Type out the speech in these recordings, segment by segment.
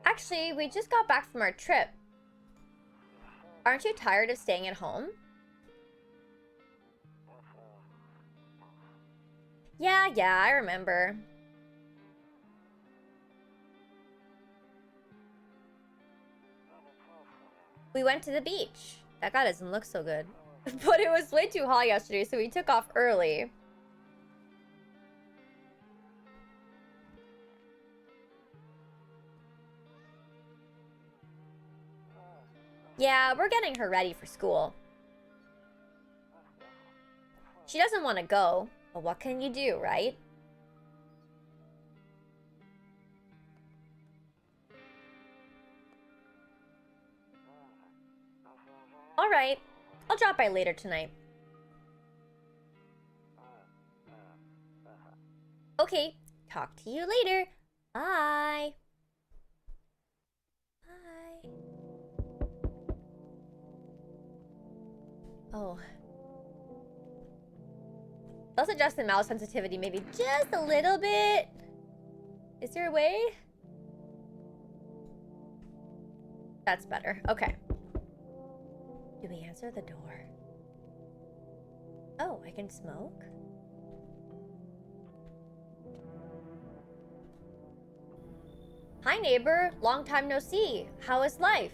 Actually, we just got back from our trip. Aren't you tired of staying at home? Yeah, I remember. We went to the beach. That guy doesn't look so good. But it was way too hot yesterday, so we took off early. Yeah, we're getting her ready for school. She doesn't want to go, but what can you do, right? Alright, I'll drop by later tonight. Okay, talk to you later. Bye. Bye. Oh. Let's adjust the mouse sensitivity maybe just a little bit. Is there a way? That's better. Okay. Do we answer the door? Oh, I can smoke? Hi, neighbor. Long time no see. How is life?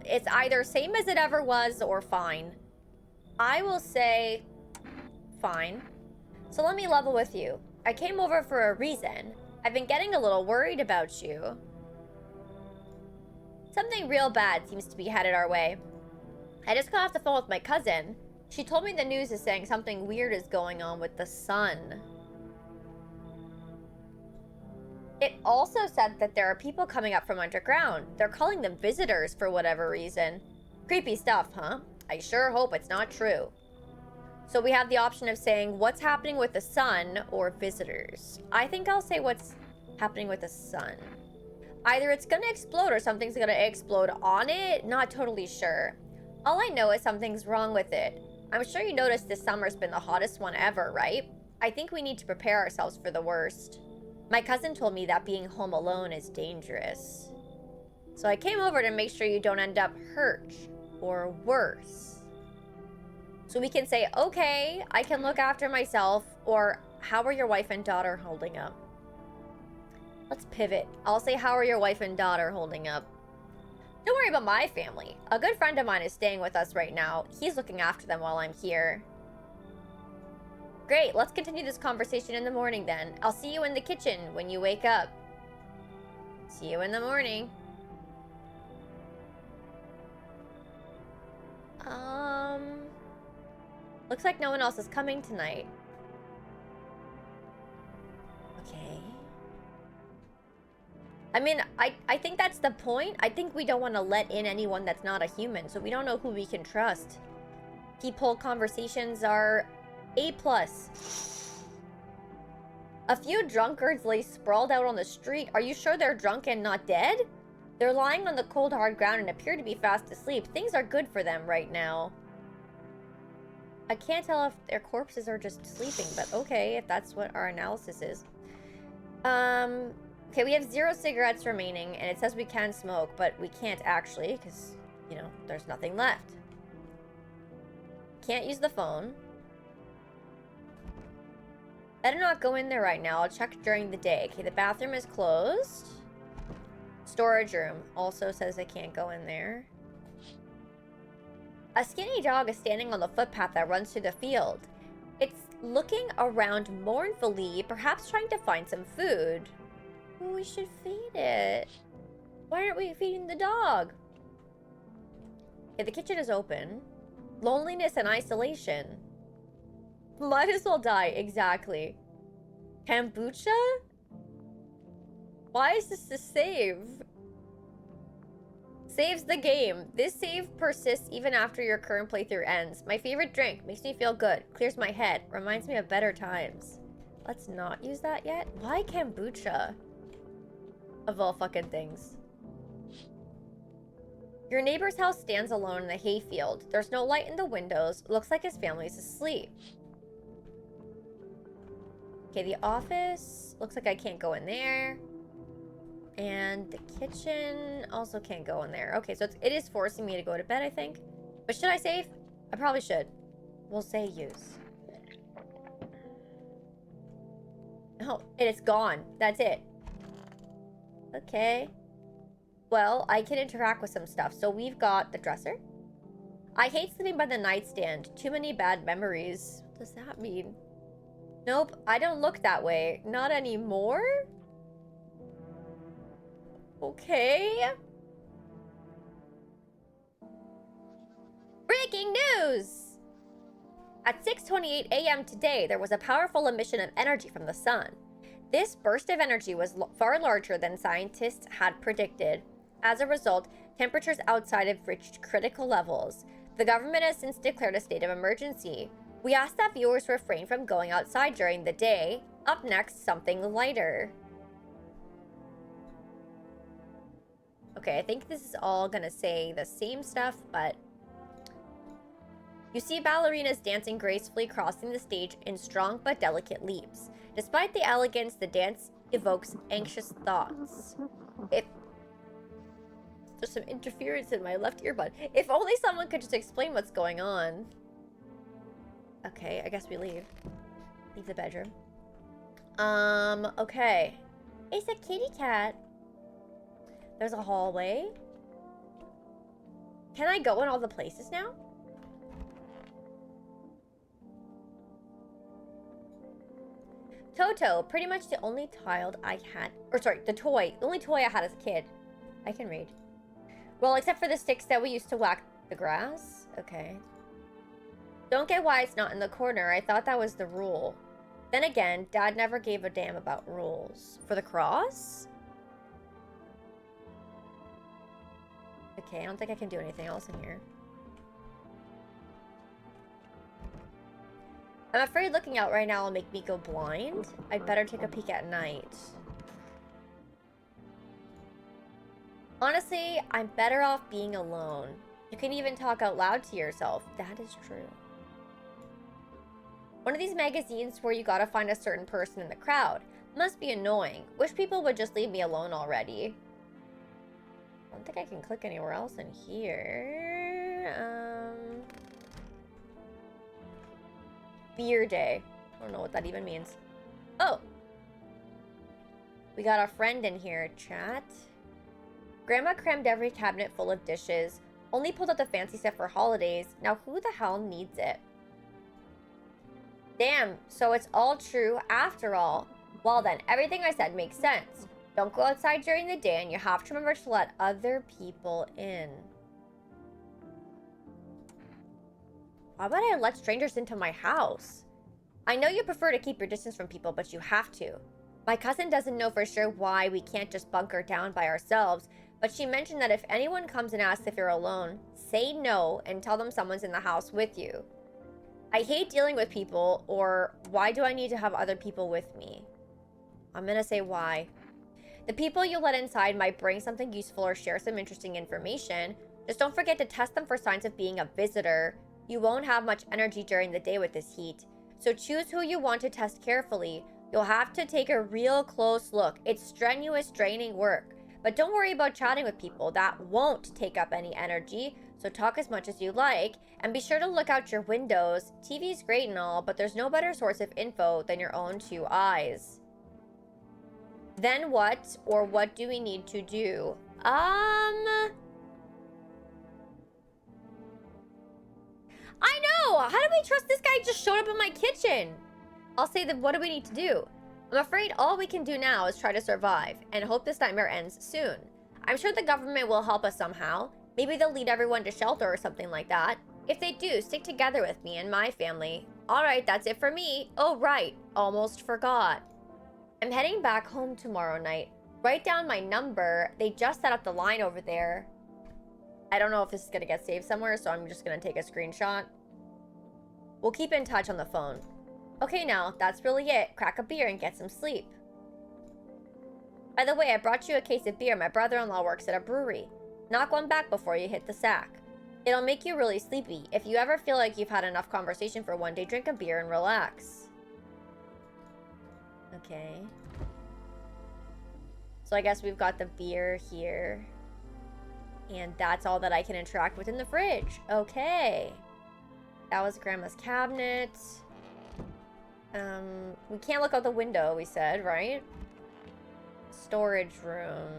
It's either same as it ever was or fine. I will say fine. So let me level with you. I came over for a reason. I've been getting a little worried about you. Something real bad seems to be headed our way. I just got off the phone with my cousin. She told me the news is saying something weird is going on with the sun. It also said that there are people coming up from underground. They're calling them visitors for whatever reason. Creepy stuff, huh? I sure hope it's not true. So we have the option of saying what's happening with the sun or visitors. I think I'll say what's happening with the sun. Either it's gonna explode or something's gonna explode on it. Not totally sure. All I know is something's wrong with it. I'm sure you noticed this summer's been the hottest one ever, right? I think we need to prepare ourselves for the worst. My cousin told me that being home alone is dangerous. So I came over to make sure you don't end up hurt or worse. So we can say, okay, I can look after myself, or how are your wife and daughter holding up? Let's pivot. I'll say, how are your wife and daughter holding up? Don't worry about my family. A good friend of mine is staying with us right now. He's looking after them while I'm here. Great, let's continue this conversation in the morning then. I'll see you in the kitchen when you wake up. See you in the morning. Looks like no one else is coming tonight. Okay. I mean, I think that's the point. I think we don't want to let in anyone that's not a human, so we don't know who we can trust. Peephole conversations are A+. A few drunkards lay sprawled out on the street. Are you sure they're drunk and not dead? They're lying on the cold, hard ground and appear to be fast asleep. Things are good for them right now. I can't tell if their corpses are just sleeping, but okay, if that's what our analysis is. Okay, we have 0 cigarettes remaining, and it says we can smoke, but we can't actually, because, you know, there's nothing left. Can't use the phone. Better not go in there right now. I'll check during the day. Okay, the bathroom is closed. Storage room also says I can't go in there. A skinny dog is standing on the footpath that runs through the field. It's looking around mournfully, perhaps trying to find some food. Well, we should feed it. Why aren't we feeding the dog? Okay, the kitchen is open. Loneliness and isolation. Might as well die, exactly. Kombucha? Why is this a save? Saves the game. This save persists even after your current playthrough ends. My favorite drink. Makes me feel good. Clears my head. Reminds me of better times. Let's not use that yet. Why kombucha? Of all fucking things. Your neighbor's house stands alone in the hayfield. There's no light in the windows. Looks like his family's asleep. Okay, the office. Looks like I can't go in there. And the kitchen also can't go in there. Okay, so it is forcing me to go to bed, I think. But should I save? I probably should. We'll say use. Oh, and it's gone. That's it. Okay. Well, I can interact with some stuff. So we've got the dresser. I hate sleeping by the nightstand. Too many bad memories. What does that mean? Nope, I don't look that way. Not anymore? Okay. Breaking news! At 6:28 a.m. today, there was a powerful emission of energy from the sun. This burst of energy was far larger than scientists had predicted. As a result, temperatures outside have reached critical levels. The government has since declared a state of emergency. We ask that viewers refrain from going outside during the day. Up next, something lighter. Okay, I think this is all gonna say the same stuff, but... You see ballerinas dancing gracefully, crossing the stage in strong but delicate leaps. Despite the elegance, the dance evokes anxious thoughts. There's some interference in my left earbud. If only someone could just explain what's going on. Okay, I guess we leave. Leave the bedroom. Okay. It's a kitty cat. There's a hallway. Can I go in all the places now? Toto, pretty much the only child I had, or sorry, the only toy I had as a kid. I can read. Well, except for the sticks that we used to whack the grass. Okay. Don't get why it's not in the corner. I thought that was the rule. Then again, Dad never gave a damn about rules. For the cross? Okay, I don't think I can do anything else in here. I'm afraid looking out right now will make me go blind. I'd better take a peek at night. Honestly, I'm better off being alone. You can even talk out loud to yourself. That is true. One of these magazines where you gotta find a certain person in the crowd. Must be annoying. Wish people would just leave me alone already. I don't think I can click anywhere else in here. Beer day. I don't know what that even means. Oh! We got a friend in here, chat. Grandma crammed every cabinet full of dishes. Only pulled out the fancy stuff for holidays. Now who the hell needs it? Damn, so it's all true after all. Well then, everything I said makes sense. Don't go outside during the day and you have to remember to let other people in. Why would I let strangers into my house? I know you prefer to keep your distance from people, but you have to. My cousin doesn't know for sure why we can't just bunker down by ourselves, but she mentioned that if anyone comes and asks if you're alone, say no and tell them someone's in the house with you. I hate dealing with people, or why do I need to have other people with me? I'm gonna say why. The people you let inside might bring something useful or share some interesting information. Just don't forget to test them for signs of being a visitor. You won't have much energy during the day with this heat. So choose who you want to test carefully. You'll have to take a real close look. It's strenuous, draining work. But don't worry about chatting with people. That won't take up any energy. So talk as much as you like. And be sure to look out your windows. TV's great and all, but there's no better source of info than your own two eyes. Then what, or what do we need to do? I know! How do we trust this guy just showed up in my kitchen? I'll say that what do we need to do? I'm afraid all we can do now is try to survive and hope this nightmare ends soon. I'm sure the government will help us somehow. Maybe they'll lead everyone to shelter or something like that. If they do, stick together with me and my family. Alright, that's it for me. Oh right, almost forgot. I'm heading back home tomorrow night. Write down my number. They just set up the line over there. I don't know if this is gonna get saved somewhere, so I'm just gonna take a screenshot. We'll keep in touch on the phone. Okay, now, that's really it. Crack a beer and get some sleep. By the way, I brought you a case of beer. My brother-in-law works at a brewery. Knock one back before you hit the sack. It'll make you really sleepy. If you ever feel like you've had enough conversation for one day, drink a beer and relax. Okay. So I guess we've got the beer here. And that's all that I can interact with in the fridge. Okay. That was Grandma's cabinet. We can't look out the window, we said, right? Storage room.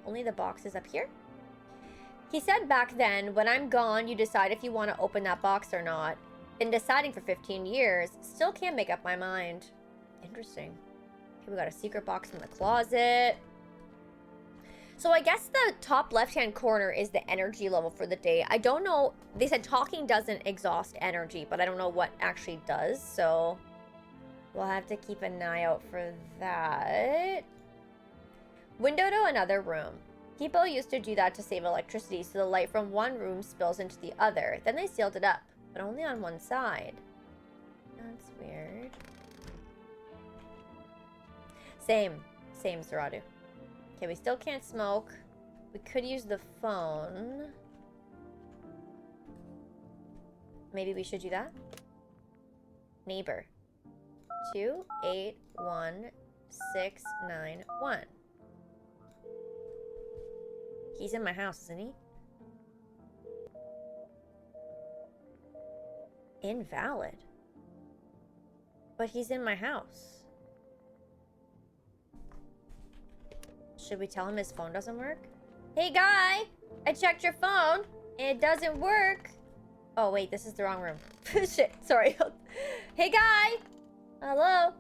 Only the boxes up here? He said back then, when I'm gone, you decide if you want to open that box or not. Been deciding for 15 years. Still can't make up my mind. Interesting. Okay, we got a secret box in the closet. So I guess the top left-hand corner is the energy level for the day. I don't know. They said talking doesn't exhaust energy, but I don't know what actually does. So we'll have to keep an eye out for that. Window to another room. People used to do that to save electricity, so the light from one room spills into the other. Then they sealed it up, but only on one side. That's weird. Same, Saradu. Okay, we still can't smoke. We could use the phone. Maybe we should do that. Neighbor. 281691. He's in my house, isn't he? Invalid. But he's in my house. Should we tell him his phone doesn't work? Hey, guy! I checked your phone, and it doesn't work. Oh, wait, this is the wrong room. Shit, sorry. Hey, guy! Hello?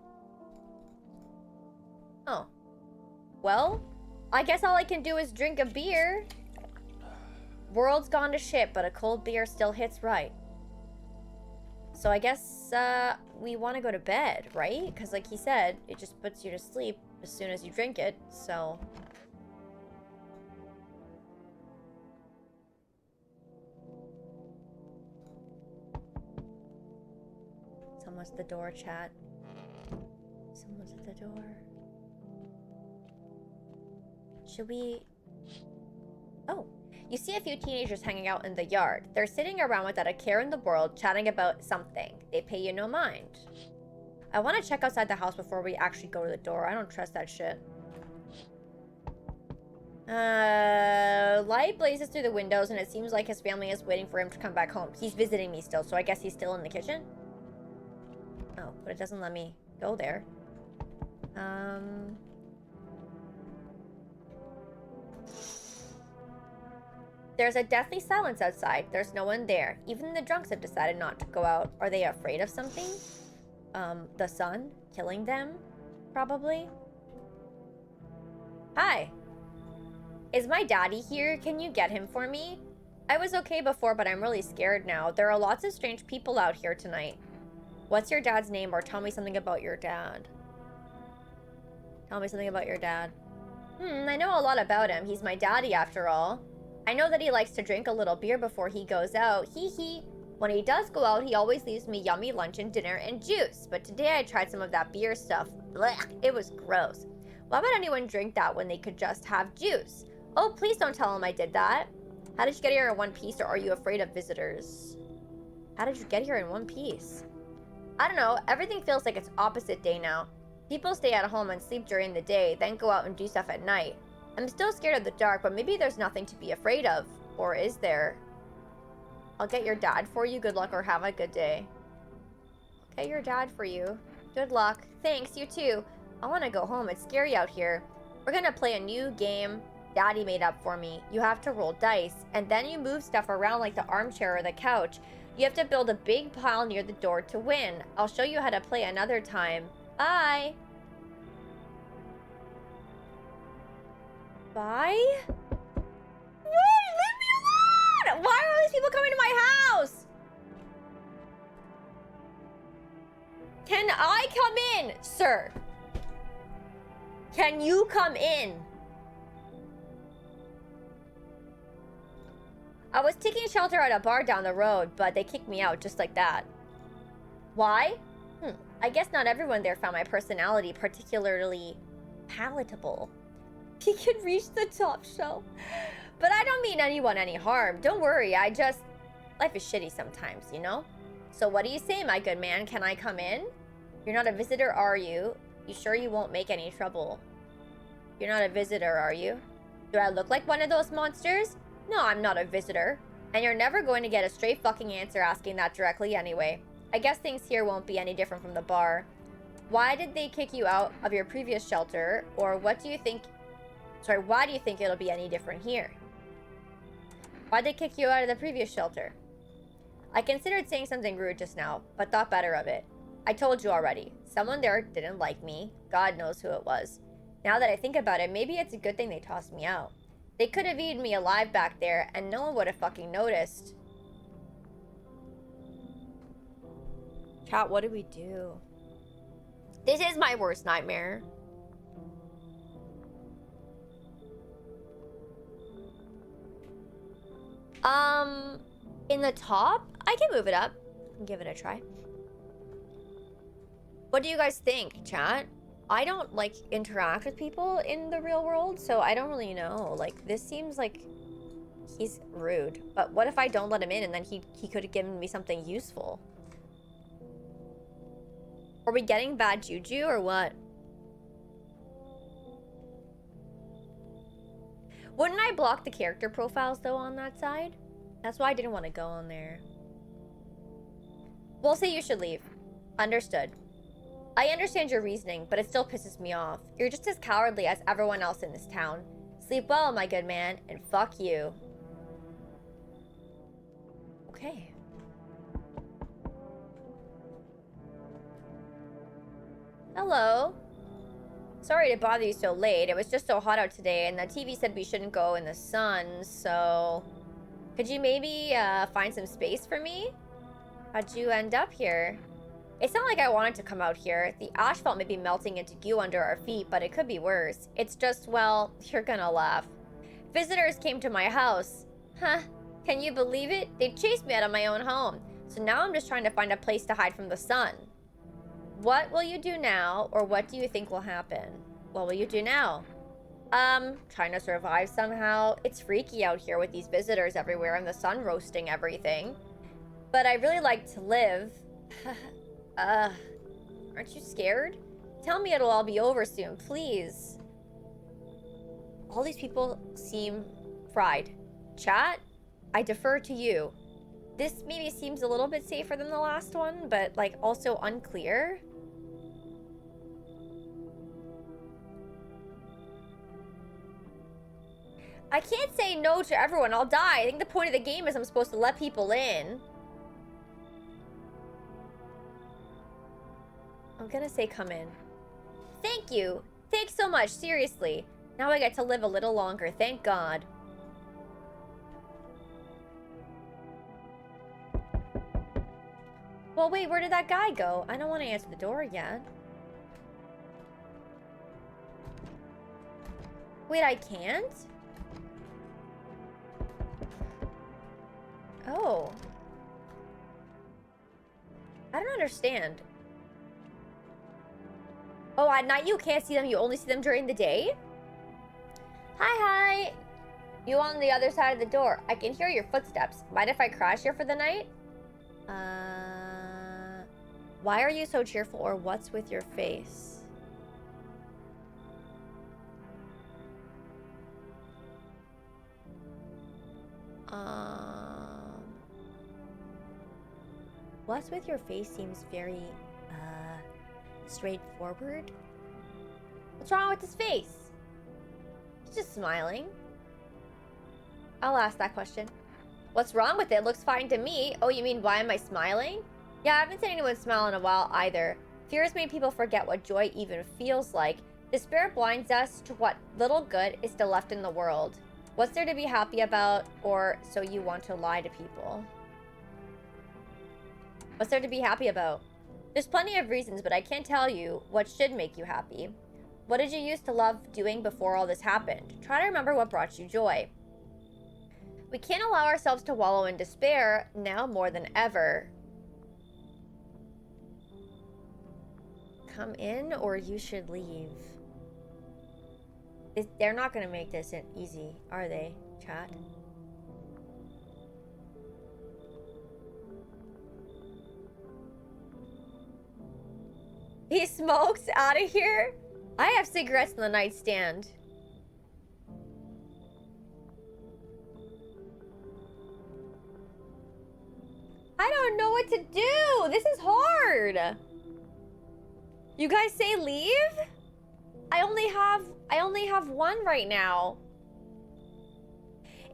Oh. Well, I guess all I can do is drink a beer. World's gone to shit, but a cold beer still hits right. So I guess we want to go to bed, right? Because like he said, it just puts you to sleep as soon as you drink it, so... Someone's at the door, chat. Someone's at the door. Should we... Oh, you see a few teenagers hanging out in the yard. They're sitting around without a care in the world, chatting about something. They pay you no mind. I want to check outside the house before we actually go to the door. I don't trust that shit. Light blazes through the windows, and it seems like his family is waiting for him to come back home. He's visiting me still, so I guess he's still in the kitchen? Oh, but it doesn't let me go there. There's a deathly silence outside. There's no one there. Even the drunks have decided not to go out. Are they afraid of something? The sun killing them? Probably. Hi. Is my daddy here? Can you get him for me? I was okay before, but I'm really scared now. There are lots of strange people out here tonight. What's your dad's name? Or tell me something about your dad. Tell me something about your dad. I know a lot about him. He's my daddy after all. I know that he likes to drink a little beer before he goes out. Hee hee. When he does go out, he always leaves me yummy lunch and dinner and juice. But today I tried some of that beer stuff. Blech, it was gross. Why would anyone drink that when they could just have juice? Oh, please don't tell him I did that. How did you get here in one piece, or are you afraid of visitors? How did you get here in one piece? I don't know. Everything feels like it's opposite day now. People stay at home and sleep during the day, then go out and do stuff at night. I'm still scared of the dark, but maybe there's nothing to be afraid of. Or is there? I'll get your dad for you. Good luck or have a good day. Get your dad for you. Good luck. Thanks, you too. I want to go home. It's scary out here. We're going to play a new game Daddy made up for me. You have to roll dice, and then you move stuff around like the armchair or the couch. You have to build a big pile near the door to win. I'll show you how to play another time. Bye. Bye? Wait, leave me alone! Why are all these people coming to my house? Can I come in, sir? Can you come in? I was taking shelter at a bar down the road, but they kicked me out just like that. Why? I guess not everyone there found my personality particularly palatable. He can reach the top shelf. But I don't mean anyone any harm. Don't worry, life is shitty sometimes, you know? So what do you say, my good man? Can I come in? You're not a visitor, are you? You sure you won't make any trouble? You're not a visitor, are you? Do I look like one of those monsters? No, I'm not a visitor. And you're never going to get a straight fucking answer asking that directly anyway. I guess things here won't be any different from the bar. Why did they kick you out of your previous shelter? Or what do you think... Sorry, why do you think it'll be any different here? Why'd they kick you out of the previous shelter? I considered saying something rude just now, but thought better of it. I told you already. Someone there didn't like me. God knows who it was. Now that I think about it, maybe it's a good thing they tossed me out. They could have eaten me alive back there, and no one would have fucking noticed. Chat, what do we do? This is my worst nightmare. In the top? I can move it up and give it a try. What do you guys think, chat? I don't, like, interact with people in the real world, so I don't really know. Like, this seems like he's rude. But what if I don't let him in and then he could have given me something useful? Are we getting bad juju or what? Wouldn't I block the character profiles, though, on that side? That's why I didn't want to go on there. We'll say you should leave. Understood. I understand your reasoning, but it still pisses me off. You're just as cowardly as everyone else in this town. Sleep well, my good man, and fuck you. Okay. Hello. Sorry to bother you so late. It was just so hot out today, and the TV said we shouldn't go in the sun, so... Could you maybe find some space for me? How'd you end up here? It's not like I wanted to come out here. The asphalt may be melting into goo under our feet, but it could be worse. It's just, well, you're gonna laugh. Visitors came to my house. Huh? Can you believe it? They chased me out of my own home. So now I'm just trying to find a place to hide from the sun. What will you do now, or what do you think will happen? What will you do now? Trying to survive somehow. It's freaky out here with these visitors everywhere and the sun roasting everything. But I really like to live. Aren't you scared? Tell me it'll all be over soon, please. All these people seem fried. Chat, I defer to you. This maybe seems a little bit safer than the last one, but, like, also unclear. I can't say no to everyone. I'll die. I think the point of the game is I'm supposed to let people in. I'm gonna say come in. Thank you. Thanks so much. Seriously. Now I get to live a little longer. Thank God. Well, wait. Where did that guy go? I don't want to answer the door yet. Wait, I can't? Oh. I don't understand. Oh, at night you can't see them. You only see them during the day? Hi. You on the other side of the door. I can hear your footsteps. Mind if I crash here for the night? Why are you so cheerful, or what's with your face? What's with your face seems very, straightforward. What's wrong with his face? He's just smiling. I'll ask that question. What's wrong with it? Looks fine to me. Oh, you mean why am I smiling? Yeah, I haven't seen anyone smile in a while either. Fear has made people forget what joy even feels like. Despair blinds us to what little good is still left in the world. What's there to be happy about, or so you want to lie to people? What's there to be happy about? There's plenty of reasons, but I can't tell you what should make you happy. What did you used to love doing before all this happened? Try to remember what brought you joy. We can't allow ourselves to wallow in despair now more than ever. Come in, or you should leave. They're not going to make this easy, are they, chat? He smokes out of here. I have cigarettes on the nightstand. I don't know what to do. This is hard. You guys say leave? I only have one right now.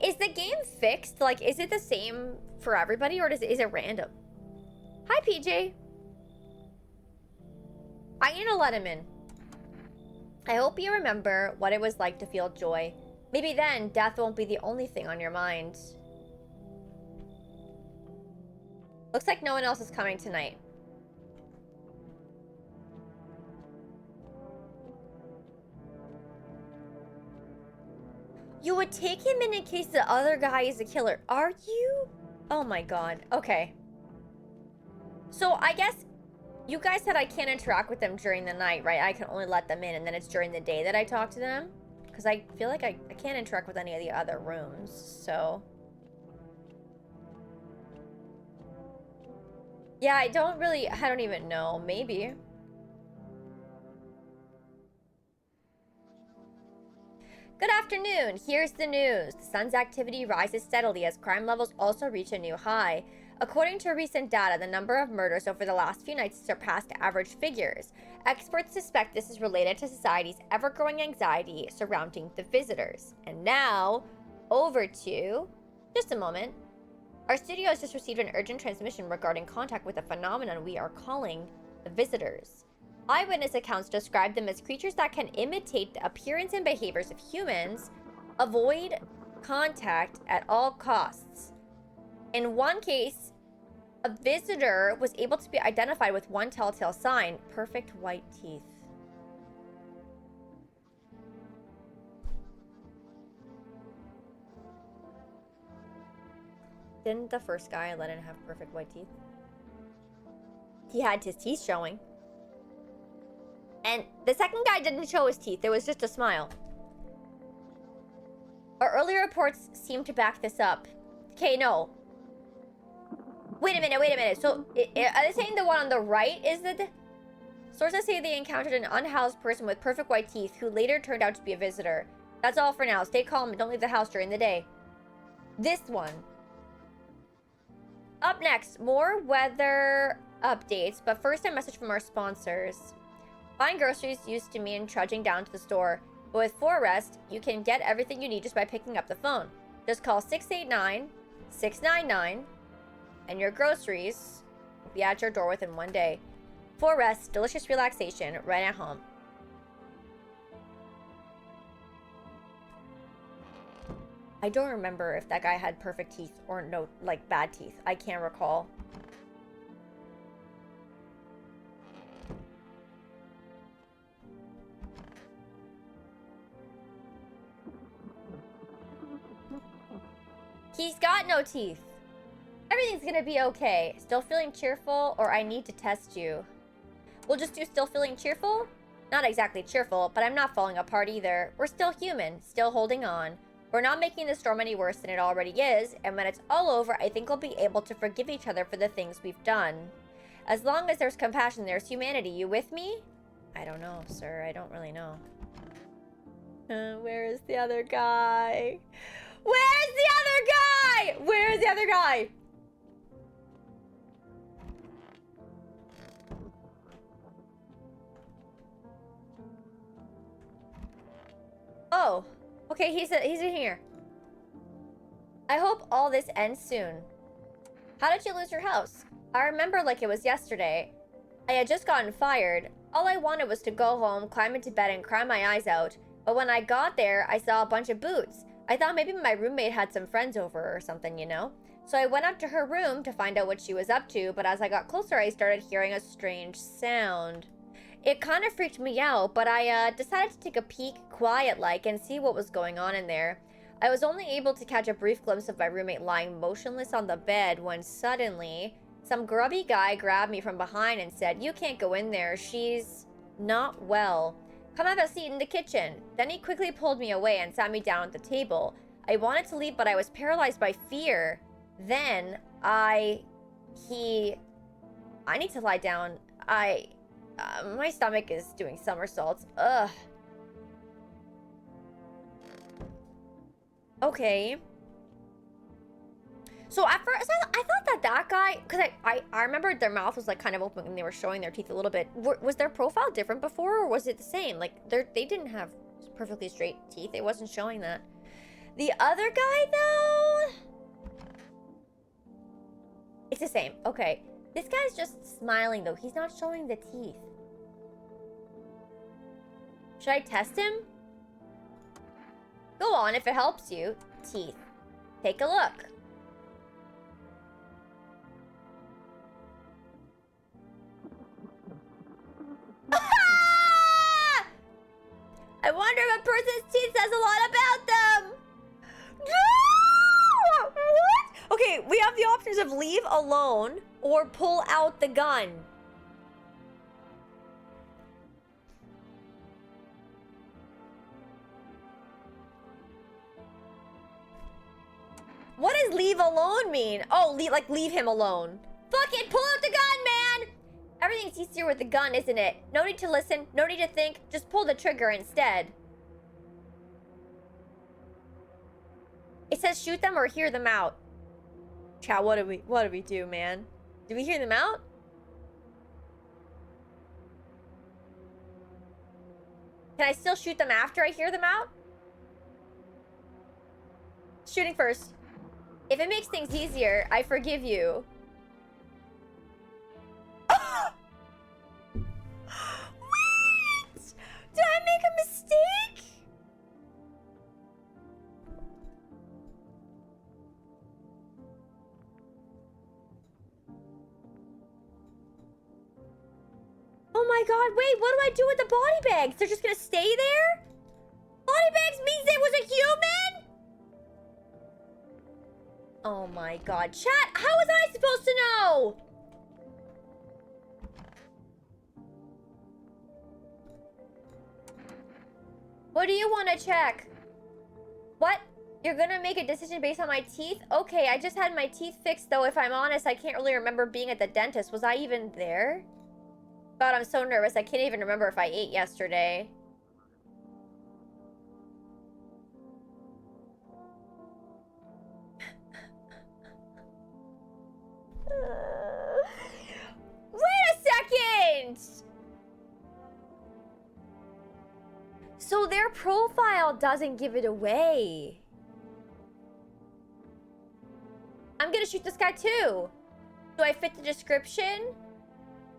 Is the game fixed? Like, is it the same for everybody, or is it random? Hi, PJ. I'm gonna let him in. I hope you remember what it was like to feel joy. Maybe then, death won't be the only thing on your mind. Looks like no one else is coming tonight. You would take him in case the other guy is a killer. Are you? Oh my god. Okay. So I guess you guys said I can't interact with them during the night, right? I can only let them in, and then it's during the day that I talk to them? Because I feel like I can't interact with any of the other rooms, so... Yeah, I don't even know. Maybe. Good afternoon. Here's the news. The sun's activity rises steadily as crime levels also reach a new high. According to recent data, the number of murders over the last few nights surpassed average figures. Experts suspect this is related to society's ever-growing anxiety surrounding the visitors. And now, over to... Just a moment. Our studio has just received an urgent transmission regarding contact with a phenomenon we are calling the visitors. Eyewitness accounts describe them as creatures that can imitate the appearance and behaviors of humans, avoid contact at all costs. In one case, a visitor was able to be identified with one telltale sign: perfect white teeth. Didn't the first guy let him have perfect white teeth? He had his teeth showing. And the second guy didn't show his teeth. It was just a smile. Our earlier reports seem to back this up. Okay, no. Wait a minute. So, are they saying the one on the right is the... Sources say they encountered an unhoused person with perfect white teeth who later turned out to be a visitor. That's all for now. Stay calm and don't leave the house during the day. This one. Up next, more weather updates, but first a message from our sponsors. Buying groceries used to mean trudging down to the store, but with Forrest, you can get everything you need just by picking up the phone. Just call 689-699, and your groceries will be at your door within one day. Forrest, delicious relaxation right at home. I don't remember if that guy had perfect teeth or no, like bad teeth. I can't recall. He's got no teeth. Everything's gonna be okay. Still feeling cheerful, or I need to test you? We'll just do still feeling cheerful? Not exactly cheerful, but I'm not falling apart either. We're still human, still holding on. We're not making the storm any worse than it already is, and when it's all over, I think we'll be able to forgive each other for the things we've done. As long as there's compassion, there's humanity. You with me? I don't know, sir. I don't really know. Where is the other guy? Where's the other guy? Where's the other guy? Oh, okay, he's in here. I hope all this ends soon. How did you lose your house? I remember like it was yesterday. I had just gotten fired. All I wanted was to go home, climb into bed, and cry my eyes out. But when I got there, I saw a bunch of boots. I thought maybe my roommate had some friends over or something, you know? So I went up to her room to find out what she was up to, but as I got closer, I started hearing a strange sound. It kind of freaked me out, but I decided to take a peek quiet-like and see what was going on in there. I was only able to catch a brief glimpse of my roommate lying motionless on the bed when suddenly, some grubby guy grabbed me from behind and said, "You can't go in there, she's not well. Come have a seat in the kitchen." Then he quickly pulled me away and sat me down at the table. I wanted to leave, but I was paralyzed by fear. Then, I need to lie down. My stomach is doing somersaults. Ugh. Okay. So at first, I thought that guy, because I remember their mouth was like kind of open and they were showing their teeth a little bit. Was their profile different before, or was it the same? Like, they didn't have perfectly straight teeth. It wasn't showing that. The other guy, though... It's the same. Okay. This guy's just smiling, though. He's not showing the teeth. Should I test him? Go on, if it helps you. Teeth. Take a look. I wonder if a person's teeth says a lot about them. No! What? Okay, we have the options of leave alone or pull out the gun. What does leave alone mean? Oh, like leave him alone. Fuck it, pull out the gun, man! Everything's easier with the gun, isn't it? No need to listen, no need to think, just pull the trigger instead. It says shoot them or hear them out. Chat, what do we do, man? Do we hear them out? Can I still shoot them after I hear them out? Shooting first. If it makes things easier, I forgive you. Wait! Did I make a mistake? Oh my god, wait, what do I do with the body bags? They're just gonna stay there? Body bags means it was a human? Oh my god. Chat, how was I supposed to know? What do you want to check? What? You're gonna make a decision based on my teeth? Okay, I just had my teeth fixed, though. If I'm honest, I can't really remember being at the dentist. Was I even there? God, I'm so nervous. I can't even remember if I ate yesterday. Wait a second! So their profile doesn't give it away. I'm gonna shoot this guy too. Do I fit the description?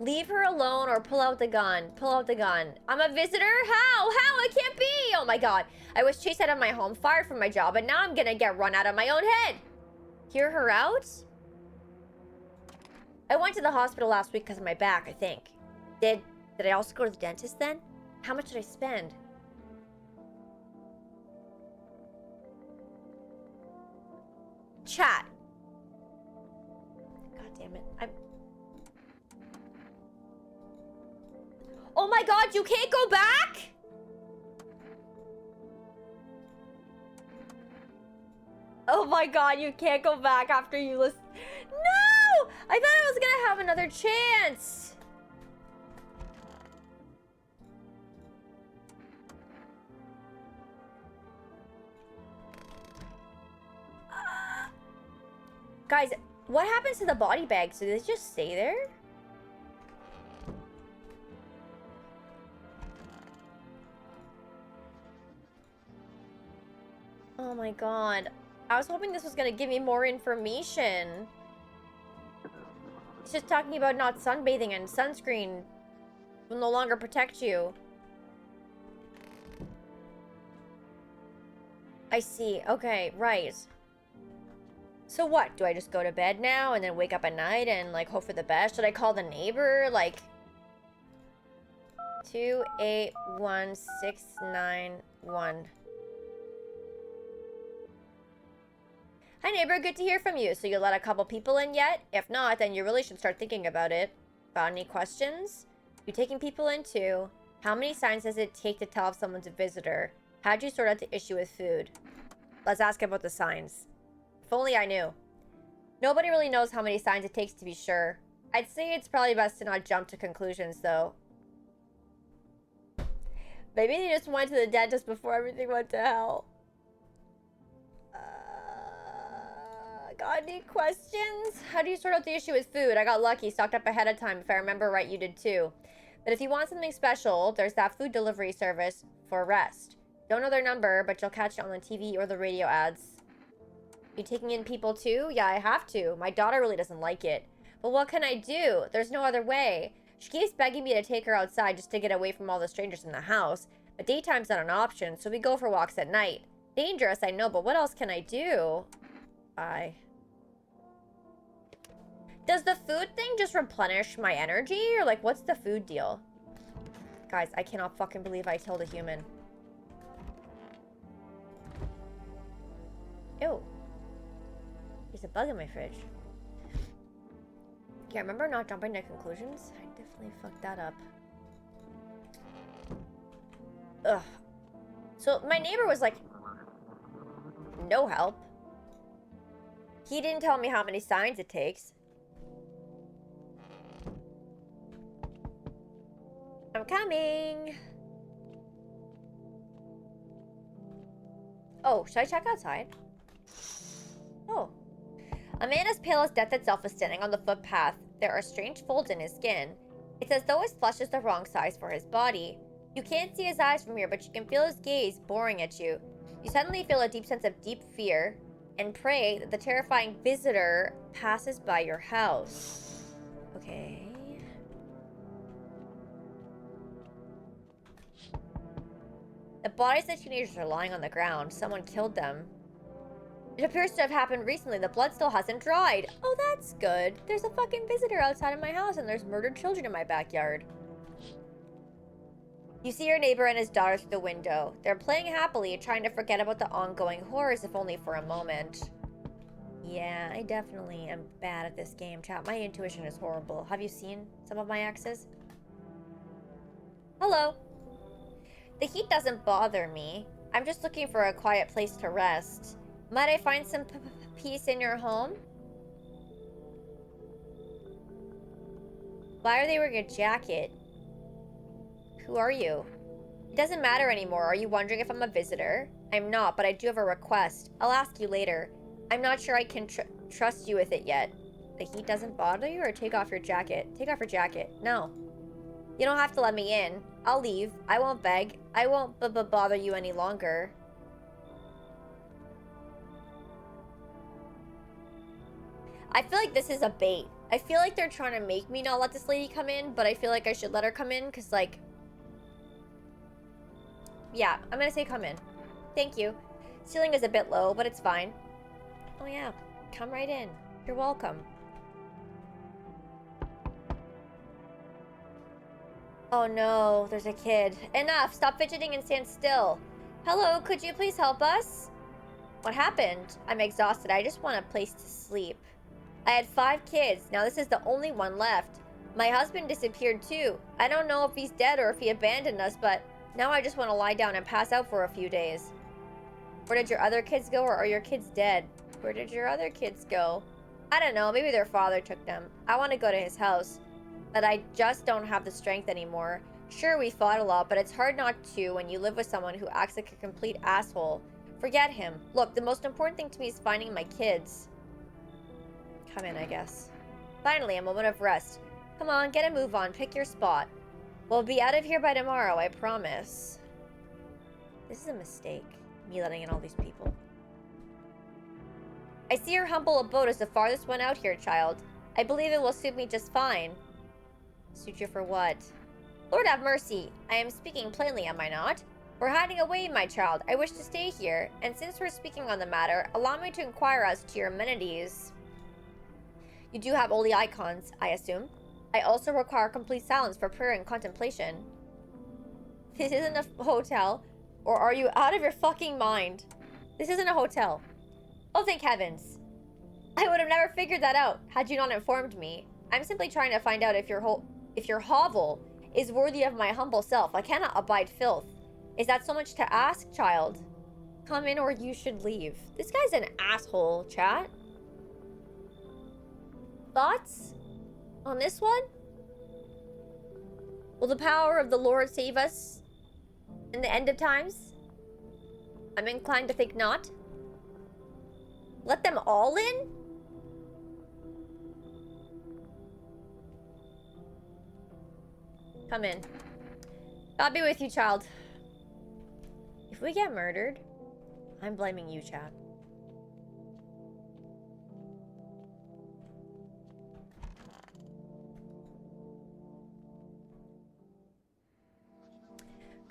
Leave her alone or pull out the gun. Pull out the gun. I'm a visitor? How? How? It can't be! Oh my god. I was chased out of my home, fired from my job, and now I'm gonna get run out of my own head. Hear her out? I went to the hospital last week because of my back, I think. Did I also go to the dentist then? How much did I spend? Chat. God damn it. Oh my god, you can't go back? Oh my god, you can't go back after you listen. No! I thought I was gonna have another chance. Guys, what happens to the body bags? Do they just stay there? Oh my god. I was hoping this was gonna give me more information. It's just talking about not sunbathing and sunscreen will no longer protect you. I see. Okay, right. So what? Do I just go to bed now and then wake up at night and like hope for the best? Should I call the neighbor? Like 281691. Hi neighbor, good to hear from you. So you let a couple people in yet? If not, then you really should start thinking about it. Got any questions? You taking people in too? How many signs does it take to tell if someone's a visitor? How'd you sort out the issue with food? Let's ask about the signs. If only I knew. Nobody really knows how many signs it takes to be sure. I'd say it's probably best to not jump to conclusions though. Maybe they just went to the dentist before everything went to hell. Got any questions? How do you sort out the issue with food? I got lucky, stocked up ahead of time. If I remember right, you did too. But if you want something special, there's that food delivery service for rest. Don't know their number, but you'll catch it on the TV or the radio ads. You taking in people too? Yeah, I have to. My daughter really doesn't like it. But what can I do? There's no other way. She keeps begging me to take her outside just to get away from all the strangers in the house. But daytime's not an option, so we go for walks at night. Dangerous, I know, but what else can I do? Does the food thing just replenish my energy? Or, like, what's the food deal? Guys, I cannot fucking believe I killed a human. Ew. There's a bug in my fridge. Yeah, remember not jumping to conclusions? I definitely fucked that up. Ugh. So, my neighbor was like, no help. He didn't tell me how many signs it takes. I'm coming. Oh, should I check outside? Oh. A man as pale as death itself is standing on the footpath. There are strange folds in his skin. It's as though his flesh is the wrong size for his body. You can't see his eyes from here, but you can feel his gaze boring at you. You suddenly feel a deep sense of deep fear and pray that the terrifying visitor passes by your house. Okay. The bodies of the teenagers are lying on the ground. Someone killed them. It appears to have happened recently. The blood still hasn't dried. Oh, that's good. There's a fucking visitor outside of my house and there's murdered children in my backyard. You see your neighbor and his daughter through the window. They're playing happily, trying to forget about the ongoing horrors, if only for a moment. Yeah, I definitely am bad at this game, chat. My intuition is horrible. Have you seen some of my exes? Hello. The heat doesn't bother me. I'm just looking for a quiet place to rest. Might I find some peace in your home? Why are they wearing a jacket? Who are you? It doesn't matter anymore. Are you wondering if I'm a visitor? I'm not, but I do have a request. I'll ask you later. I'm not sure I can trust you with it yet. The heat doesn't bother you, or take off your jacket? Take off your jacket. No. You don't have to let me in. I'll leave. I won't beg. I won't bother you any longer. I feel like this is a bait. I feel like they're trying to make me not let this lady come in, but I feel like I should let her come in, because, like... Yeah, I'm gonna say come in. Thank you. Ceiling is a bit low, but it's fine. Oh yeah, come right in. You're welcome. Oh no, there's a kid. Enough! Stop fidgeting and stand still. Hello, could you please help us? What happened? I'm exhausted. I just want a place to sleep. I had 5 kids. Now this is the only one left. My husband disappeared too. I don't know if he's dead or if he abandoned us, but now I just want to lie down and pass out for a few days. Where did your other kids go, or are your kids dead? Where did your other kids go? I don't know. Maybe their father took them. I want to go to his house, but I just don't have the strength anymore. Sure, we fought a lot, but it's hard not to when you live with someone who acts like a complete asshole. Forget him. Look, the most important thing to me is finding my kids. Come in, I guess. Finally, a moment of rest. Come on, get a move on. Pick your spot. We'll be out of here by tomorrow, I promise. This is a mistake, me letting in all these people. I see your humble abode is the farthest one out here, child. I believe it will suit me just fine. Suit you for what? Lord have mercy. I am speaking plainly, am I not? We're hiding away, my child. I wish to stay here, and since we're speaking on the matter, allow me to inquire as to your amenities. You do have only icons, I assume. I also require complete silence for prayer and contemplation. This isn't a hotel, or are you out of your fucking mind? This isn't a hotel. Oh, thank heavens. I would have never figured that out had you not informed me. I'm simply trying to find out if your hovel is worthy of my humble self. I cannot abide filth. Is that so much to ask, child? Come in or you should leave. This guy's an asshole, chat. Thoughts on this one? Will the power of the Lord save us? In the end of times? I'm inclined to think not. Let them all in? Come in. I'll be with you, child. If we get murdered, I'm blaming you, Chad.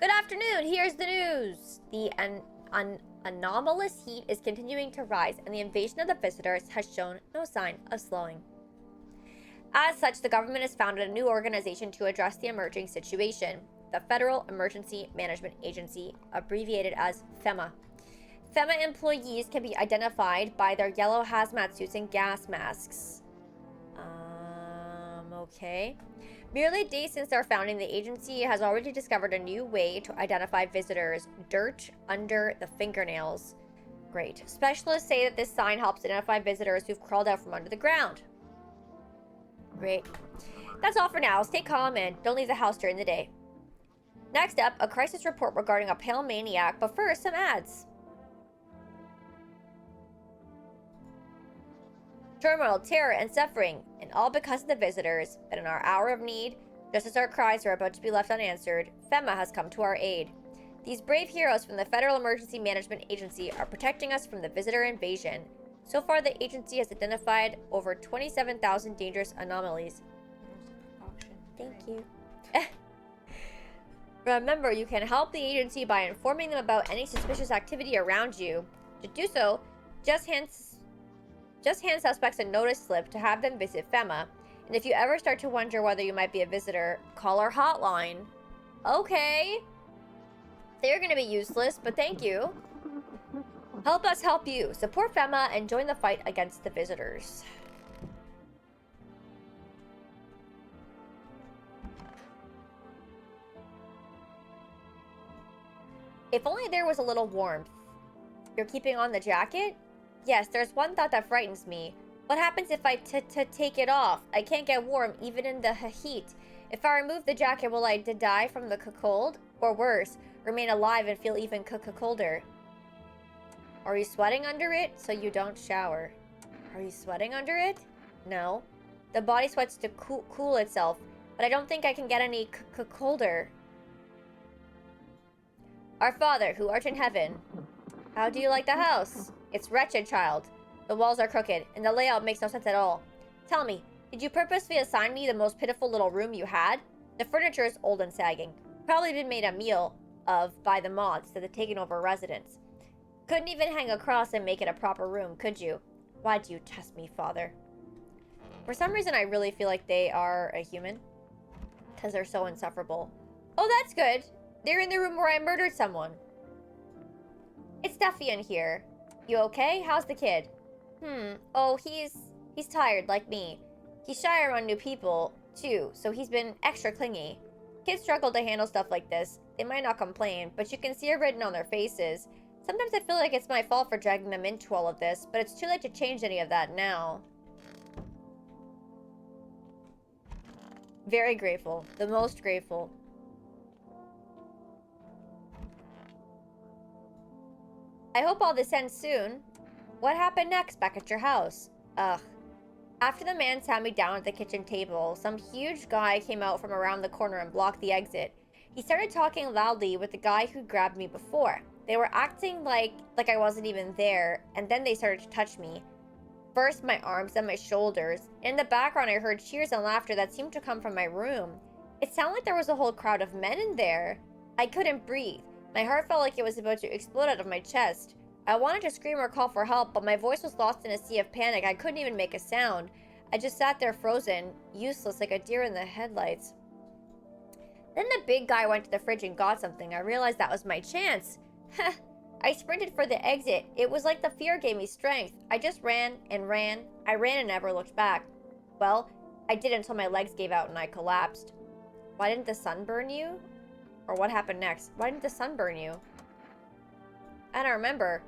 Good afternoon. Here's the news. The anomalous heat is continuing to rise, and the invasion of the visitors has shown no sign of slowing. As such, the government has founded a new organization to address the emerging situation, the Federal Emergency Management Agency, abbreviated as FEMA. FEMA employees can be identified by their yellow hazmat suits and gas masks. Okay. Merely days since their founding, the agency has already discovered a new way to identify visitors: dirt under the fingernails. Great. Specialists say that this sign helps identify visitors who've crawled out from under the ground. Great. That's all for now. Stay calm and don't leave the house during the day. Next up, a crisis report regarding a pale maniac, but first, some ads. Turmoil, terror, and suffering, and all because of the visitors. But in our hour of need, just as our cries are about to be left unanswered, FEMA has come to our aid. These brave heroes from the Federal Emergency Management Agency are protecting us from the visitor invasion. So far, the agency has identified over 27,000 dangerous anomalies. Thank you. Remember, you can help the agency by informing them about any suspicious activity around you. To do so, just hand suspects a notice slip to have them visit FEMA. And if you ever start to wonder whether you might be a visitor, call our hotline. Okay. They're gonna be useless, but thank you. Help us help you. Support FEMA and join the fight against the visitors. If only there was a little warmth. You're keeping on the jacket? Yes, there's one thought that frightens me. What happens if I take it off? I can't get warm even in the heat. If I remove the jacket, will I die from the cold? Or worse, remain alive and feel even colder? Are you sweating under it so you don't shower? Are you sweating under it? No. The body sweats to cool itself, but I don't think I can get any colder. Our Father, who art in heaven. How do you like the house? It's wretched, child. The walls are crooked, and the layout makes no sense at all. Tell me, did you purposely assign me the most pitiful little room you had? The furniture is old and sagging. Probably been made a meal of by the moths that have taken over residence. Couldn't even hang a cross and make it a proper room, could you? Why do you test me, Father? For some reason, I really feel like they are a human. Because they're so insufferable. Oh, that's good. They're in the room where I murdered someone. It's stuffy in here. You okay? How's the kid? Oh, he's tired, like me. He's shy around new people, too, so he's been extra clingy. Kids struggle to handle stuff like this. They might not complain, but you can see it written on their faces. Sometimes I feel like it's my fault for dragging them into all of this, but it's too late to change any of that now. Very grateful. The most grateful. I hope all this ends soon. What happened next back at your house? Ugh. After the man sat me down at the kitchen table, some huge guy came out from around the corner and blocked the exit. He started talking loudly with the guy who grabbed me before. They were acting like I wasn't even there, and then they started to touch me. First my arms, then my shoulders. In the background, I heard cheers and laughter that seemed to come from my room. It sounded like there was a whole crowd of men in there. I couldn't breathe. My heart felt like it was about to explode out of my chest. I wanted to scream or call for help, but my voice was lost in a sea of panic. I couldn't even make a sound. I just sat there frozen, useless like a deer in the headlights. Then the big guy went to the fridge and got something. I realized that was my chance. I sprinted for the exit. It was like the fear gave me strength. I just ran and ran. I ran and never looked back. Well, I did until my legs gave out and I collapsed. Why didn't the sun burn you? Or what happened next? Why didn't the sun burn you? I don't remember.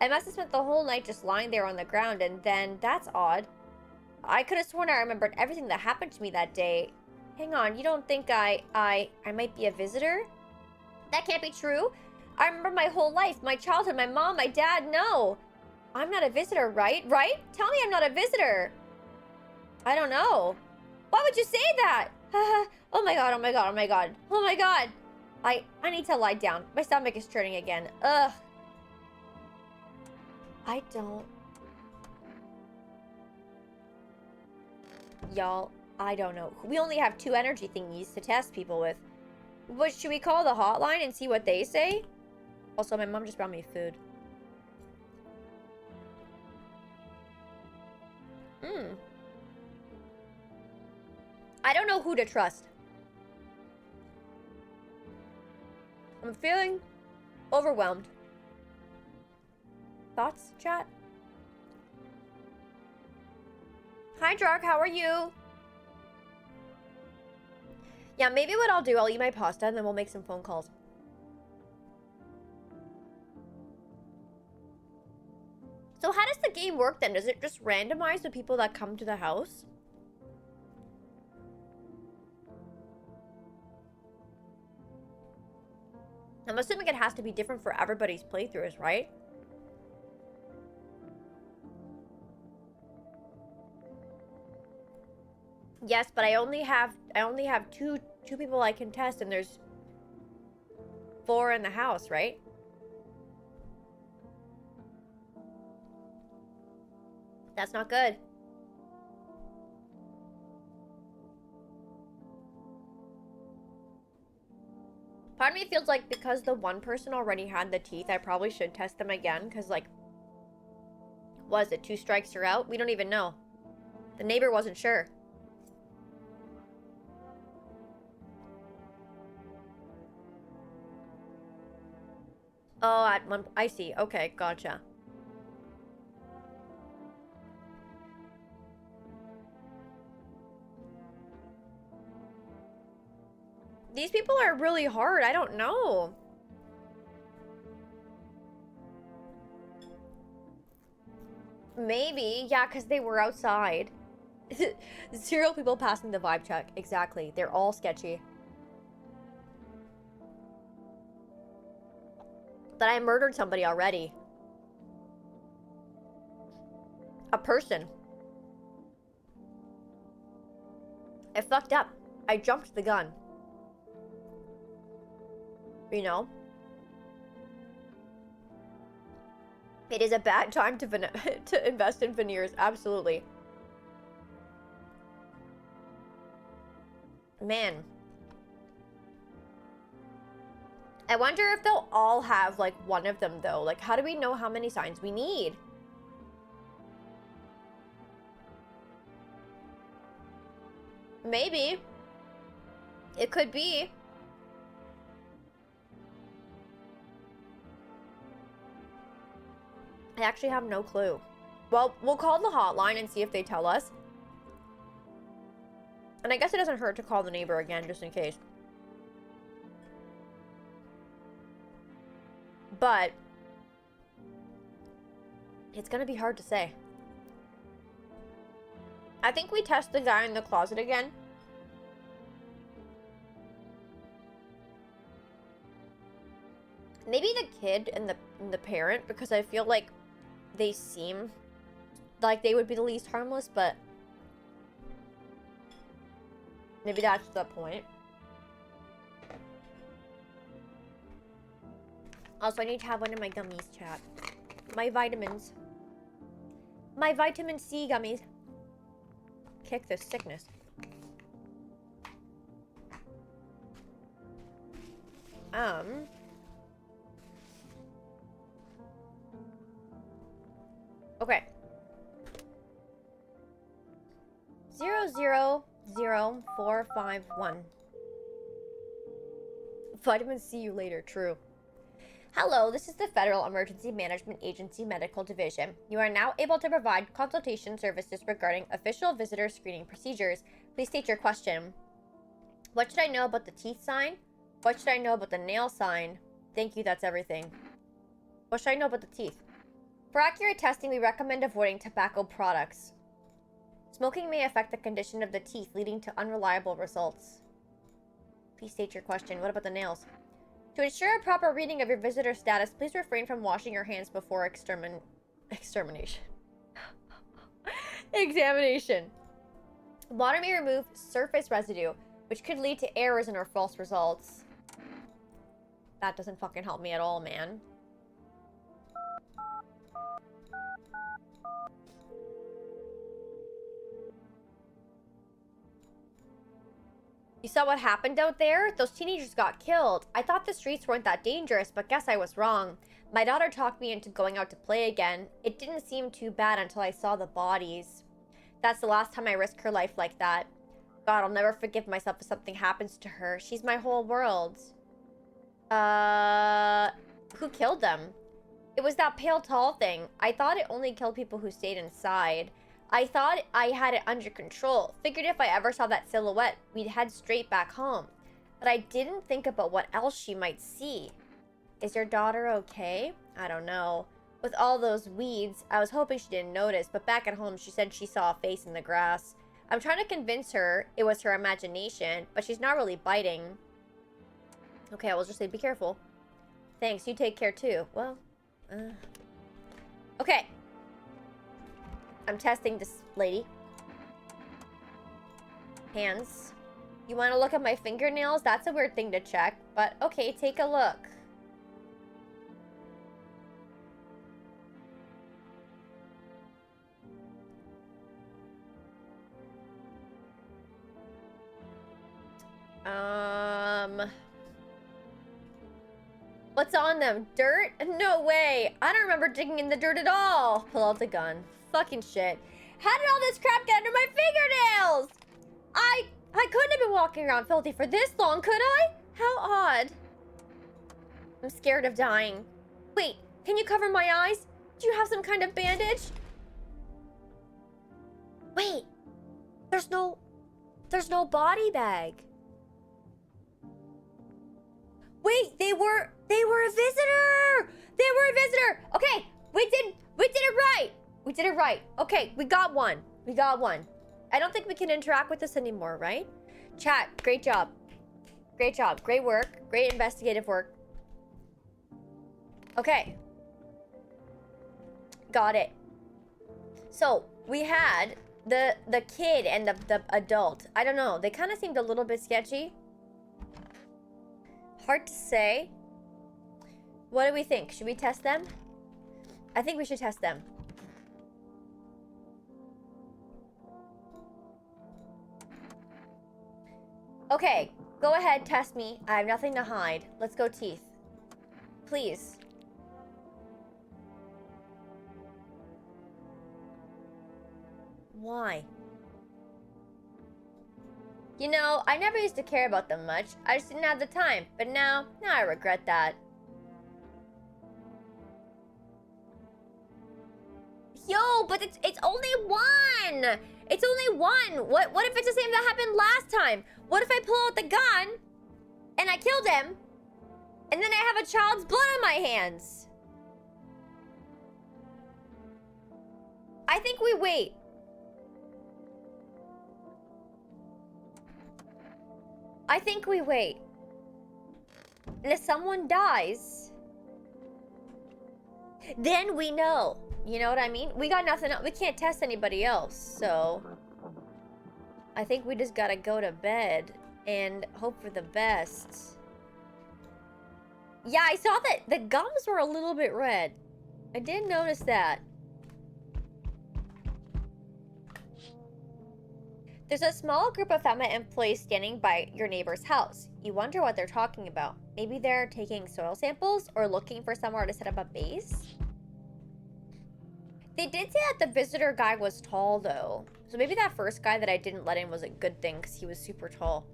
I must have spent the whole night just lying there on the ground, and then, that's odd. I could have sworn I remembered everything that happened to me that day. Hang on, you don't think I might be a visitor? That can't be true. I remember my whole life, my childhood, my mom, my dad. No. I'm not a visitor, right? Right? Tell me I'm not a visitor. I don't know. Why would you say that? Oh my god, oh my god, oh my god. Oh my god. I need to lie down. My stomach is churning again. Ugh. I don't. Y'all, I don't know. We only have 2 energy thingies to test people with. What, should we call the hotline and see what they say? Also, my mom just brought me food. I don't know who to trust. I'm feeling overwhelmed. Thoughts, chat? Hi, Drak, how are you? Yeah, maybe what I'll do, I'll eat my pasta and then we'll make some phone calls. So how does the game work then? Does it just randomize the people that come to the house? I'm assuming it has to be different for everybody's playthroughs, right? Yes, but I only have two people I can test, and there's 4 in the house, right? That's not good. Part of me feels like because the one person already had the teeth, I probably should test them again, because, like, was it 2 strikes you're out? We don't even know. The neighbor wasn't sure. Oh, at one... I see. Okay, gotcha. These people are really hard. I don't know. Maybe. Yeah, because they were outside. 0 people passing the vibe check. Exactly. They're all sketchy. But I murdered somebody already. A person. I fucked up. I jumped the gun. You know? It is a bad time to invest in veneers. Absolutely. Man. I wonder if they'll all have, like, one of them, though. Like, how do we know how many signs we need? Maybe. It could be. I actually have no clue. Well, we'll call the hotline and see if they tell us. And I guess it doesn't hurt to call the neighbor again, just in case. But it's gonna be hard to say. I think we test the guy in the closet again. Maybe the kid and the parent, because I feel like they seem like they would be the least harmless, but maybe that's the point. Also, I need to have one of my gummies, chat. My vitamins. My vitamin C gummies. Kick this sickness. Okay. 000451. Vitamin C you later, true. Hello, this is the Federal Emergency Management Agency Medical Division. You are now able to provide consultation services regarding official visitor screening procedures. Please state your question. What should I know about the teeth sign? What should I know about the nail sign? Thank you, that's everything. What should I know about the teeth? For accurate testing, we recommend avoiding tobacco products. Smoking may affect the condition of the teeth, leading to unreliable results. Please state your question. What about the nails? To ensure a proper reading of your visitor status, please refrain from washing your hands before extermination. Examination. Water may remove surface residue, which could lead to errors and or false results. That doesn't fucking help me at all, man. You saw what happened out there? Those teenagers got killed. I thought the streets weren't that dangerous, but guess I was wrong. My daughter talked me into going out to play again. It didn't seem too bad until I saw the bodies. That's the last time I risked her life like that. God, I'll never forgive myself if something happens to her. She's my whole world. Who killed them? It was that pale, tall thing. I thought it only killed people who stayed inside. I thought I had it under control. Figured if I ever saw that silhouette, we'd head straight back home. But I didn't think about what else she might see. Is your daughter okay? I don't know. With all those weeds, I was hoping she didn't notice, but back at home she said she saw a face in the grass. I'm trying to convince her it was her imagination, but she's not really biting. Okay, I will just say be careful. Thanks, you take care too. Well, okay. I'm testing this lady. Hands. You want to look at my fingernails? That's a weird thing to check, but okay, take a look. What's on them? Dirt? No way. I don't remember digging in the dirt at all. Pull out the gun. Fucking shit. How did all this crap get under my fingernails? I couldn't have been walking around filthy for this long, could I? How odd. I'm scared of dying. Wait, can you cover my eyes? Do you have some kind of bandage? Wait. There's no body bag. Wait, they were a visitor. They were a visitor. Okay, we did it right. We did it right. Okay, we got one. We got one. I don't think we can interact with this anymore, right? Chat, great job. Great job. Great work. Great investigative work. Okay. Got it. So, we had the kid and the adult. I don't know. They kind of seemed a little bit sketchy. Hard to say. What do we think? Should we test them? I think we should test them. Okay, go ahead, test me. I have nothing to hide. Let's go teeth. Please. Why? You know, I never used to care about them much. I just didn't have the time. But now I regret that. Yo, but it's only one! It's only one! What if it's the same that happened last time? What if I pull out the gun and I killed him and then I have a child's blood on my hands? I think we wait. I think we wait. And if someone dies, then we know. You know what I mean? We got nothing else. We can't test anybody else, so I think we just gotta go to bed and hope for the best. Yeah, I saw that the gums were a little bit red. I did notice that. There's a small group of FEMA employees standing by your neighbor's house. You wonder what they're talking about. Maybe they're taking soil samples or looking for somewhere to set up a base? They did say that the visitor guy was tall, though. So maybe that first guy that I didn't let in was a good thing because he was super tall.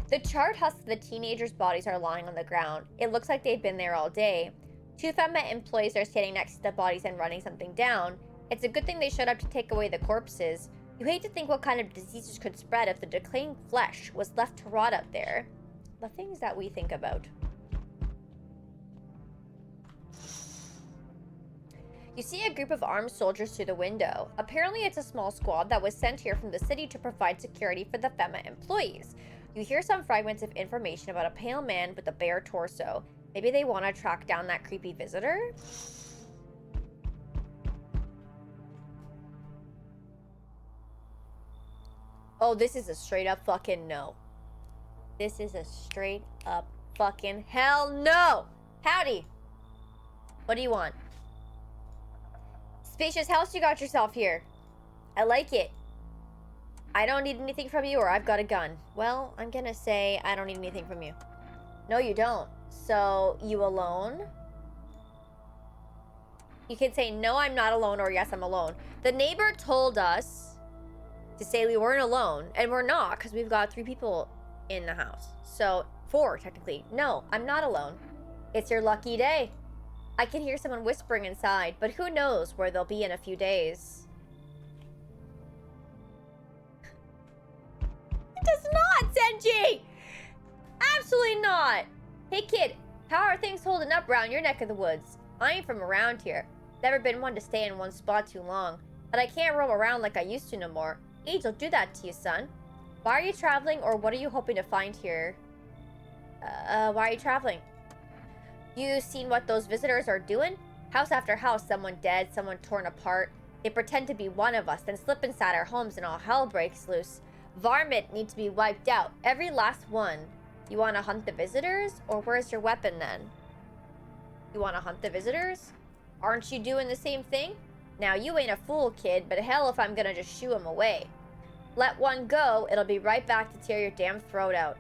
The charred husks of the teenagers' bodies are lying on the ground. It looks like they've been there all day. 2 FEMA employees are standing next to the bodies and running something down. It's a good thing they showed up to take away the corpses. You hate to think what kind of diseases could spread if the decaying flesh was left to rot out there. The things that we think about. You see a group of armed soldiers through the window. Apparently it's a small squad that was sent here from the city to provide security for the FEMA employees. You hear some fragments of information about a pale man with a bare torso. Maybe they want to track down that creepy visitor? Oh, this is a straight up fucking no. This is a straight up fucking hell no! Howdy! What do you want? Spacious house you got yourself here. I like it. I don't need anything from you, or I've got a gun. Well, I'm gonna say I don't need anything from you. No, you don't. So, you alone? You can say, no, I'm not alone, or yes, I'm alone. The neighbor told us to say we weren't alone, and we're not, because we've got 3 people in the house. So, 4, technically. No, I'm not alone. It's your lucky day. I can hear someone whispering inside, but who knows where they'll be in a few days. It does not, Senji! Absolutely not! Hey kid, how are things holding up around your neck of the woods? I ain't from around here. Never been one to stay in one spot too long. But I can't roam around like I used to no more. Age will do that to you, son. Why are you traveling, or what are you hoping to find here? Why are you traveling? You seen what those visitors are doing? House after house, someone dead, someone torn apart. They pretend to be one of us, then slip inside our homes and all hell breaks loose. Varmint need to be wiped out. Every last one. You want to hunt the visitors? Or where's your weapon then? You want to hunt the visitors? Aren't you doing the same thing? Now, you ain't a fool, kid, but hell if I'm gonna just shoo him away. Let one go, it'll be right back to tear your damn throat out.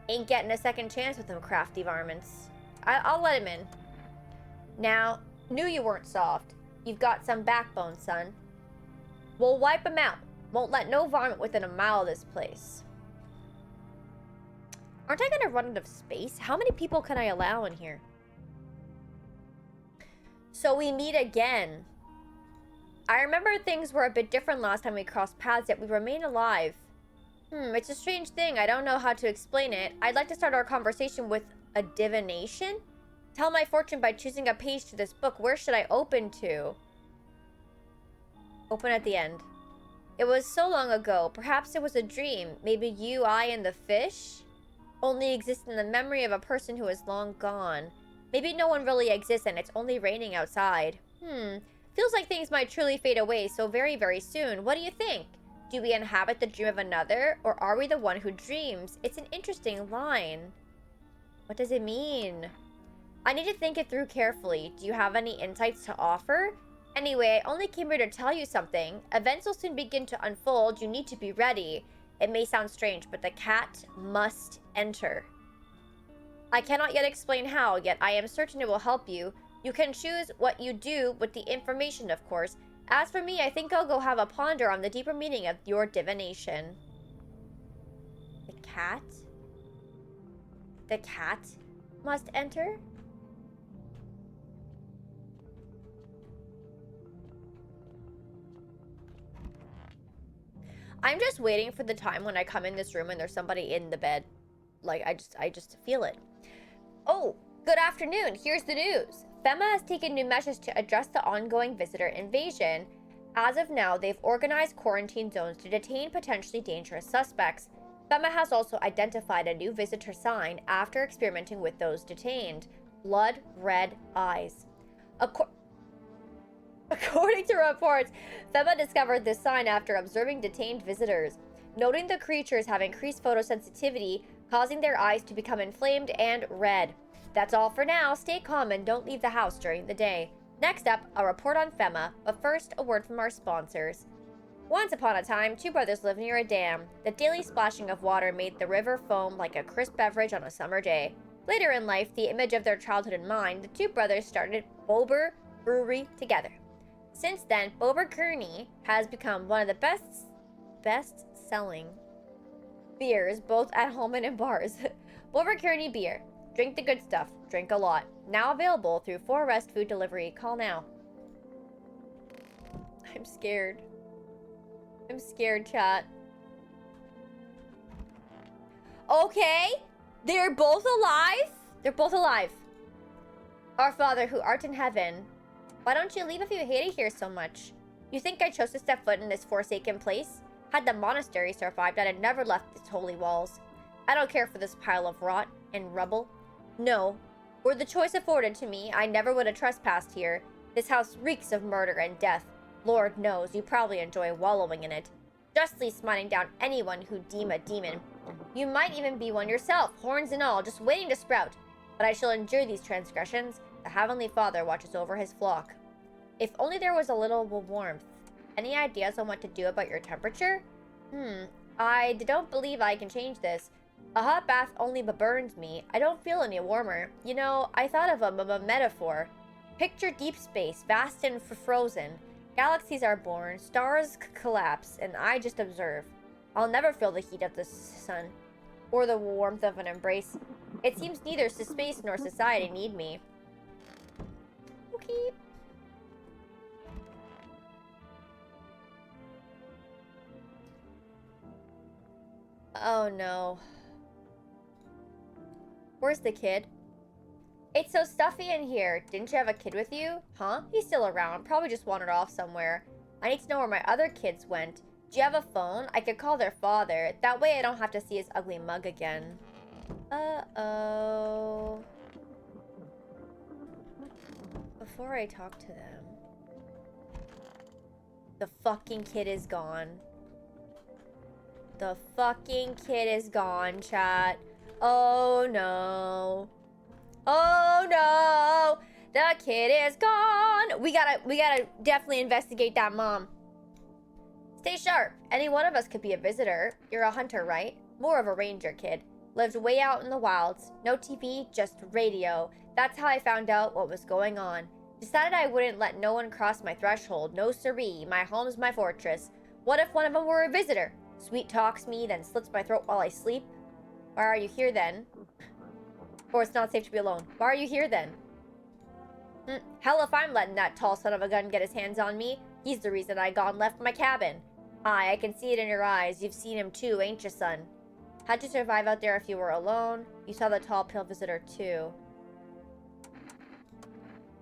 Ain't getting a second chance with them crafty varmints. I'll let him in. Now, knew you weren't soft. You've got some backbone, son. We'll wipe him out. Won't let no varmint within a mile of this place. Aren't I gonna run out of space? How many people can I allow in here? So we meet again. I remember things were a bit different last time we crossed paths, yet we remain alive. It's a strange thing. I don't know how to explain it. I'd like to start our conversation with a divination? Tell my fortune by choosing a page to this book. Where should I open to? Open at the end. It was so long ago. Perhaps it was a dream. Maybe you, I, and the fish only exist in the memory of a person who is long gone. Maybe no one really exists and it's only raining outside. Feels like things might truly fade away so very, very soon. What do you think? Do we inhabit the dream of another, or are we the one who dreams? It's an interesting line. What does it mean? I need to think it through carefully. Do you have any insights to offer? Anyway, I only came here to tell you something. Events will soon begin to unfold. You need to be ready. It may sound strange, but the cat must enter. I cannot yet explain how, yet I am certain it will help you. You can choose what you do with the information, of course. As for me, I think I'll go have a ponder on the deeper meaning of your divination. The cat? The cat must enter? I'm just waiting for the time when I come in this room and there's somebody in the bed. Like, I just feel it. Oh, good afternoon. Here's the news. FEMA has taken new measures to address the ongoing visitor invasion. As of now, they've organized quarantine zones to detain potentially dangerous suspects. FEMA has also identified a new visitor sign after experimenting with those detained. Blood red eyes. According to reports, FEMA discovered this sign after observing detained visitors, noting the creatures have increased photosensitivity, causing their eyes to become inflamed and red. That's all for now. Stay calm and don't leave the house during the day. Next up, a report on FEMA, but first, a word from our sponsors. Once upon a time, 2 brothers lived near a dam. The daily splashing of water made the river foam like a crisp beverage on a summer day. Later in life, the image of their childhood in mind, the 2 brothers started Bober Brewery together. Since then, Bober Kearney has become one of the best-selling beers, both at home and in bars. Bober Kearney beer. Drink the good stuff. Drink a lot. Now available through 4 Rest Food Delivery. Call now. I'm scared. I'm scared, chat. Okay. They're both alive? They're both alive. Our Father, who art in heaven, why don't you leave if you hate it here so much? You think I chose to step foot in this forsaken place? Had the monastery survived, I'd have never left its holy walls. I don't care for this pile of rot and rubble. No. Were the choice afforded to me, I never would have trespassed here. This house reeks of murder and death. Lord knows, you probably enjoy wallowing in it, justly smiting down anyone who deem a demon. You might even be one yourself, horns and all, just waiting to sprout. But I shall endure these transgressions. The Heavenly Father watches over his flock. If only there was a little warmth. Any ideas on what to do about your temperature? I don't believe I can change this. A hot bath only burns me. I don't feel any warmer. You know, I thought of a metaphor. Picture deep space, vast and frozen. Galaxies are born, stars collapse, and I just observe. I'll never feel the heat of the sun, or the warmth of an embrace. It seems neither space nor society need me. Okay. Oh no. Where's the kid? It's so stuffy in here. Didn't you have a kid with you? Huh? He's still around. Probably just wandered off somewhere. I need to know where my other kids went. Do you have a phone? I could call their father. That way I don't have to see his ugly mug again. Uh-oh. Before I talk to them. The fucking kid is gone. The fucking kid is gone, chat. Oh no. Oh no. The kid is gone. We gotta definitely investigate that mom. Stay sharp. Any one of us could be a visitor. You're a hunter, right? More of a ranger, kid. Lived way out in the wilds. No TV, just radio. That's how I found out what was going on. Decided I wouldn't let no one cross my threshold. No siree. My home's my fortress. What if one of them were a visitor? Sweet talks me, then slits my throat while I sleep. Why are you here then? Or it's not safe to be alone. Why are you here then? Hell if I'm letting that tall son of a gun get his hands on me. He's the reason I gone left my cabin. Aye, I can see it in your eyes. You've seen him too, ain't you, son? How'd you survive out there if you were alone? You saw the tall, pale visitor too.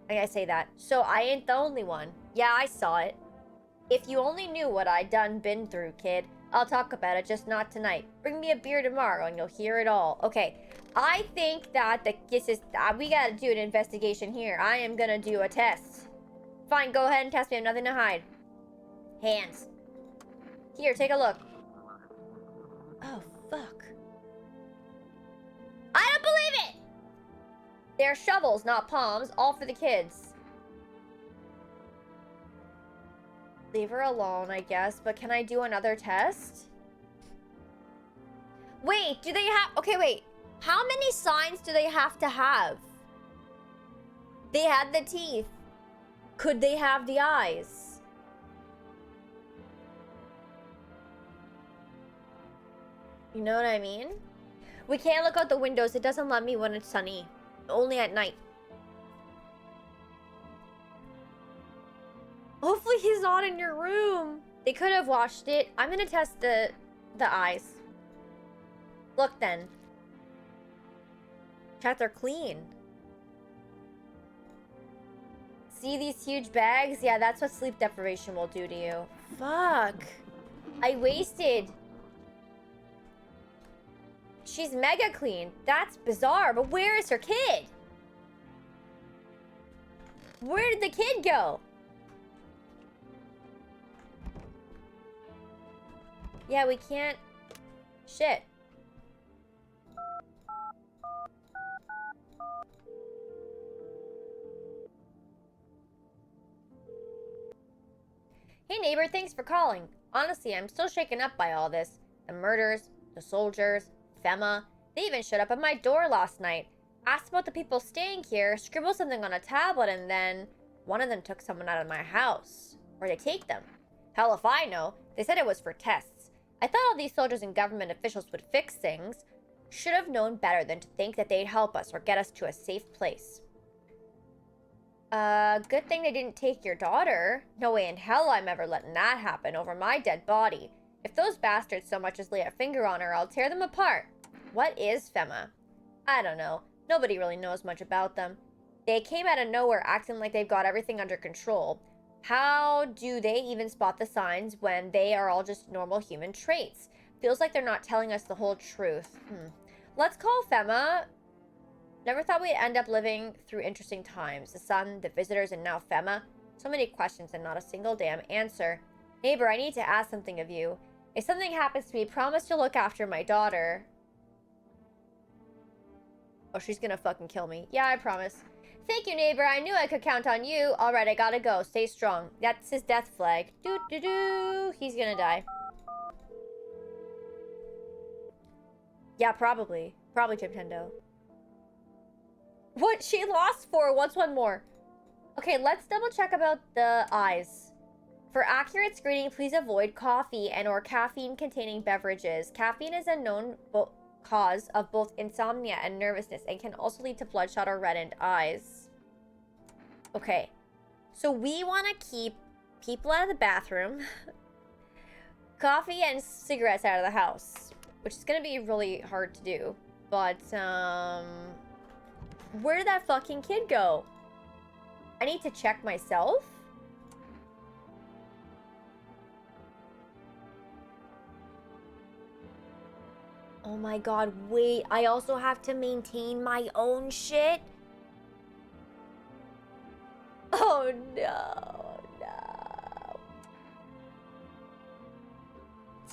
I gotta say that. So I ain't the only one. Yeah, I saw it. If you only knew what I done been through, kid. I'll talk about it, just not tonight. Bring me a beer tomorrow and you'll hear it all. Okay, I think that this is... we gotta do an investigation here. I am gonna do a test. Fine, go ahead and test me. I have nothing to hide. Hands. Here, take a look. Oh, fuck. I don't believe it! They're shovels, not palms. All for the kids. Leave her alone, I guess. But can I do another test? Wait, do they have... Okay, wait. How many signs do they have to have? They had the teeth. Could they have the eyes? You know what I mean? We can't look out the windows. It doesn't let me when it's sunny. Only at night. Hopefully he's not in your room. They could have washed it. I'm gonna test the eyes. Look then. Chat, they're clean. See these huge bags? Yeah, that's what sleep deprivation will do to you. Fuck. I wasted. She's mega clean. That's bizarre, but where is her kid? Where did the kid go? Yeah, we can't... Shit. Hey neighbor, thanks for calling. Honestly, I'm still shaken up by all this. The murders, the soldiers, Femma. They even showed up at my door last night. Asked about the people staying here, scribbled something on a tablet, and then... one of them took someone out of my house. Where'd they take them? Hell if I know. They said it was for tests. I thought all these soldiers and government officials would fix things. Should have known better than to think that they'd help us or get us to a safe place. Good thing they didn't take your daughter. No way in hell I'm ever letting that happen over my dead body. If those bastards so much as lay a finger on her, I'll tear them apart. What is Femma? I don't know. Nobody really knows much about them. They came out of nowhere acting like they've got everything under control. How do they even spot the signs when they are all just normal human traits? Feels like they're not telling us the whole truth. Let's call Femma. Never thought we'd end up living through interesting times. The sun, the visitors, and now Femma. So many questions and not a single damn answer. Neighbor, I need to ask something of you. If something happens to me, promise to look after my daughter. Oh, she's gonna fucking kill me. Yeah, I promise. Thank you, neighbor. I knew I could count on you. Alright, I gotta go. Stay strong. That's his death flag. Doo-doo-doo. He's gonna die. Yeah, probably. Probably Nintendo. What? She lost 4. What's one more? Okay, let's double check about the eyes. For accurate screening, please avoid coffee and or caffeine-containing beverages. Caffeine is a known cause of both insomnia and nervousness and can also lead to bloodshot or reddened eyes. Okay, so we want to keep people out of the bathroom, coffee and cigarettes out of the house, which is going to be really hard to do. But, where did that fucking kid go? I need to check myself? Oh my god, wait. I also have to maintain my own shit? Oh no, no.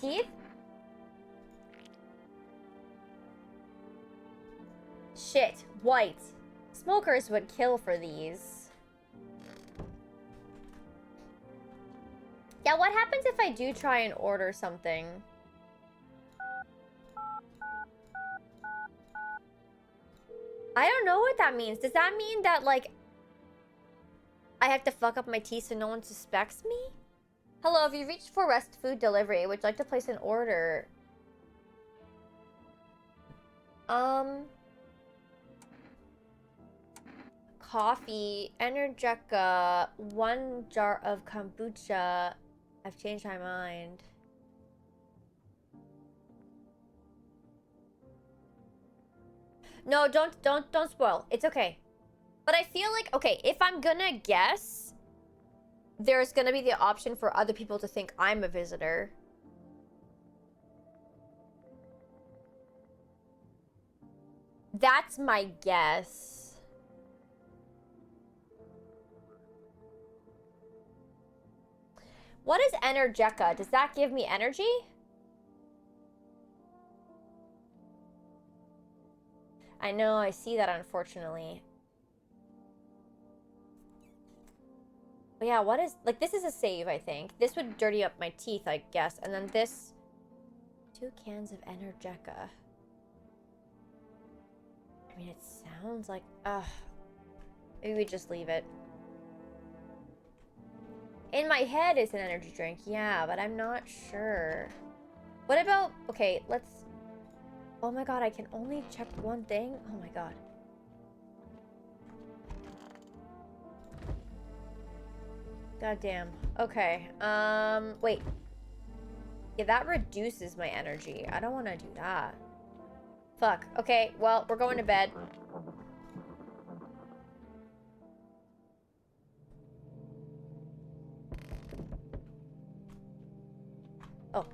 Teeth? Shit, white. Smokers would kill for these. Yeah, what happens if I do try and order something? I don't know what that means. Does that mean that, like, I have to fuck up my teeth so no one suspects me? Hello, if you reached for Rest Food Delivery, would you like to place an order? Coffee, Energetica, 1 jar of kombucha. I've changed my mind. No, don't spoil. It's okay. But I feel like, okay, if I'm gonna guess, there's gonna be the option for other people to think I'm a visitor. That's my guess. What is Energetica? Does that give me energy? I know, I see that, unfortunately. But yeah, what is... Like, this is a save, I think. This would dirty up my teeth, I guess. And then this... 2 cans of Energetica. I mean, it sounds like... Ugh. Maybe we just leave it. In my head, it's an energy drink. Yeah, but I'm not sure. What about... Okay, let's... Oh my god, I can only check one thing? Oh my god. God damn. Okay. Wait. Yeah, that reduces my energy. I don't want to do that. Fuck. Okay, well, we're going to bed. Oh.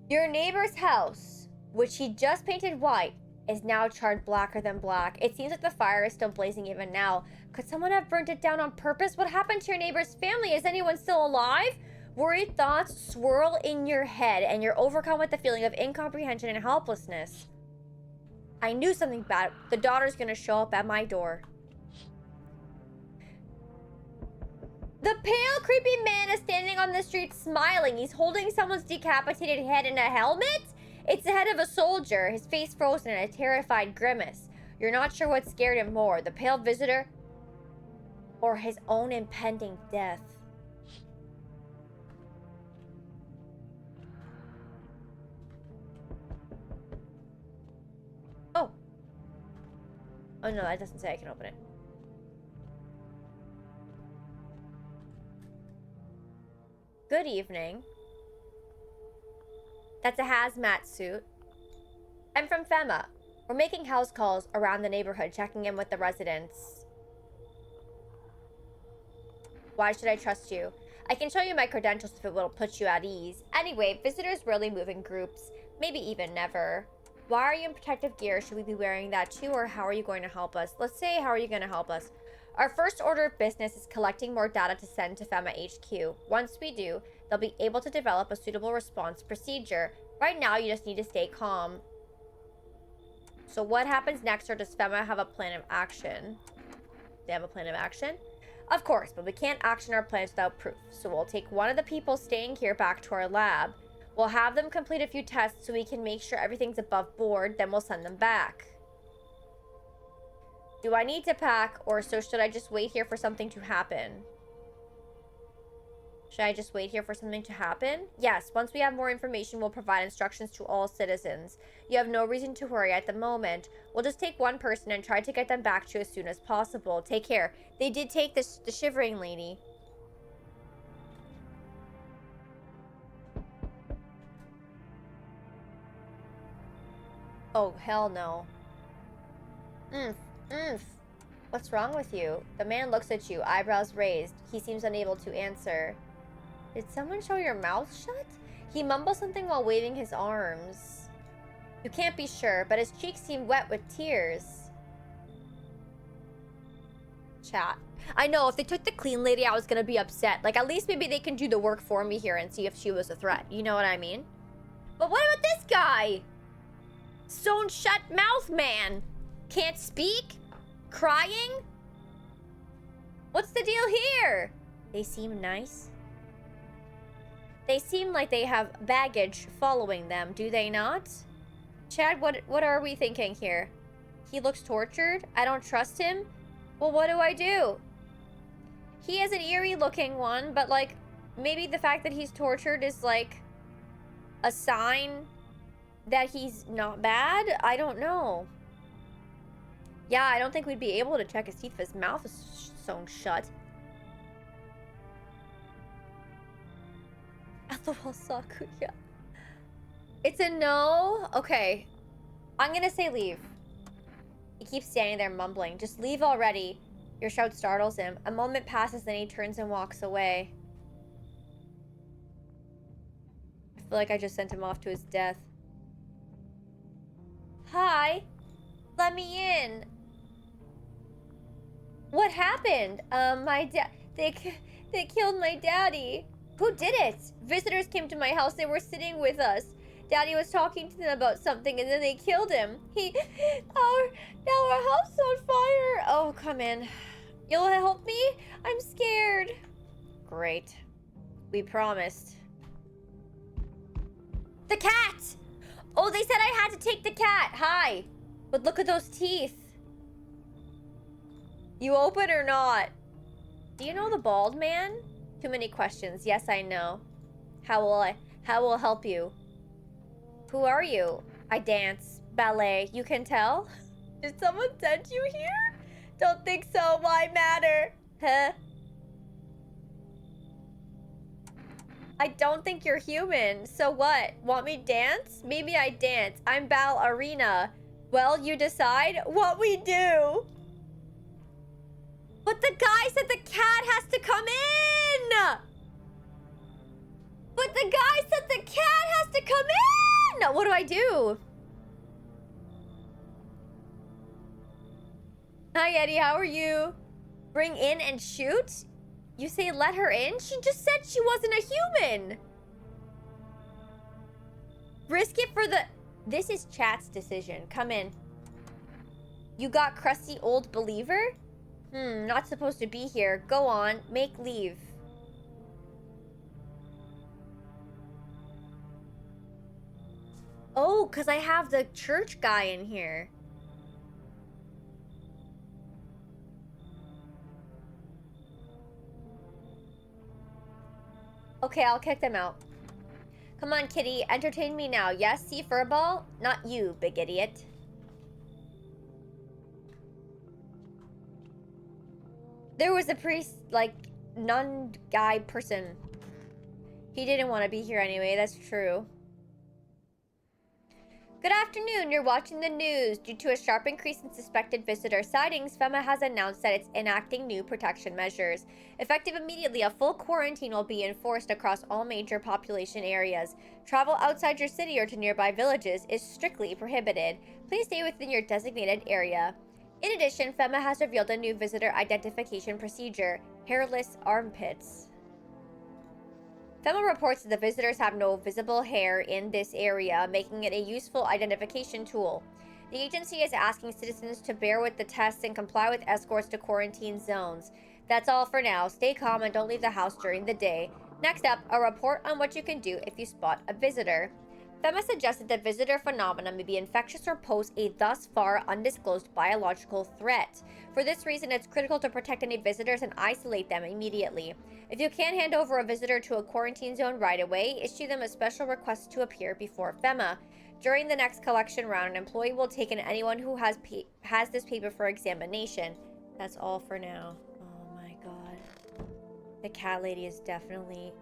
Your neighbor's house, which he just painted white, is now charred blacker than black. It seems like the fire is still blazing even now. Could someone have burnt it down on purpose? What happened to your neighbor's family? Is anyone still alive? Worried thoughts swirl in your head, and you're overcome with the feeling of incomprehension and helplessness. I knew something bad. The daughter's gonna show up at my door. The pale, creepy man is standing on the street smiling. He's holding someone's decapitated head in a helmet? It's the head of a soldier, his face frozen in a terrified grimace. You're not sure what scared him more, the pale visitor or his own impending death. Oh. Oh no, that doesn't say I can open it. Good evening. That's a hazmat suit. I'm from Femma. We're making house calls around the neighborhood, checking in with the residents. Why should I trust you? I can show you my credentials if it will put you at ease. Anyway, visitors rarely move in groups. Maybe even never. Why are you in protective gear? Should we be wearing that too, or how are you going to help us? Let's say, how are you going to help us? Our first order of business is collecting more data to send to FEMA HQ. Once we do, they'll be able to develop a suitable response procedure. Right now, you just need to stay calm. So what happens next, or does FEMA have a plan of action? They have a plan of action? Of course, but we can't action our plans without proof. So we'll take one of the people staying here back to our lab. We'll have them complete a few tests so we can make sure everything's above board, then we'll send them back. Do I need to pack, or so should I just wait here for something to happen? Should I just wait here for something to happen? Yes, once we have more information, we'll provide instructions to all citizens. You have no reason to worry at the moment. We'll just take one person and try to get them back to you as soon as possible. Take care. They did take the shivering lady. Oh, hell no. What's wrong with you? The man looks at you, eyebrows raised. He seems unable to answer. Did someone show your mouth shut? He mumbles something while waving his arms. You can't be sure, but his cheeks seem wet with tears. Chat. I know, if they took the clean lady, I was gonna be upset. Like, at least maybe they can do the work for me here and see if she was a threat. You know what I mean? But what about this guy? Sewn shut mouth man. Can't speak? Crying? What's the deal here? They seem nice. They seem like they have baggage following them, do they not? Chad, what are we thinking here? He looks tortured? I don't trust him? Well, what do I do? He is an eerie looking one, but like, maybe the fact that he's tortured is like a sign that he's not bad? I don't know. Yeah, I don't think we'd be able to check his teeth if his mouth is sewn shut. LOL Sakuya. It's a no? Okay. I'm gonna say leave. He keeps standing there mumbling. Just leave already. Your shout startles him. A moment passes, then he turns and walks away. I feel like I just sent him off to his death. Hi. Let me in. What happened? They killed my daddy. Who did it? Visitors came to my house. They were sitting with us. Daddy was talking to them about something, and then they killed him. Now our house is on fire. Oh, come in. You'll help me? I'm scared. Great. We promised. The cat! Oh, they said I had to take the cat. Hi. But look at those teeth. You open or not? Do you know the bald man? Too many questions. Yes, I know. How will I help you? Who are you? I dance. Ballet. You can tell? Did someone send you here? Don't think so. Why matter? Huh? I don't think you're human. So what? Want me dance? Maybe I dance. I'm ballerina. Well, you decide what we do. But the guy said the cat has to come in! But the guy said the cat has to come in! What do I do? Hi, Eddie. How are you? Bring in and shoot? You say let her in? She just said she wasn't a human. Risk it for the... This is chat's decision. Come in. You got crusty old believer? Not supposed to be here. Go on. Make leave. Oh, because I have the church guy in here. Okay, I'll kick them out. Come on, kitty. Entertain me now. Yes, see furball? Not you, big idiot. There was a priest, like, nun guy person. He didn't want to be here anyway, that's true. Good afternoon, you're watching the news. Due to a sharp increase in suspected visitor sightings, FEMA has announced that it's enacting new protection measures. Effective immediately, a full quarantine will be enforced across all major population areas. Travel outside your city or to nearby villages is strictly prohibited. Please stay within your designated area. In addition, FEMA has revealed a new visitor identification procedure, hairless armpits. FEMA reports that the visitors have no visible hair in this area, making it a useful identification tool. The agency is asking citizens to bear with the tests and comply with escorts to quarantine zones. That's all for now. Stay calm and don't leave the house during the day. Next up, a report on what you can do if you spot a visitor. FEMA suggested that visitor phenomena may be infectious or pose a thus far undisclosed biological threat. For this reason, it's critical to protect any visitors and isolate them immediately. If you can't hand over a visitor to a quarantine zone right away, issue them a special request to appear before FEMA. During the next collection round, an employee will take in anyone who has this paper for examination. That's all for now. Oh my god. The cat lady is definitely...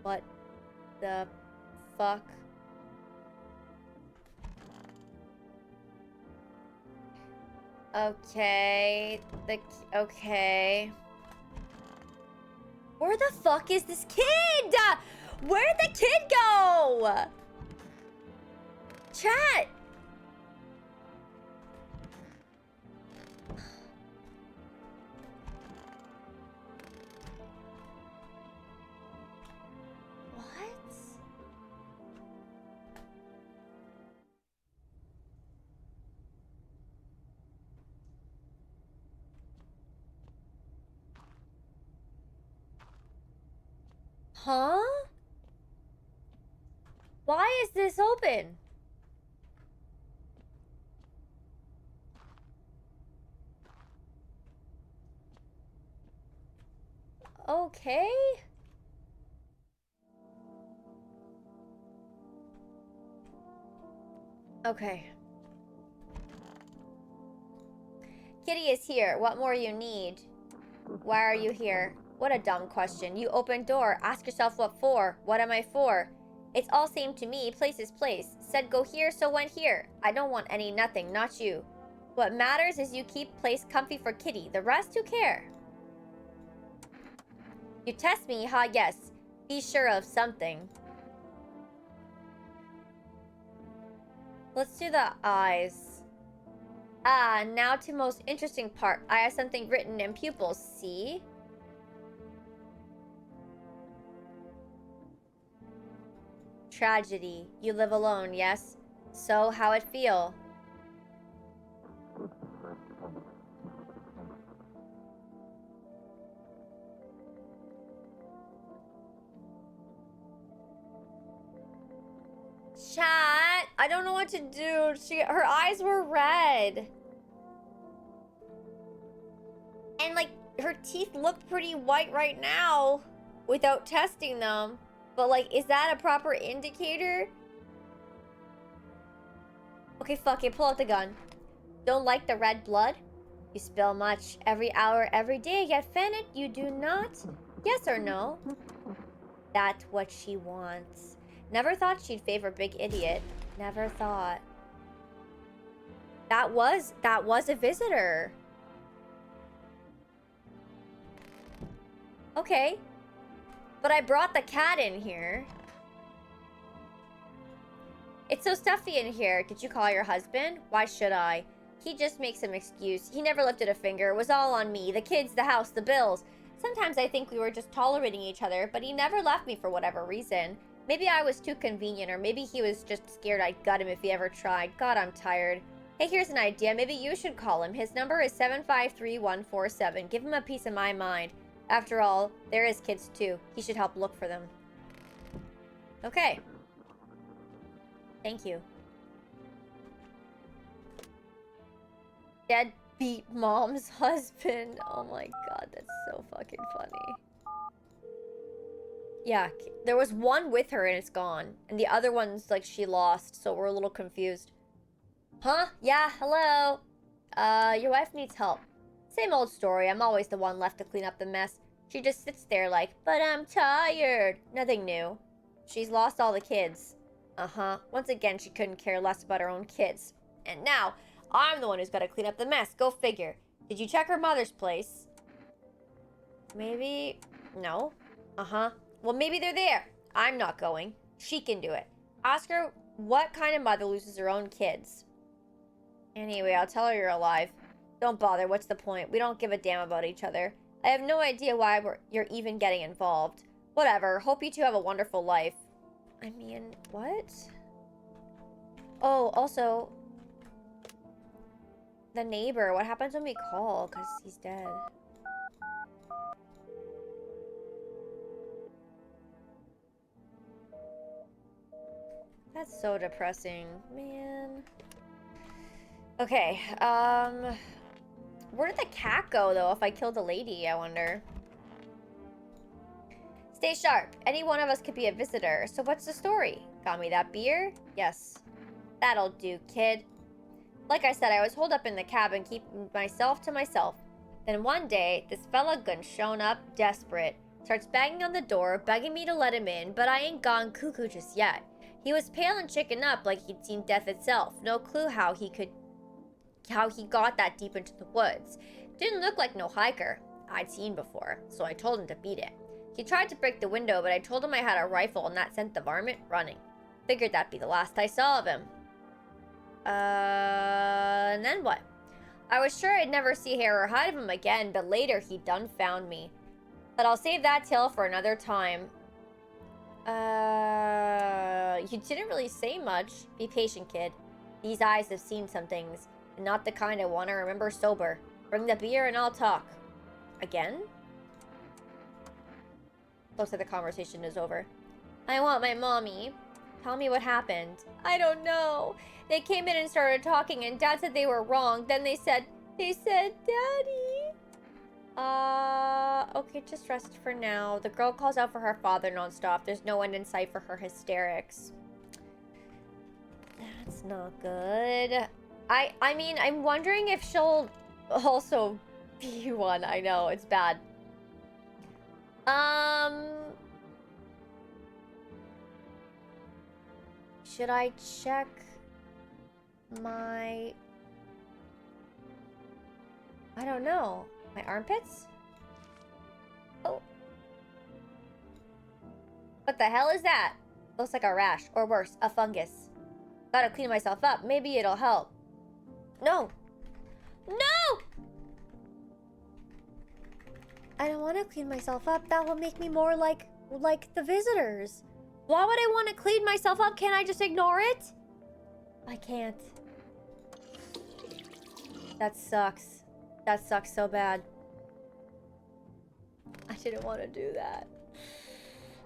What the fuck? Okay. Okay. Where the fuck is this kid? Where'd the kid go? Chat. Huh? Why is this open? Okay. Okay. Kitty is here. What more you need? Why are you here? What a dumb question. You open door. Ask yourself what for. What am I for? It's all same to me. Place is place. Said go here, so went here. I don't want any nothing, not you. What matters is you keep place comfy for Kitty. The rest, who care? You test me, huh? Yes. Be sure of something. Let's do the eyes. Ah, now to most interesting part. I have something written in pupils, see? Tragedy. You live alone, yes? So, how it feel? Chat, I don't know what to do. Her eyes were red. And like, her teeth look pretty white right now without testing them. But like, is that a proper indicator? Okay, fuck it, pull out the gun. Don't like the red blood? You spill much every hour, every day, yet Fennec, you do not? Yes or no? That's what she wants. Never thought she'd favor big idiot. Never thought. That was a visitor. Okay. But I brought the cat in here. It's so stuffy in here. Did you call your husband? Why should I? He just makes some excuse. He never lifted a finger. It was all on me. The kids, the house, the bills. Sometimes I think we were just tolerating each other, but he never left me for whatever reason. Maybe I was too convenient, or maybe he was just scared I'd gut him if he ever tried. God, I'm tired. Hey, here's an idea. Maybe you should call him. His number is 753147. Give him a piece of my mind. After all, there is kids too. He should help look for them. Okay. Thank you. Deadbeat mom's husband. Oh my god, that's so fucking funny. Yeah, there was one with her and it's gone. And the other one's like she lost, so we're a little confused. Huh? Yeah, hello? Your wife needs help. Same old story. I'm always the one left to clean up the mess. She just sits there like, but I'm tired. Nothing new. She's lost all the kids. Uh-huh. Once again, she couldn't care less about her own kids. And now, I'm the one who's got to clean up the mess. Go figure. Did you check her mother's place? Maybe... No. Uh-huh. Well, maybe they're there. I'm not going. She can do it. Ask her what kind of mother loses her own kids. Anyway, I'll tell her you're alive. Don't bother. What's the point? We don't give a damn about each other. I have no idea why you're even getting involved. Whatever. Hope you two have a wonderful life. I mean, what? Oh, also... The neighbor. What happens when we call? Because he's dead. That's so depressing. Man. Okay, where did the cat go, though, if I killed a lady, I wonder? Stay sharp. Any one of us could be a visitor. So what's the story? Got me that beer? Yes. That'll do, kid. Like I said, I was holed up in the cabin, keeping myself to myself. Then one day, this fella gun shown up, desperate. Starts banging on the door, begging me to let him in, but I ain't gone cuckoo just yet. He was pale and chicken up like he'd seen death itself. No clue how he got that deep into the woods. Didn't look like no hiker I'd seen before, so I told him to beat it. He tried to break the window, but I told him I had a rifle and that sent the varmint running. Figured that'd be the last I saw of him. And then what? I was sure I'd never see hair or hide of him again, but later he done found me. But I'll save that tale for another time. You didn't really say much. Be patient, kid. These eyes have seen some things, and not the kind I want to remember sober. Bring the beer and I'll talk. Again? Looks like the conversation is over. I want my mommy. Tell me what happened. I don't know. They came in and started talking, and Dad said they were wrong. Then they said, Daddy. Okay, just rest for now. The girl calls out for her father nonstop. There's no end in sight for her hysterics. That's not good. I mean, I'm wondering if she'll also be one. I know, it's bad. Should I check my... I don't know. My armpits? Oh. What the hell is that? Looks like a rash, or worse, a fungus. Gotta clean myself up. Maybe it'll help. No! No! I don't want to clean myself up. That will make me more like the visitors. Why would I want to clean myself up? Can't I just ignore it? I can't. That sucks. That sucks so bad. I didn't want to do that.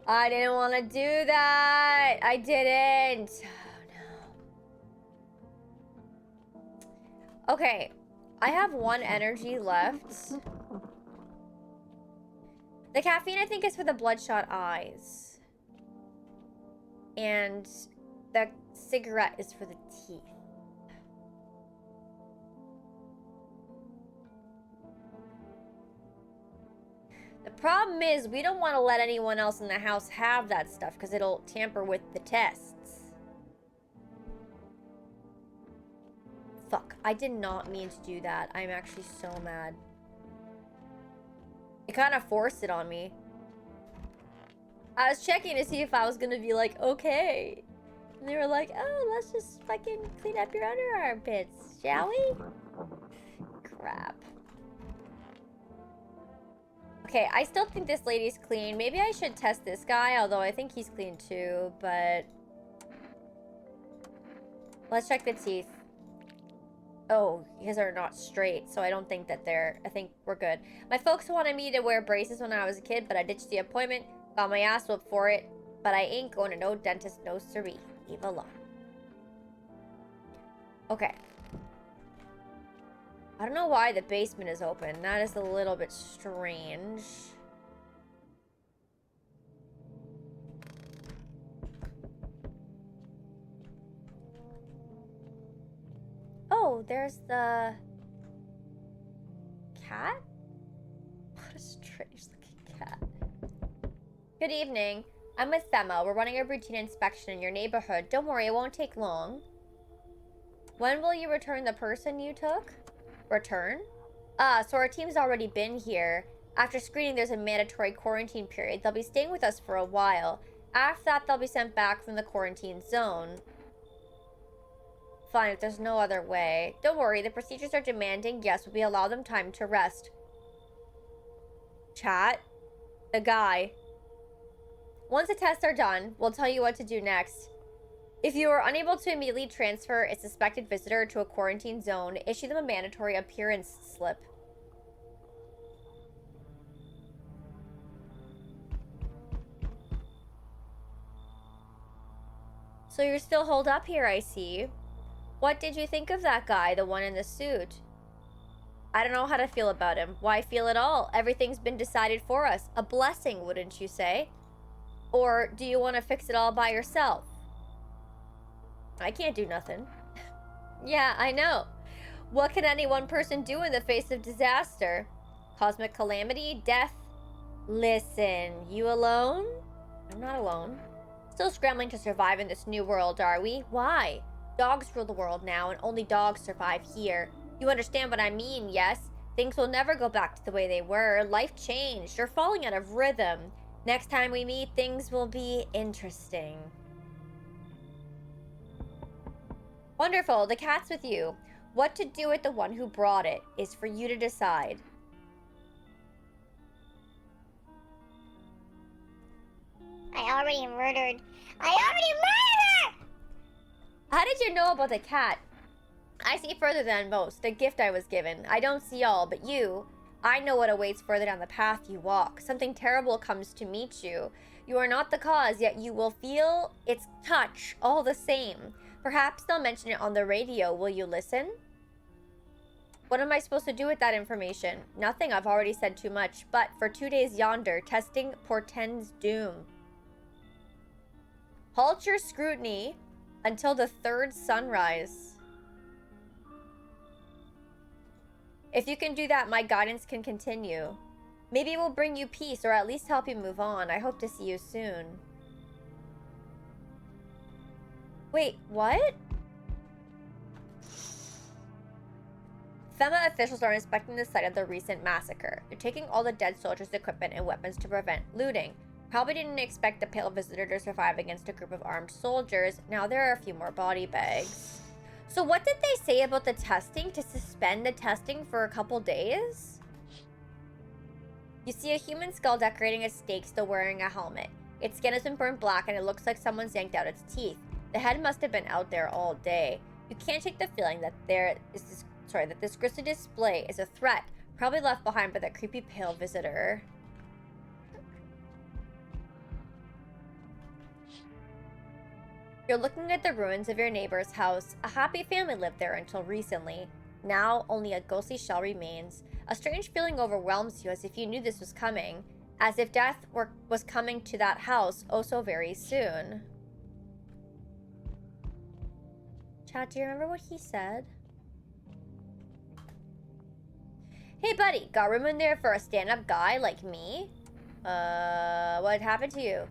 I didn't want to do that. I didn't. Oh, no. Okay. I have one energy left. The caffeine, I think, is for the bloodshot eyes. And the cigarette is for the teeth. The problem is we don't want to let anyone else in the house have that stuff because it'll tamper with the tests. Fuck, I did not mean to do that. I'm actually so mad. It kind of forced it on me. I was checking to see if I was gonna be like, okay. And they were like, oh, let's just fucking clean up your under armpits, shall we? Crap. Okay, I still think this lady's clean. Maybe I should test this guy, although I think he's clean too, but... Let's check the teeth. Oh, his are not straight, so I don't think that they're... I think we're good. My folks wanted me to wear braces when I was a kid, but I ditched the appointment. Got my ass whooped for it. But I ain't going to no dentist, no siree. Leave alone. Okay. I don't know why the basement is open. That is a little bit strange. Oh, there's the cat? What a strange looking Cat. Good evening. I'm with Femma. We're running a routine inspection in your neighborhood. Don't worry, it won't take long. When will you return the person you took? Return? So our team's already been here. After screening, there's a mandatory quarantine period. They'll be staying with us for a while. After that, they'll be sent back from the quarantine zone. Fine, if there's no other way. Don't worry, the procedures are demanding. Yes, we allow them time to rest. Chat? The guy. Once the tests are done, we'll tell you what to do next. If you are unable to immediately transfer a suspected visitor to a quarantine zone, issue them a mandatory appearance slip. So you're still holed up here, I see. What did you think of that guy, the one in the suit? I don't know how to feel about him. Why feel at all? Everything's been decided for us. A blessing, wouldn't you say? Or do you want to fix it all by yourself? I can't do nothing. Yeah, I know. What can any one person do in the face of disaster? Cosmic calamity? Death? Listen, you alone? I'm not alone. Still scrambling to survive in this new world, are we? Why? Dogs rule the world now, and only dogs survive here. You understand what I mean, yes? Things will never go back to the way they were. Life changed. You're falling out of rhythm. Next time we meet, things will be interesting. Wonderful. The cat's with you. What to do with the one who brought it is for you to decide. I already murdered. How did you know about the cat? I see further than most. The gift I was given. I don't see all, but you... I know what awaits further down the path you walk. Something terrible comes to meet you. You are not the cause, yet you will feel its touch all the same. Perhaps they'll mention it on the radio. Will you listen? What am I supposed to do with that information? Nothing, I've already said too much. But for 2 days yonder, testing portends doom. Halt your scrutiny until the third sunrise. If you can do that, my guidance can continue. Maybe it will bring you peace, or at least help you move on. I hope to see you soon. Wait, what? Femma officials are inspecting the site of the recent massacre. They're taking all the dead soldiers' equipment and weapons to prevent looting. Probably didn't expect the pale visitor to survive against a group of armed soldiers. Now there are a few more body bags. So what did they say about the testing? To suspend the testing for a couple days? You see a human skull decorating a stake still wearing a helmet. Its skin has been burned black and it looks like someone's yanked out its teeth. The head must have been out there all day. You can't shake the feeling that this grisly display is a threat, probably left behind by that creepy pale visitor. You're looking at the ruins of your neighbor's house. A happy family lived there until recently. Now, only a ghostly shell remains. A strange feeling overwhelms you as if you knew this was coming. As if death was coming to that house oh so very soon. Chat, do you remember what he said? Hey buddy, got room in there for a stand-up guy like me? What happened to you?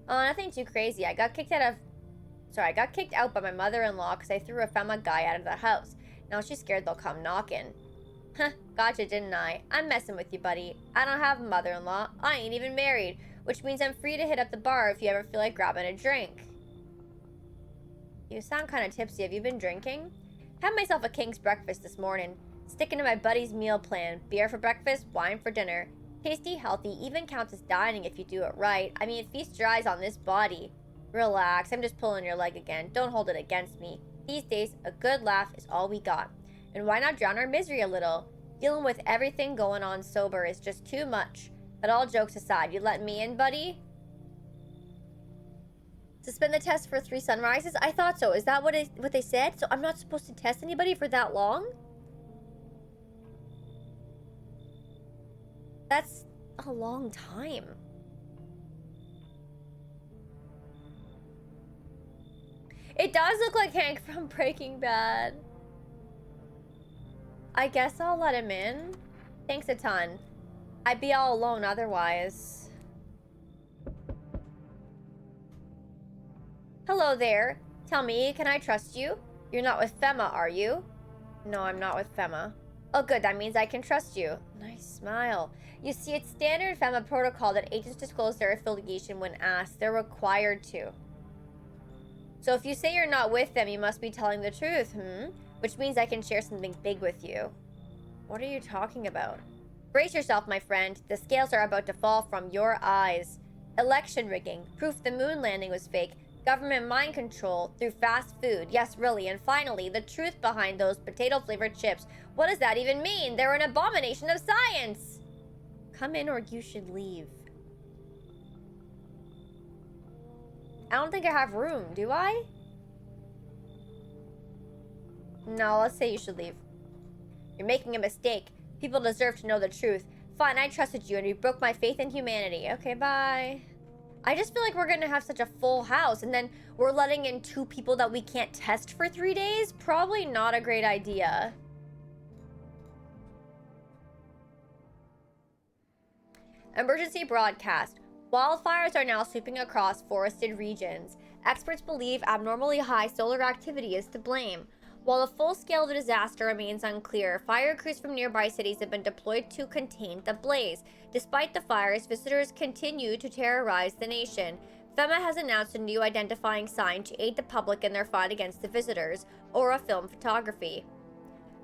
Oh, nothing too crazy. I got kicked out by my mother-in-law because I threw a Femma guy out of the house. Now she's scared they'll come knocking. Huh, gotcha, didn't I? I'm messing with you, buddy. I don't have a mother-in-law. I ain't even married, which means I'm free to hit up the bar if you ever feel like grabbing a drink. You sound kind of tipsy. Have you been drinking? Had myself a king's breakfast this morning. Sticking to my buddy's meal plan. Beer for breakfast, wine for dinner. Tasty, healthy, even counts as dining if you do it right. I mean, feast your eyes on this body. Relax, I'm just pulling your leg again. Don't hold it against me. These days, a good laugh is all we got. And why not drown our misery a little? Dealing with everything going on sober is just too much. But all jokes aside, you let me in, buddy? Suspend the test for 3 sunrises? I thought so. Is that what they said? So I'm not supposed to test anybody for that long? That's a long time. It does look like Hank from Breaking Bad. I guess I'll let him in. Thanks a ton. I'd be all alone otherwise. Hello there. Tell me, can I trust you? You're not with Femma, are you? No, I'm not with Femma. Oh good, that means I can trust you. Nice smile. You see, it's standard Femma protocol that agents disclose their affiliation when asked. They're required to. So if you say you're not with them, you must be telling the truth, Which means I can share something big with you. What are you talking about? Brace yourself, my friend. The scales are about to fall from your eyes. Election rigging, proof the moon landing was fake, government mind control through fast food. Yes, really. And finally, the truth behind those potato-flavored chips. What does that even mean? They're an abomination of science. Come in or you should leave. I don't think I have room, do I? No, let's say you should leave. You're making a mistake. People deserve to know the truth. Fine, I trusted you and you broke my faith in humanity. Okay, bye. I just feel like we're gonna have such a full house and then we're letting in 2 people that we can't test for 3 days? Probably not a great idea. Emergency broadcast. Wildfires are now sweeping across forested regions. Experts believe abnormally high solar activity is to blame. While the full scale of the disaster remains unclear, fire crews from nearby cities have been deployed to contain the blaze. Despite the fires, visitors continue to terrorize the nation. FEMA has announced a new identifying sign to aid the public in their fight against the visitors, Aura Film Photography.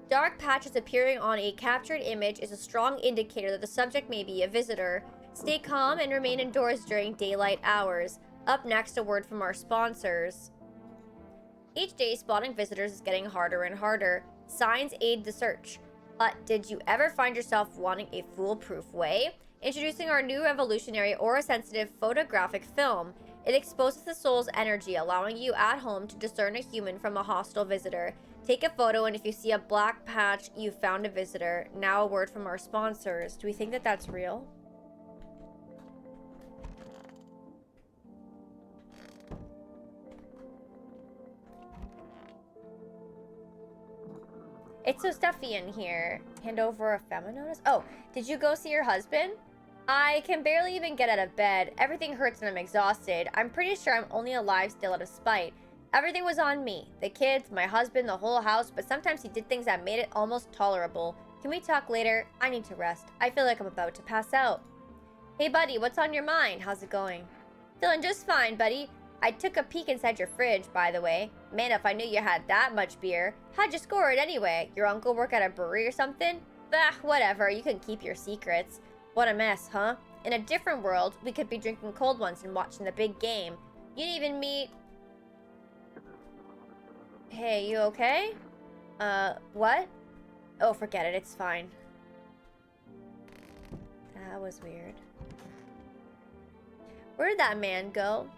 Dark patches appearing on a captured image is a strong indicator that the subject may be a visitor. Stay calm and remain indoors during daylight hours. Up next, a word from our sponsors. Each day, spotting visitors is getting harder and harder. Signs aid the search. But did you ever find yourself wanting a foolproof way? Introducing our new revolutionary aura-sensitive photographic film. It exposes the soul's energy, allowing you at home to discern a human from a hostile visitor. Take a photo, and if you see a black patch, you found a visitor. Now a word from our sponsors. Do we think that that's real? It's so stuffy in here. Hand over a FEMA notice? Oh, did you go see your husband? I can barely even get out of bed. Everything hurts and I'm exhausted. I'm pretty sure I'm only alive still out of spite. Everything was on me. The kids, my husband, the whole house, but sometimes he did things that made it almost tolerable. Can we talk later? I need to rest. I feel like I'm about to pass out. Hey buddy, what's on your mind? How's it going? Feeling just fine, buddy. I took a peek inside your fridge, by the way. Man, if I knew you had that much beer. How'd you score it anyway? Your uncle work at a brewery or something? Bah, whatever. You can keep your secrets. What a mess, huh? In a different world, we could be drinking cold ones and watching the big game. You didn't even meet... Hey, you okay? What? Oh, forget it. It's fine. That was weird. Where did that man go?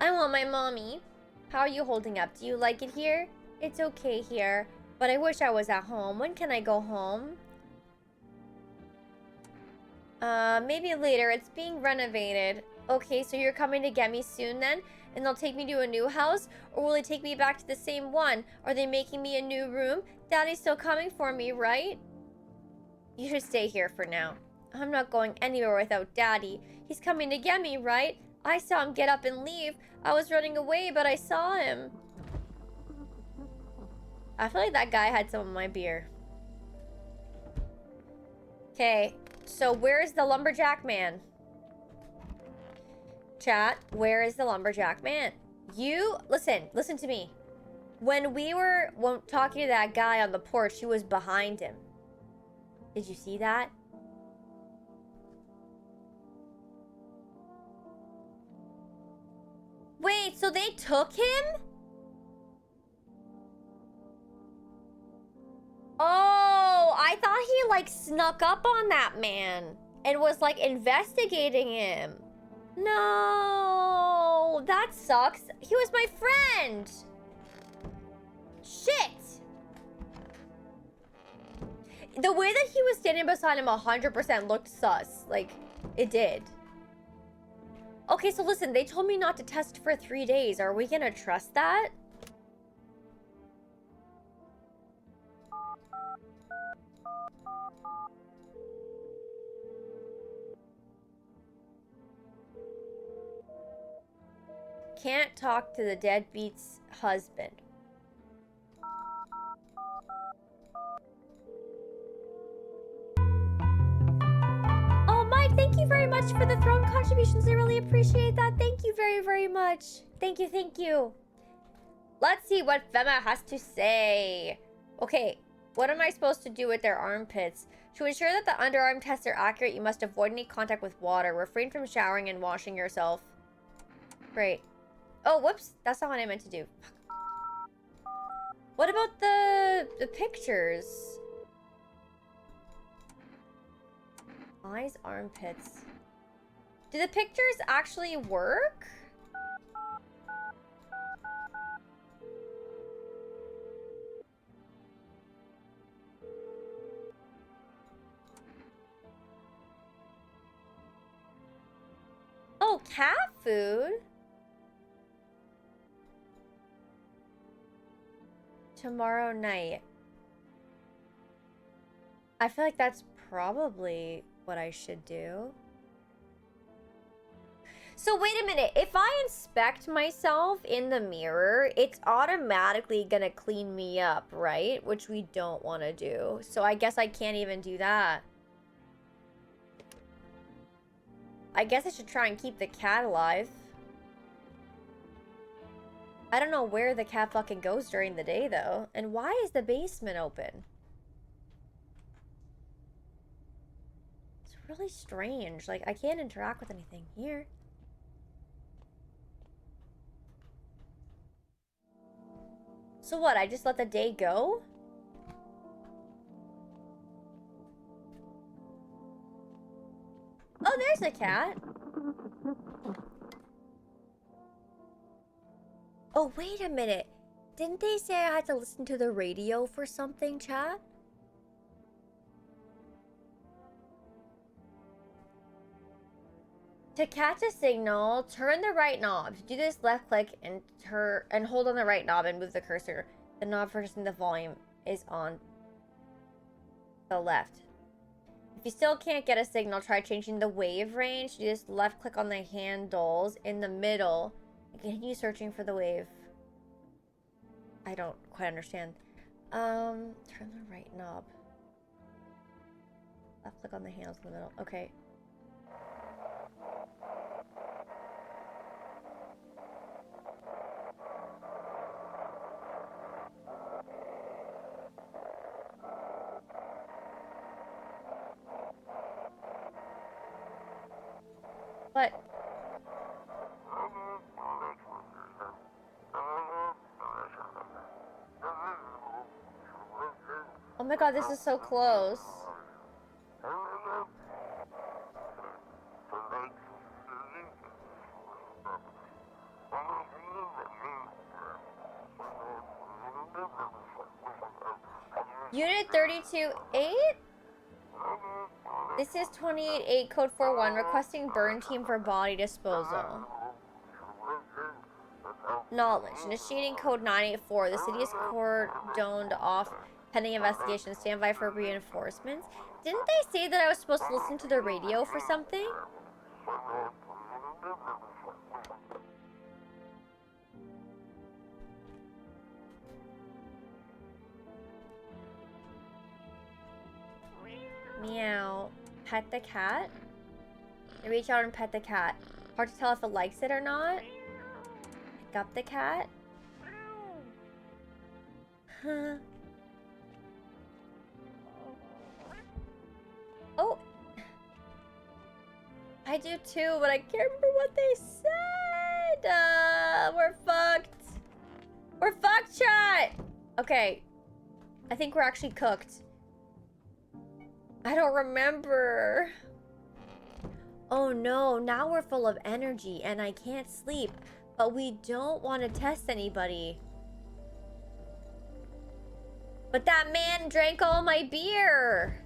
I want my mommy. How are you holding up? Do you like it here? It's okay here, but I wish I was at home. When can I go home? Maybe later. It's being renovated. Okay, so you're coming to get me soon then? And they'll take me to a new house? Or will they take me back to the same one? Are they making me a new room? Daddy's still coming for me, right? You should stay here for now. I'm not going anywhere without Daddy. He's coming to get me, right? I saw him get up and leave. I was running away, but I saw him. I feel like that guy had some of my beer. Okay, so where's the lumberjack man? Chat, where is the lumberjack man? You, listen to me. When we were talking to that guy on the porch, he was behind him. Did you see that? Wait, so they took him? Oh, I thought he like snuck up on that man and was like investigating him. No, that sucks. He was my friend. Shit. The way that he was standing beside him 100% looked sus. Like, it did. Okay, so listen, they told me not to test for 3 days. Are we gonna trust that? Can't talk to the deadbeat's husband. Oh, Mike, thank you very much for the throne contributions. I really appreciate that. Thank you very, very much. Thank you, thank you. Let's see what Femma has to say. Okay, what am I supposed to do with their armpits? To ensure that the underarm tests are accurate, you must avoid any contact with water. Refrain from showering and washing yourself. Great. Oh, whoops. That's not what I meant to do. What about the pictures? Eyes, armpits. Do the pictures actually work? Oh, cat food? Tomorrow night. I feel like that's probably what I should do. So wait a minute. If I inspect myself in the mirror, it's automatically gonna clean me up, right? Which we don't want to do. So I guess I can't even do that. I guess I should try and keep the cat alive. I don't know where the cat fucking goes during the day, though. And why is the basement open? It's really strange. Like, I can't interact with anything here. So what, I just let the day go? Oh, there's a cat. Oh, wait a minute. Didn't they say I had to listen to the radio for something, chat? To catch a signal, turn the right knob. To do this, left click and hold on the right knob and move the cursor. The knob for adjusting the volume is on the left. If you still can't get a signal, try changing the wave range. You just left click on the handles in the middle and continue searching for the wave. I don't quite understand. Turn the right knob. Left click on the handles in the middle. Okay. What? Oh my god, this is so close. Unit 32-8? This is 28-8, code 41, requesting burn team for body disposal. Knowledge. Initiating code 984. The city is cordoned off pending investigation. Stand by for reinforcements. Didn't they say that I was supposed to listen to the radio for something? Meow. Pet the cat. I reach out and pet the cat. Hard to tell if it likes it or not. Pick up the cat. Huh. Oh. I do too, but I can't remember what they said. We're fucked. We're fucked, chat. Okay. I think we're actually cooked. I don't remember. Oh no, now we're full of energy and I can't sleep. But we don't want to test anybody. But that man drank all my beer.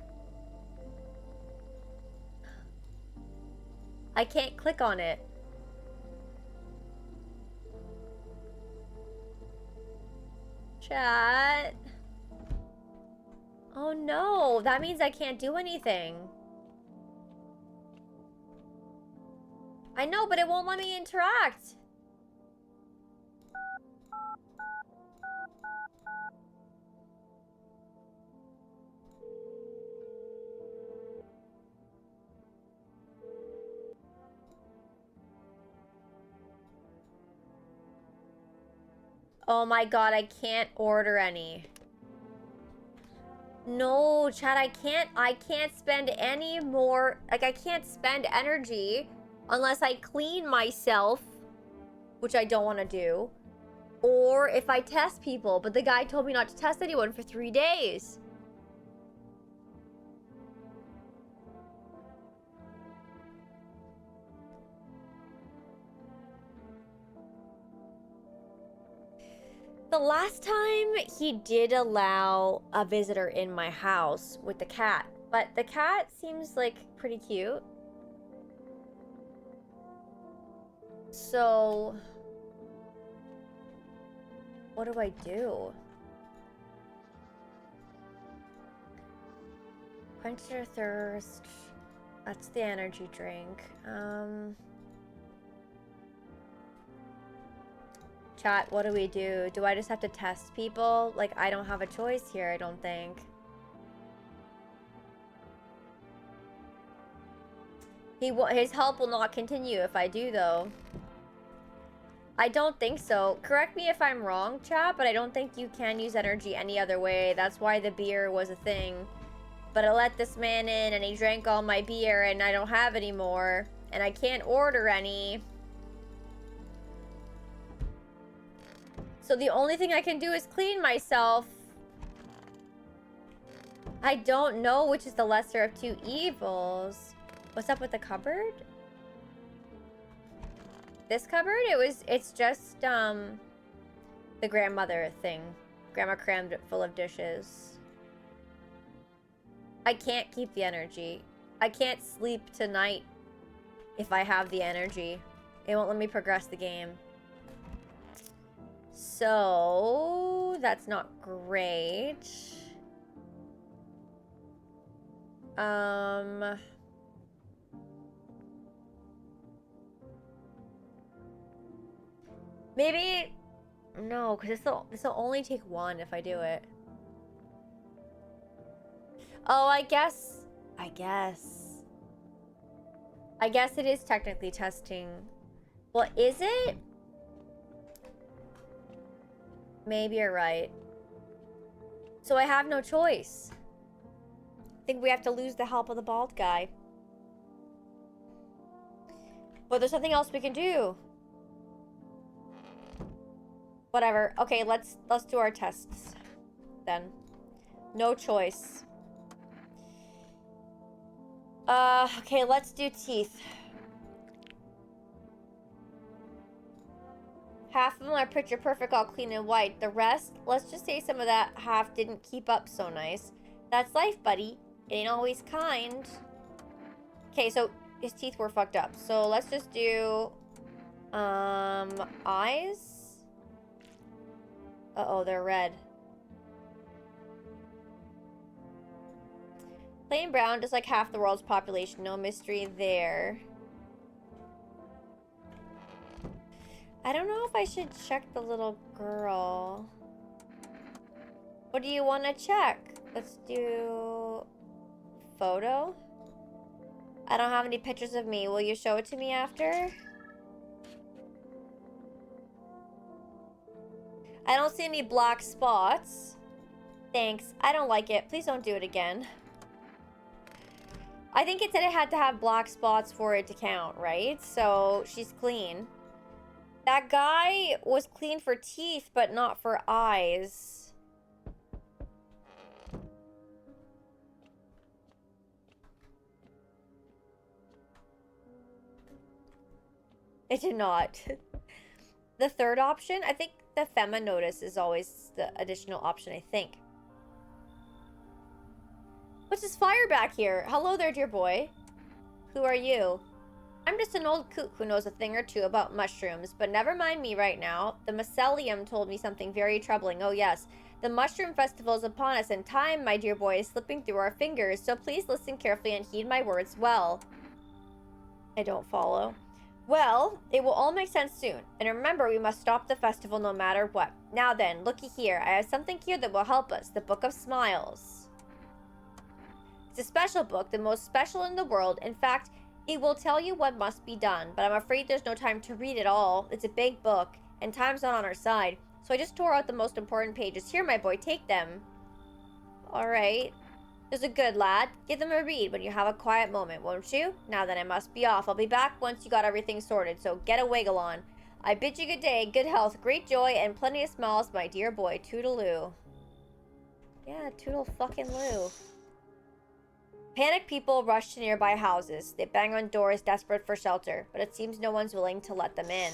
I can't click on it. Chat. No, that means I can't do anything. I know, but it won't let me interact. Oh my god, I can't order any. No, chat, I can't spend any more, like, I can't spend energy unless I clean myself, which I don't want to do, or if I test people, but the guy told me not to test anyone for 3 days. The last time he did allow a visitor in my house with the cat, but the cat seems like pretty cute. So, what do I do? Quench your thirst. That's the energy drink. Chat, what do we do? Do I just have to test people? Like, I don't have a choice here, I don't think. His help will not continue if I do, though. I don't think so. Correct me if I'm wrong, chat, but I don't think you can use energy any other way. That's why the beer was a thing. But I let this man in, and he drank all my beer, and I don't have any more. And I can't order any. So the only thing I can do is clean myself. I don't know which is the lesser of two evils. What's up with the cupboard? This cupboard? It's just, the grandmother thing. Grandma crammed it full of dishes. I can't keep the energy. I can't sleep tonight if I have the energy. It won't let me progress the game. So, that's not great. Maybe... No, because this'll only take one if I do it. Oh, I guess it is technically testing. Well, is it? Maybe you're right. So I have no choice. I think we have to lose the help of the bald guy. But there's nothing else we can do. Whatever. Okay, let's do our tests then. No choice. Okay, let's do teeth. Half of them are picture perfect, all clean and white. The rest, let's just say some of that half didn't keep up so nice. That's life, buddy. It ain't always kind. Okay, so his teeth were fucked up. So let's just do, eyes. Uh-oh, they're red. Plain brown, just like half the world's population. No mystery there. I don't know if I should check the little girl. What do you want to check? Let's do... photo? I don't have any pictures of me. Will you show it to me after? I don't see any black spots. Thanks. I don't like it. Please don't do it again. I think it said it had to have black spots for it to count, right? So, she's clean. That guy was clean for teeth, but not for eyes. It did not. The third option, I think the Femma notice is always the additional option, I think. What's this fire back here? Hello there, dear boy. Who are you? I'm just an old kook who knows a thing or two about mushrooms, but never mind me right now. The mycelium told me something very troubling. Oh yes, The Mushroom Festival is upon us, and time, my dear boy, is slipping through our fingers, so please listen carefully and heed my words well. I don't follow. Well, it will all make sense soon. And remember, we must stop the festival no matter what. Now then, looky here. I have something here that will help us. The Book of Smiles. It's a special book, the most special in the world. In fact, it will tell you what must be done. But I'm afraid there's no time to read it all. It's a big book, and time's not on our side. So I just tore out the most important pages. Here, my boy, take them. Alright. There's a good lad. Give them a read when you have a quiet moment, won't you? Now then, I must be off. I'll be back once you got everything sorted, so get a wiggle on. I bid you good day, good health, great joy, and plenty of smiles, my dear boy. Toodaloo. Yeah, toodle fucking loo. Panicked people rush to nearby houses. They bang on doors, desperate for shelter, but it seems no one's willing to let them in.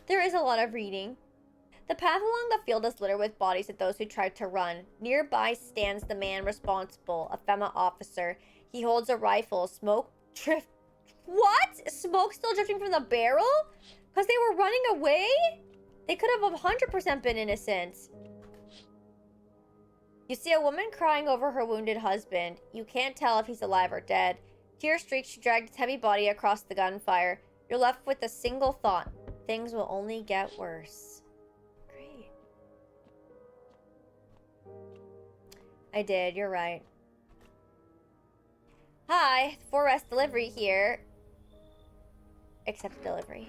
There is a lot of reading. The path along the field is littered with bodies of those who tried to run. Nearby stands the man responsible, a FEMA officer. He holds a rifle. Smoke drift. What? Smoke still drifting from the barrel? Because they were running away? They could have 100% been innocent. You see a woman crying over her wounded husband. You can't tell if he's alive or dead. Tear streaks, she dragged his heavy body across the gunfire. You're left with a single thought. Things will only get worse. I did, you're right. Hi, 4S delivery here. Accept delivery.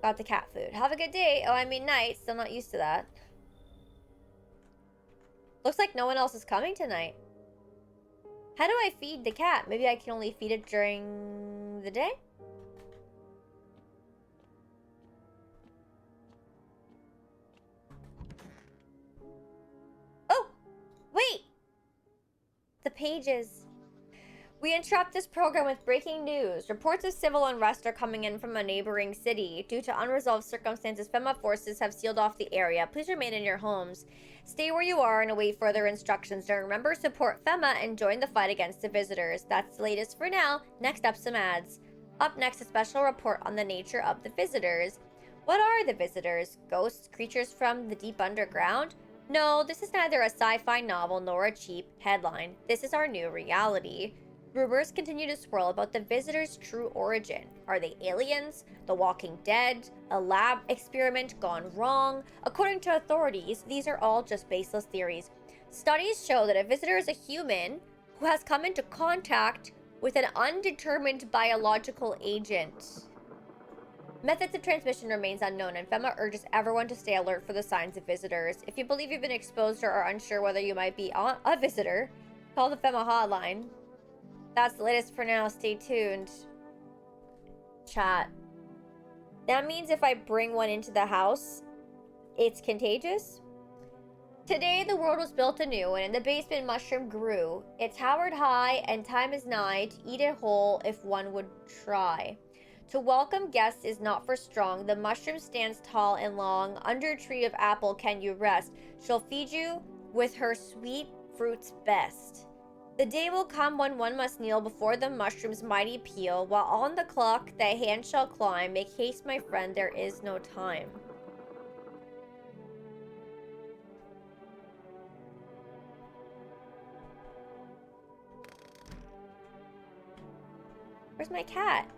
Got the cat food. Have a good day. Oh, I mean night. Still not used to that. Looks like no one else is coming tonight. How do I feed the cat? Maybe I can only feed it during the day? Oh! Wait! The pages. We interrupt this program with breaking news. Reports of civil unrest are coming in from a neighboring city. Due to unresolved circumstances, FEMA forces have sealed off the area. Please remain in your homes. Stay where you are and await further instructions. And remember, support FEMA and join the fight against the visitors. That's the latest for now. Next up, some ads. Up next, a special report on the nature of the visitors. What are the visitors? Ghosts, creatures from the deep underground? No, this is neither a sci-fi novel nor a cheap headline. This is our new reality. Rumors continue to swirl about the visitors' true origin. Are they aliens? The Walking Dead? A lab experiment gone wrong? According to authorities, these are all just baseless theories. Studies show that a visitor is a human who has come into contact with an undetermined biological agent. Methods of transmission remains unknown, and FEMA urges everyone to stay alert for the signs of visitors. If you believe you've been exposed or are unsure whether you might be a visitor, call the FEMA hotline. That's the latest for now. Stay tuned. Chat. That means if I bring one into the house, it's contagious? Today, the world was built anew, and in the basement, mushroom grew. It towered high, and time is nigh to eat it whole if one would try. To welcome guests is not for strong. The mushroom stands tall and long. Under a tree of apple can you rest. She'll feed you with her sweet fruits best. The day will come when one must kneel before the mushroom's mighty peel. While on the clock thy hand shall climb. Make haste, my friend, there is no time. Where's my cat?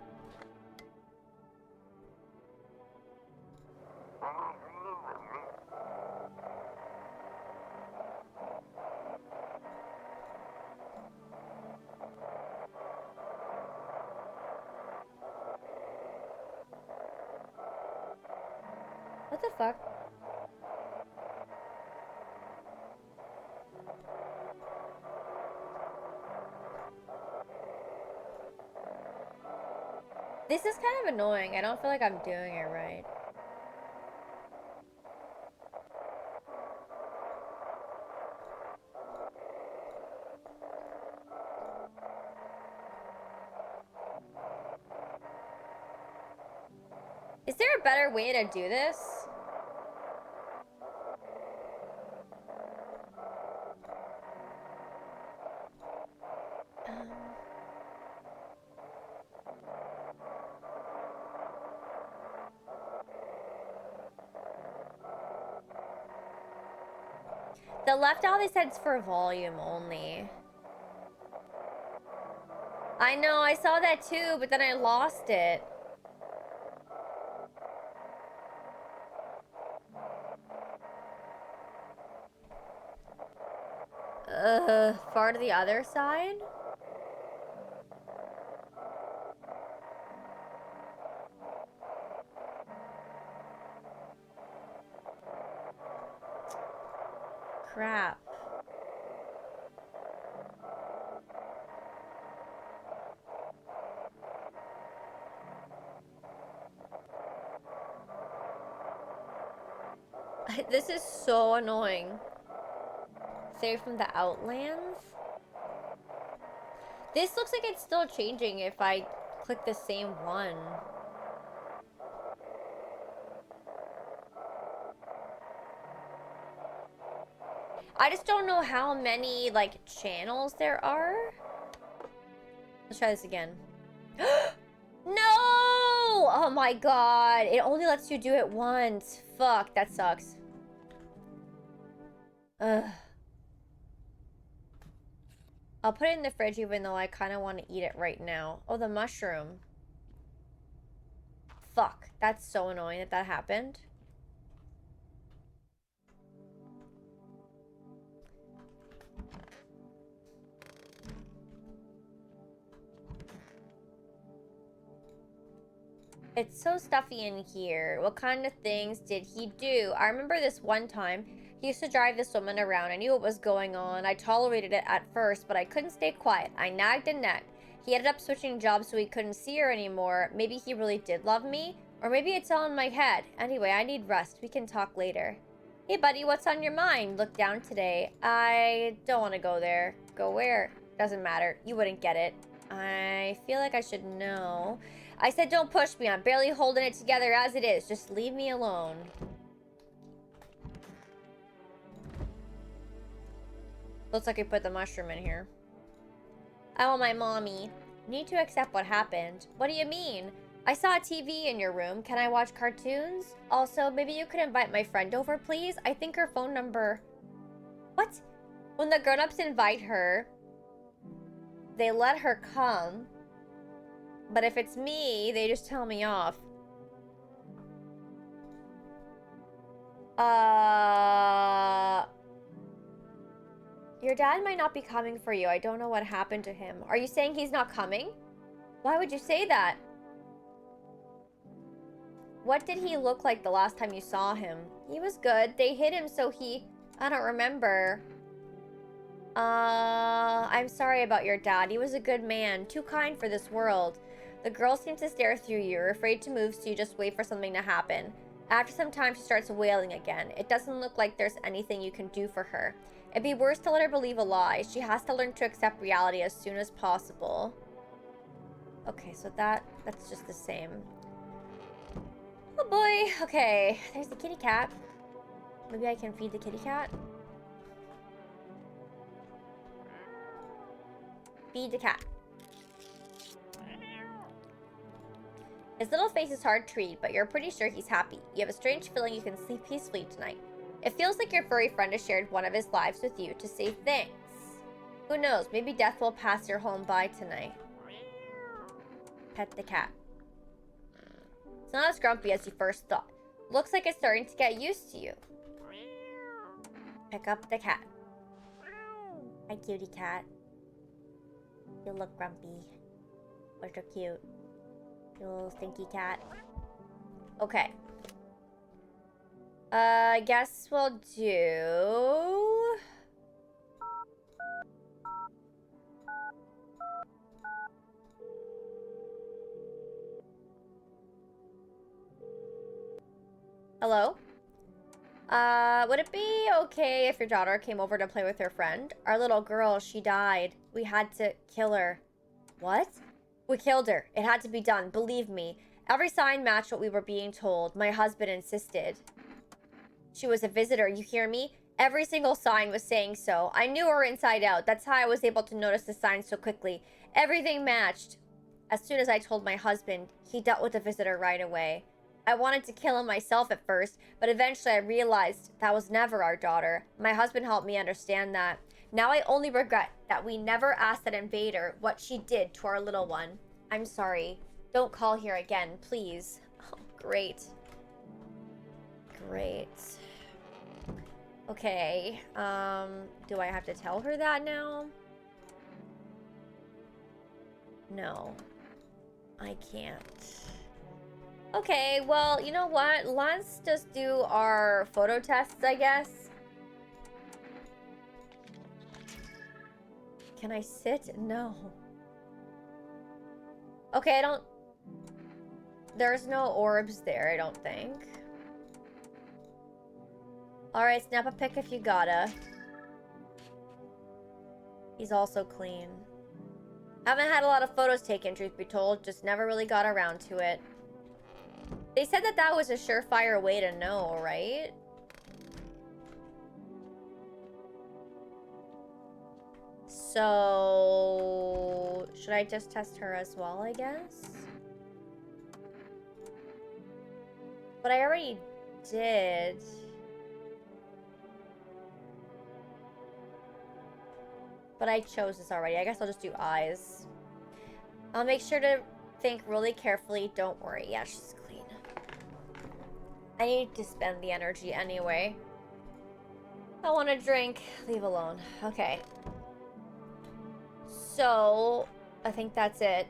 What the fuck? This is kind of annoying. I don't feel like I'm doing it right. Is there a better way to do this? The left out, they said it's for volume only. I know, I saw that too, but then I lost it. Far to the other side? Crap. This is so annoying. Save from the Outlands? This looks like it's still changing if I click the same one. I just don't know how many, like, channels there are. Let's try this again. No! Oh my god. It only lets you do it once. Fuck, that sucks. Ugh. I'll put it in the fridge even though I kind of want to eat it right now. Oh, the mushroom. Fuck. That's so annoying that that happened. It's so stuffy in here. What kind of things did he do? I remember this one time. He used to drive this woman around. I knew what was going on. I tolerated it at first, but I couldn't stay quiet. I nagged and nagged. He ended up switching jobs so he couldn't see her anymore. Maybe he really did love me. Or maybe it's all in my head. Anyway, I need rest. We can talk later. Hey, buddy, what's on your mind? Look down today. I don't want to go there. Go where? Doesn't matter. You wouldn't get it. I feel like I should know. I said don't push me. I'm barely holding it together as it is. Just leave me alone. Looks like I put the mushroom in here. I want my mommy. Need to accept what happened. What do you mean? I saw a TV in your room. Can I watch cartoons? Also, maybe you could invite my friend over, please? I think her phone number... What? When the grown-ups invite her, they let her come. But if it's me, they just tell me off. Your dad might not be coming for you. I don't know what happened to him. Are you saying he's not coming? Why would you say that? What did he look like the last time you saw him? He was good. They hid him so he... I don't remember. I'm sorry about your dad. He was a good man. Too kind for this world. The girl seems to stare through you. You're afraid to move, so you just wait for something to happen. After some time, she starts wailing again. It doesn't look like there's anything you can do for her. It'd be worse to let her believe a lie. She has to learn to accept reality as soon as possible. Okay, so that's just the same. Oh boy. Okay, there's the kitty cat. Maybe I can feed the kitty cat. Feed the cat. His little face is hard to read, but you're pretty sure he's happy. You have a strange feeling you can sleep peacefully tonight. It feels like your furry friend has shared one of his lives with you to say thanks. Who knows, maybe death will pass your home by tonight. Pet the cat. It's not as grumpy as you first thought. Looks like it's starting to get used to you. Pick up the cat. Hi, cutie cat. You look grumpy. But you're cute. You little stinky cat. Okay. I guess we'll do... Hello? Would it be okay if your daughter came over to play with her friend? Our little girl, she died. We had to kill her. What? We killed her. It had to be done. Believe me. Every sign matched what we were being told. My husband insisted. She was a visitor, you hear me? Every single sign was saying so. I knew her inside out. That's how I was able to notice the signs so quickly. Everything matched. As soon as I told my husband, he dealt with the visitor right away. I wanted to kill him myself at first, but eventually I realized that was never our daughter. My husband helped me understand that. Now I only regret that we never asked that invader what she did to our little one. I'm sorry. Don't call here again, please. Oh, great. Great. Okay, do I have to tell her that now? No. I can't. Okay, well, you know what? Let's just do our photo tests, I guess. Can I sit? No. Okay, I don't... There's no orbs there, I don't think. Alright, snap a pic if you gotta. He's also clean. Haven't had a lot of photos taken, truth be told. Just never really got around to it. They said that that was a surefire way to know, right? So... should I just test her as well, I guess? But I already did. But I chose this already. I guess I'll just do eyes. I'll make sure to think really carefully. Don't worry. Yeah, she's clean. I need to spend the energy anyway. I want to drink. Leave alone. Okay. So, I think that's it.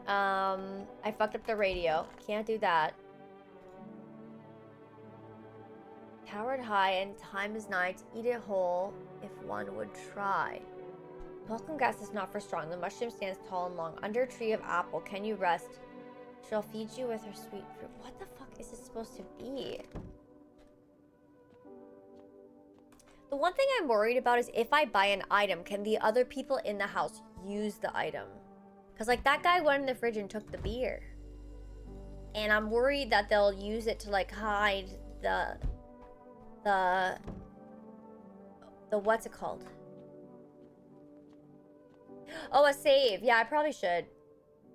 I fucked up the radio. Can't do that. Powered high and time is nigh to eat it whole if one would try. Welcome guest is not for strong. The mushroom stands tall and long. Under a tree of apple, can you rest? She'll feed you with her sweet fruit. What the fuck is this supposed to be? The one thing I'm worried about is if I buy an item, can the other people in the house use the item? Because, like, that guy went in the fridge and took the beer. And I'm worried that they'll use it to, like, hide the what's it called? Oh, a save. Yeah, I probably should.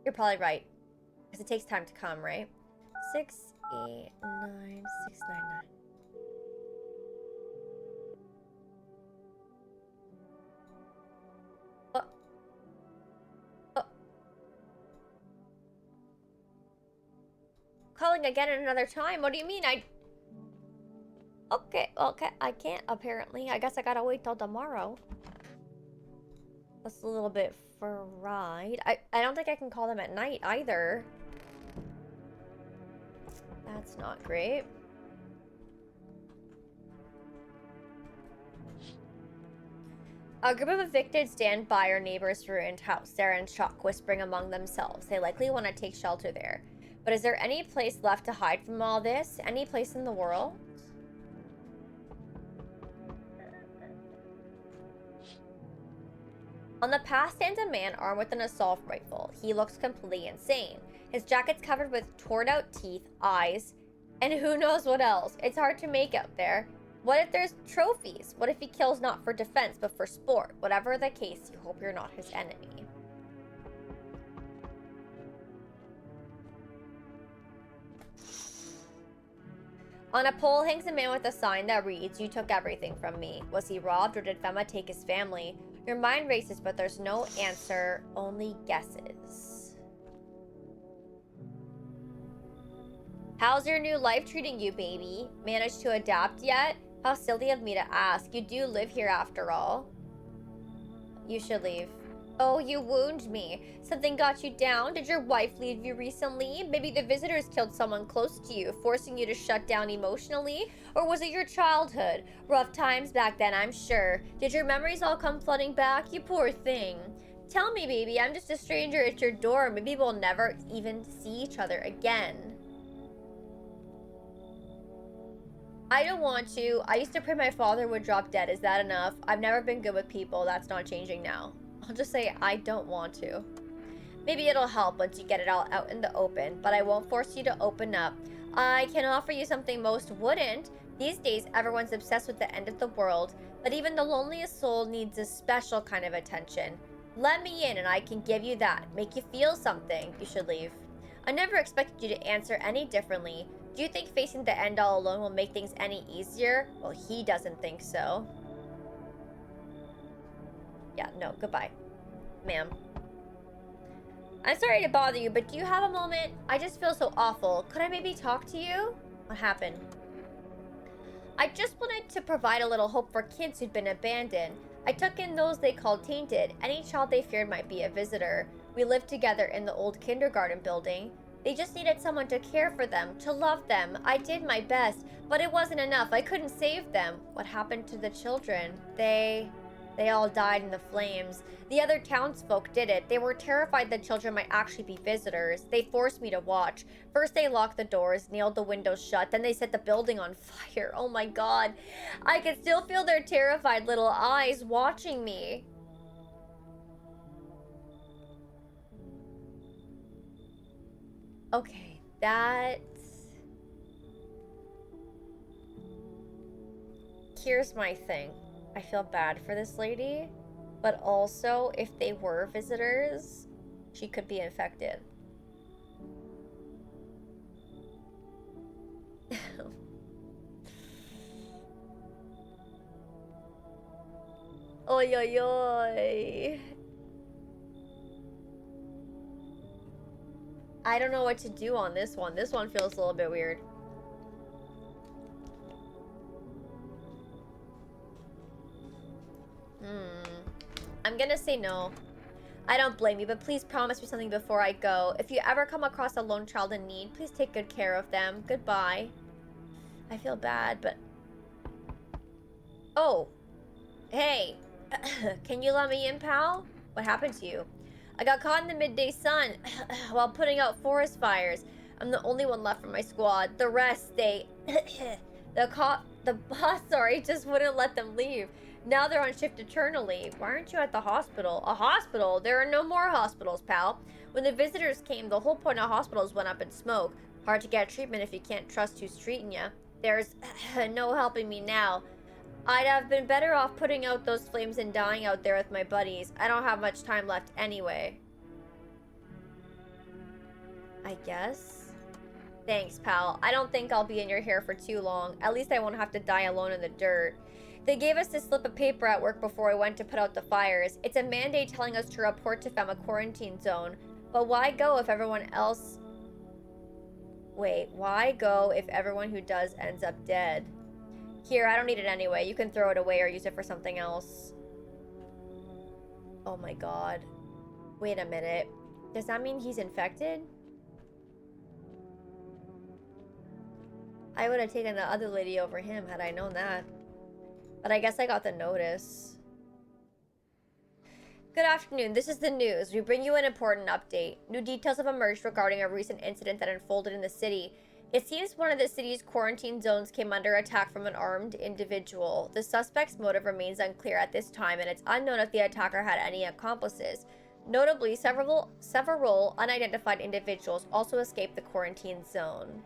You're probably right. Because it takes time to come, right? 689 699. Oh. Oh. Calling again at another time? What do you mean? Okay, I can't apparently. I guess I gotta wait till tomorrow. That's a little bit fried. I don't think I can call them at night either. That's not great. A group of evicted stand by our neighbor's ruined house. They're in shock, whispering among themselves. They likely want to take shelter there. But is there any place left to hide from all this? Any place in the world? On the path stands a man armed with an assault rifle. He looks completely insane. His jacket's covered with torn out teeth, eyes, and who knows what else. It's hard to make out there. What if there's trophies? What if he kills not for defense but for sport? Whatever the case, you hope you're not his enemy. On a pole hangs a man with a sign that reads, "You took everything from me." Was he robbed or did Fema take his family? Your mind races, but there's no answer, only guesses. How's your new life treating you, baby? Managed to adapt yet? How silly of me to ask. You do live here after all. You should leave. Oh, you wound me. Something got you down? Did your wife leave you recently? Maybe the visitors killed someone close to you, forcing you to shut down emotionally? Or was it your childhood? Rough times back then, I'm sure. Did your memories all come flooding back? You poor thing. Tell me, baby, I'm just a stranger at your door. Maybe we'll never even see each other again. I don't want to. I used to pray my father would drop dead. Is that enough? I've never been good with people. That's not changing now. I'll just say I don't want to. Maybe it'll help once you get it all out in the open, but I won't force you to open up. I can offer you something most wouldn't. These days, everyone's obsessed with the end of the world, but even the loneliest soul needs a special kind of attention. Let me in and I can give you that. Make you feel something. You should leave. I never expected you to answer any differently. Do you think facing the end all alone will make things any easier? Well, he doesn't think so. Yeah, no, goodbye. Ma'am. I'm sorry to bother you, but do you have a moment? I just feel so awful. Could I maybe talk to you? What happened? I just wanted to provide a little hope for kids who'd been abandoned. I took in those they called tainted, any child they feared might be a visitor. We lived together in the old kindergarten building. They just needed someone to care for them, to love them. I did my best, but it wasn't enough. I couldn't save them. What happened to the children? They all died in the flames. The other townsfolk did it. They were terrified the children might actually be visitors. They forced me to watch. First they locked the doors, nailed the windows shut, then they set the building on fire. Oh my god. I could still feel their terrified little eyes watching me. Okay, here's my thing. I feel bad for this lady, but also if they were visitors, she could be infected. Oy, oy, oy. I don't know what to do on this one. This one feels a little bit weird. I'm gonna say no. I don't blame you, but please promise me something before I go. If you ever come across a lone child in need, please take good care of them. Goodbye. I feel bad, but... Oh. Hey. Can you let me in, pal? What happened to you? I got caught in the midday sun while putting out forest fires. I'm the only one left from my squad. The rest, they... the boss, sorry, just wouldn't let them leave. Now they're on shift eternally. Why aren't you at the hospital? A hospital? There are no more hospitals, pal. When the visitors came, the whole point of hospitals went up in smoke. Hard to get treatment if you can't trust who's treating you. There's no helping me now. I'd have been better off putting out those flames and dying out there with my buddies. I don't have much time left anyway. I guess? Thanks, pal. I don't think I'll be in your hair for too long. At least I won't have to die alone in the dirt. They gave us this slip of paper at work before I went to put out the fires. It's a mandate telling us to report to FEMA quarantine zone. But why go if everyone else... Wait, why go if everyone who does ends up dead? Here, I don't need it anyway. You can throw it away or use it for something else. Oh my god. Wait a minute. Does that mean he's infected? I would have taken the other lady over him had I known that. But I guess I got the notice. Good afternoon, this is the news. We bring you an important update. New details have emerged regarding a recent incident that unfolded in the city. It seems one of the city's quarantine zones came under attack from an armed individual. The suspect's motive remains unclear at this time, and it's unknown if the attacker had any accomplices. Notably, several unidentified individuals also escaped the quarantine zone.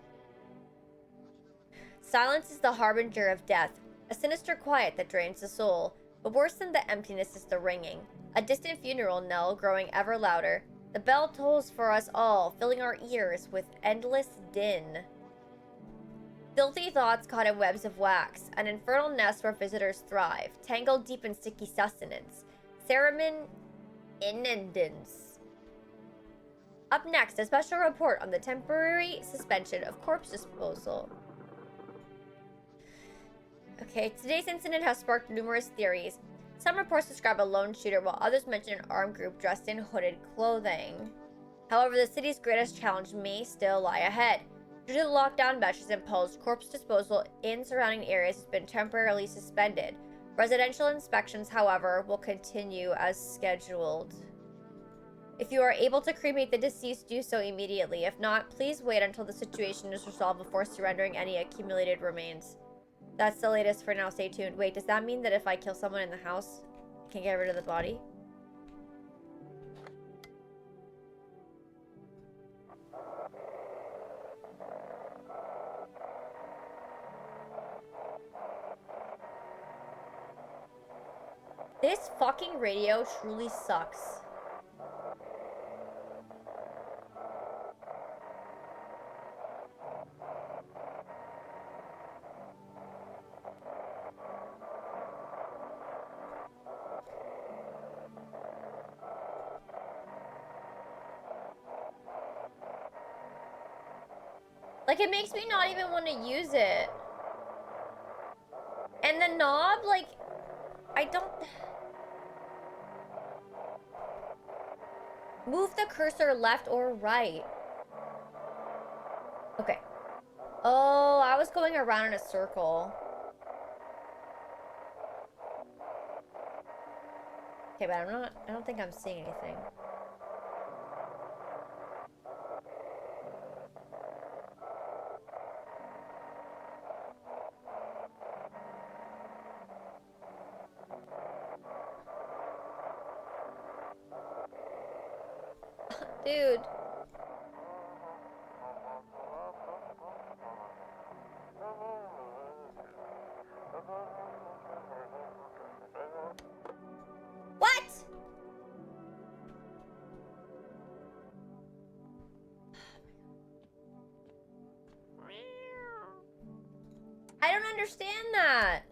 Silence is the harbinger of death. A sinister quiet that drains the soul. But worse than the emptiness is the ringing. A distant funeral knell growing ever louder. The bell tolls for us all, filling our ears with endless din. Filthy thoughts caught in webs of wax. An infernal nest where visitors thrive. Tangled deep in sticky sustenance. Ceremin inundance. Up next, a special report on the temporary suspension of corpse disposal. Okay, today's incident has sparked numerous theories. Some reports describe a lone shooter, while others mention an armed group dressed in hooded clothing. However, the city's greatest challenge may still lie ahead. Due to the lockdown measures imposed, corpse disposal in surrounding areas has been temporarily suspended. Residential inspections, however, will continue as scheduled. If you are able to cremate the deceased, do so immediately. If not, please wait until the situation is resolved before surrendering any accumulated remains. That's the latest for now. Stay tuned. Wait, does that mean that if I kill someone in the house, I can get rid of the body? This fucking radio truly sucks. Like, it makes me not even want to use it. And the knob, like, I don't... Move the cursor left or right. Okay. Oh, I was going around in a circle. Okay, but I don't think I'm seeing anything. Dude. What? I don't understand that.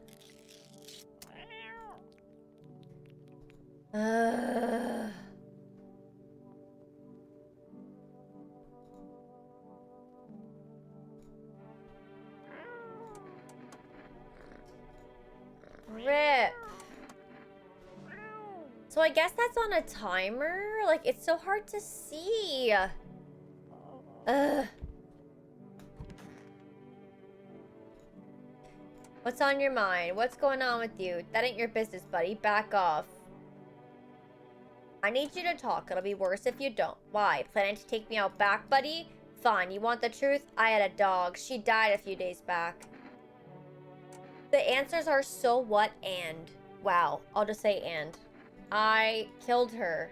Rip. So I guess that's on a timer? Like, it's so hard to see. Ugh. What's on your mind? What's going on with you? That ain't your business, buddy. Back off. I need you to talk. It'll be worse if you don't. Why? Planning to take me out back, buddy? Fine. You want the truth? I had a dog. She died a few days back. The answers are so what and. Wow. I'll just say and. I killed her.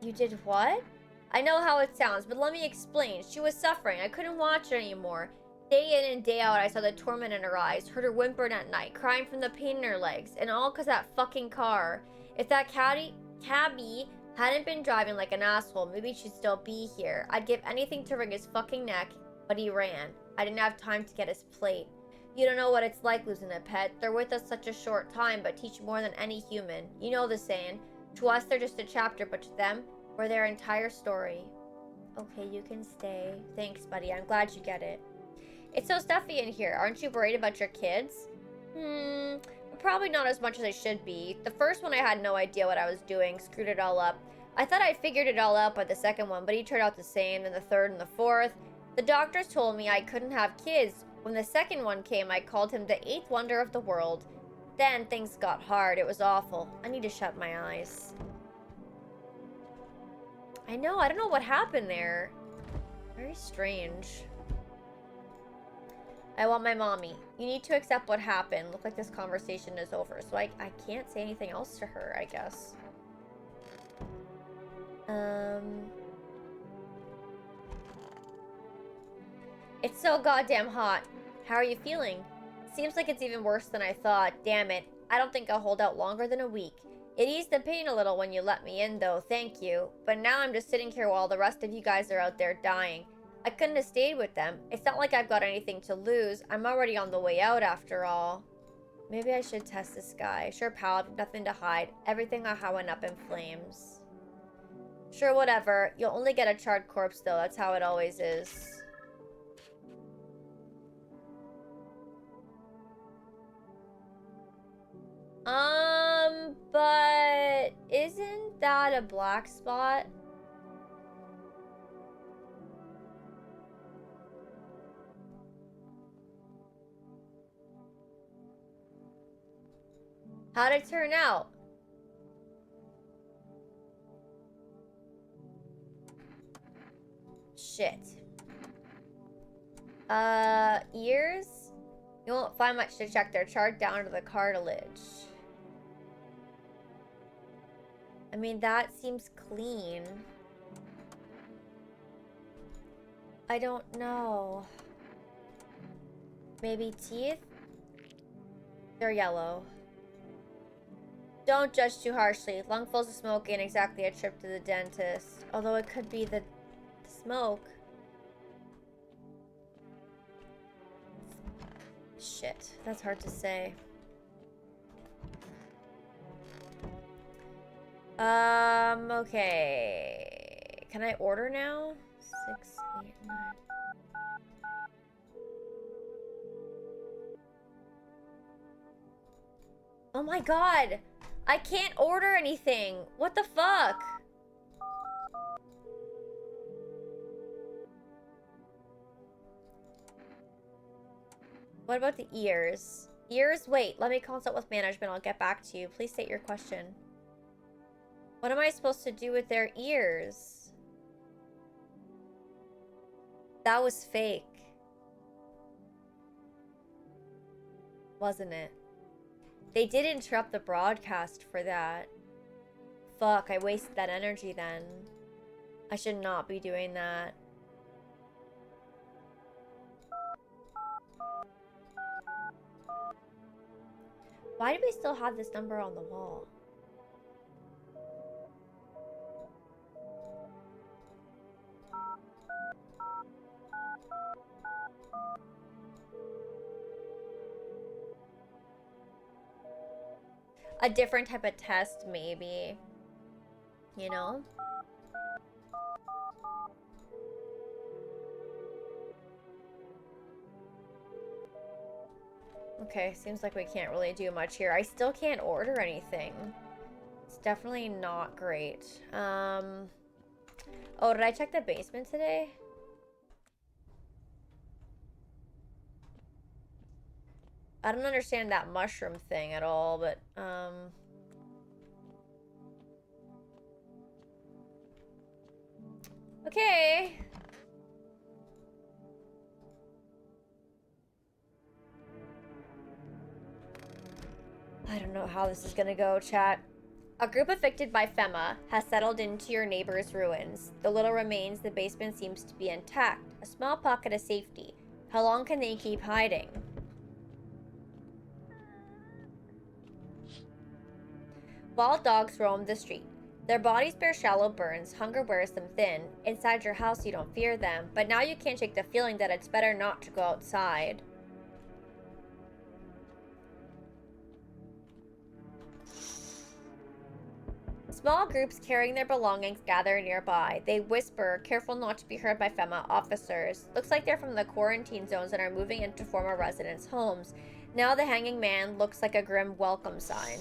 You did what? I know how it sounds, but let me explain. She was suffering. I couldn't watch her anymore. Day in and day out, I saw the torment in her eyes, heard her whimpering at night, crying from the pain in her legs, and all because that fucking car. If that cabbie hadn't been driving like an asshole, maybe she'd still be here. I'd give anything to wring his fucking neck, but he ran. I didn't have time to get his plate. You don't know what it's like losing a pet. They're with us such a short time, but teach more than any human. You know the saying. To us, they're just a chapter, but to them, we're their entire story. Okay, you can stay. Thanks, buddy. I'm glad you get it. It's so stuffy in here. Aren't you worried about your kids? Probably not as much as I should be. The first one I had no idea what I was doing. Screwed it all up. I thought I figured it all out by the second one, but he turned out the same, then the third and the fourth. The doctors told me I couldn't have kids. When the second one came, I called him the eighth wonder of the world. Then things got hard. It was awful. I need to shut my eyes. I know. I don't know what happened there. Very strange. I want my mommy. You need to accept what happened. Look like this conversation is over. So I can't say anything else to her, I guess. It's so goddamn hot. How are you feeling? Seems like it's even worse than I thought. Damn it. I don't think I'll hold out longer than a week. It eased the pain a little when you let me in, though. Thank you. But now I'm just sitting here while the rest of you guys are out there dying. I couldn't have stayed with them. It's not like I've got anything to lose. I'm already on the way out after all. Maybe I should test this guy. Sure, pal, I've nothing to hide. Everything I went up in flames. Sure, whatever. You'll only get a charred corpse, though. That's how it always is. But isn't that a black spot? How'd it turn out? Shit. Ears? You won't find much to check. They're charred down to the cartilage. I mean, that seems clean. I don't know. Maybe teeth? They're yellow. Don't judge too harshly. Lungfuls of smoke ain't exactly a trip to the dentist. Although it could be the smoke. Shit, that's hard to say. Okay. Can I order now? 6, 8, 9. Oh my god. I can't order anything. What the fuck? What about the ears? Ears? Wait, let me consult with management. I'll get back to you. Please state your question. What am I supposed to do with their ears? That was fake. Wasn't it? They did interrupt the broadcast for that. Fuck, I wasted that energy then. I should not be doing that. Why do we still have this number on the wall? A different type of test, maybe. You know? Okay, seems like we can't really do much here. I still can't order anything. It's definitely not great. Oh, did I check the basement today? I don't understand that mushroom thing at all, but, okay. I don't know how this is gonna go, chat. A group affected by FEMA has settled into your neighbor's ruins. The little remains, the basement seems to be intact. A small pocket of safety. How long can they keep hiding? Wild dogs roam the street. Their bodies bear shallow burns, hunger wears them thin. Inside your house you don't fear them, but now you can't shake the feeling that it's better not to go outside. Small groups carrying their belongings gather nearby. They whisper, careful not to be heard by FEMA officers. Looks like they're from the quarantine zones and are moving into former residents' homes. Now the hanging man looks like a grim welcome sign.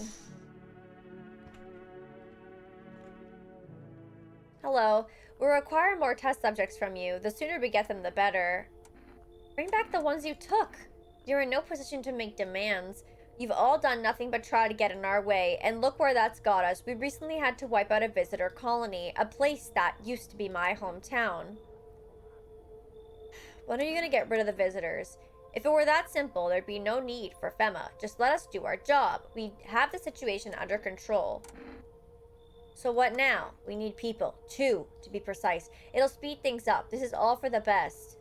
Hello. We require more test subjects from you. The sooner we get them, the better. Bring back the ones you took. You're in no position to make demands. You've all done nothing but try to get in our way, and look where that's got us. We recently had to wipe out a visitor colony, a place that used to be my hometown. When are you going to get rid of the visitors? If it were that simple, there'd be no need for FEMA. Just let us do our job. We have the situation under control. So what now? We need people. 2, to be precise. It'll speed things up. This is all for the best.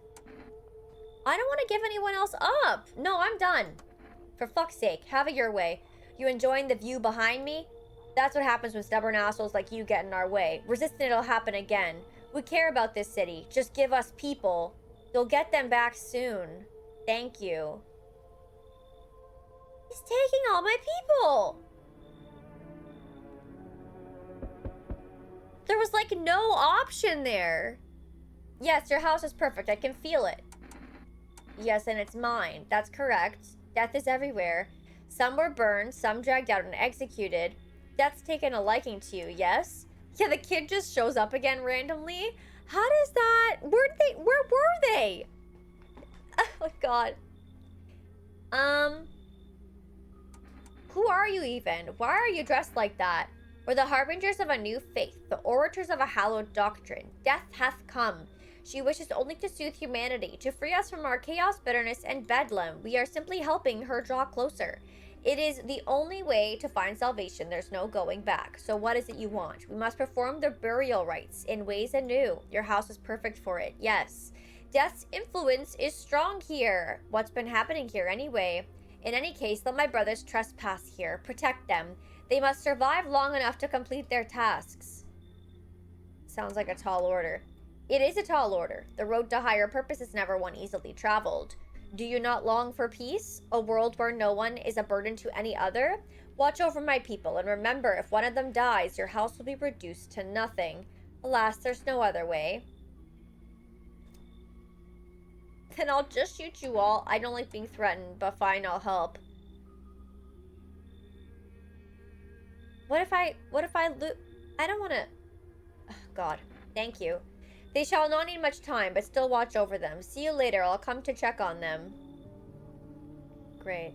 I don't want to give anyone else up. No, I'm done. For fuck's sake, have it your way. You enjoying the view behind me? That's what happens when stubborn assholes like you get in our way. Resisting it'll happen again. We care about this city. Just give us people. You'll get them back soon. Thank you. He's taking all my people! There was like no option there. Yes, your house is perfect. I can feel it. Yes, and it's mine. That's correct. Death is everywhere. Some were burned, some dragged out and executed. Death's taken a liking to you, yes? Yeah, the kid just shows up again randomly. How does that... Where were they? Oh my god. Who are you even? Why are you dressed like that? We're the harbingers of a new faith, the orators of a hallowed doctrine. Death hath come. She wishes only to soothe humanity, to free us from our chaos, bitterness, and bedlam. We are simply helping her draw closer. It is the only way to find salvation. There's no going back. So what is it you want? We must perform the burial rites in ways anew. Your house is perfect for it, yes. Death's influence is strong here. What's been happening here anyway? In any case, let my brothers trespass here. Protect them. They must survive long enough to complete their tasks. Sounds like a tall order. It is a tall order. The road to higher purpose is never one easily traveled. Do you not long for peace? A world where no one is a burden to any other? Watch over my people, and remember, if one of them dies, your house will be reduced to nothing. Alas, there's no other way. Then I'll just shoot you all. I don't like being threatened, but fine, I'll help. What if I I don't want to... God, thank you. They shall not need much time, but still watch over them. See you later. I'll come to check on them. Great.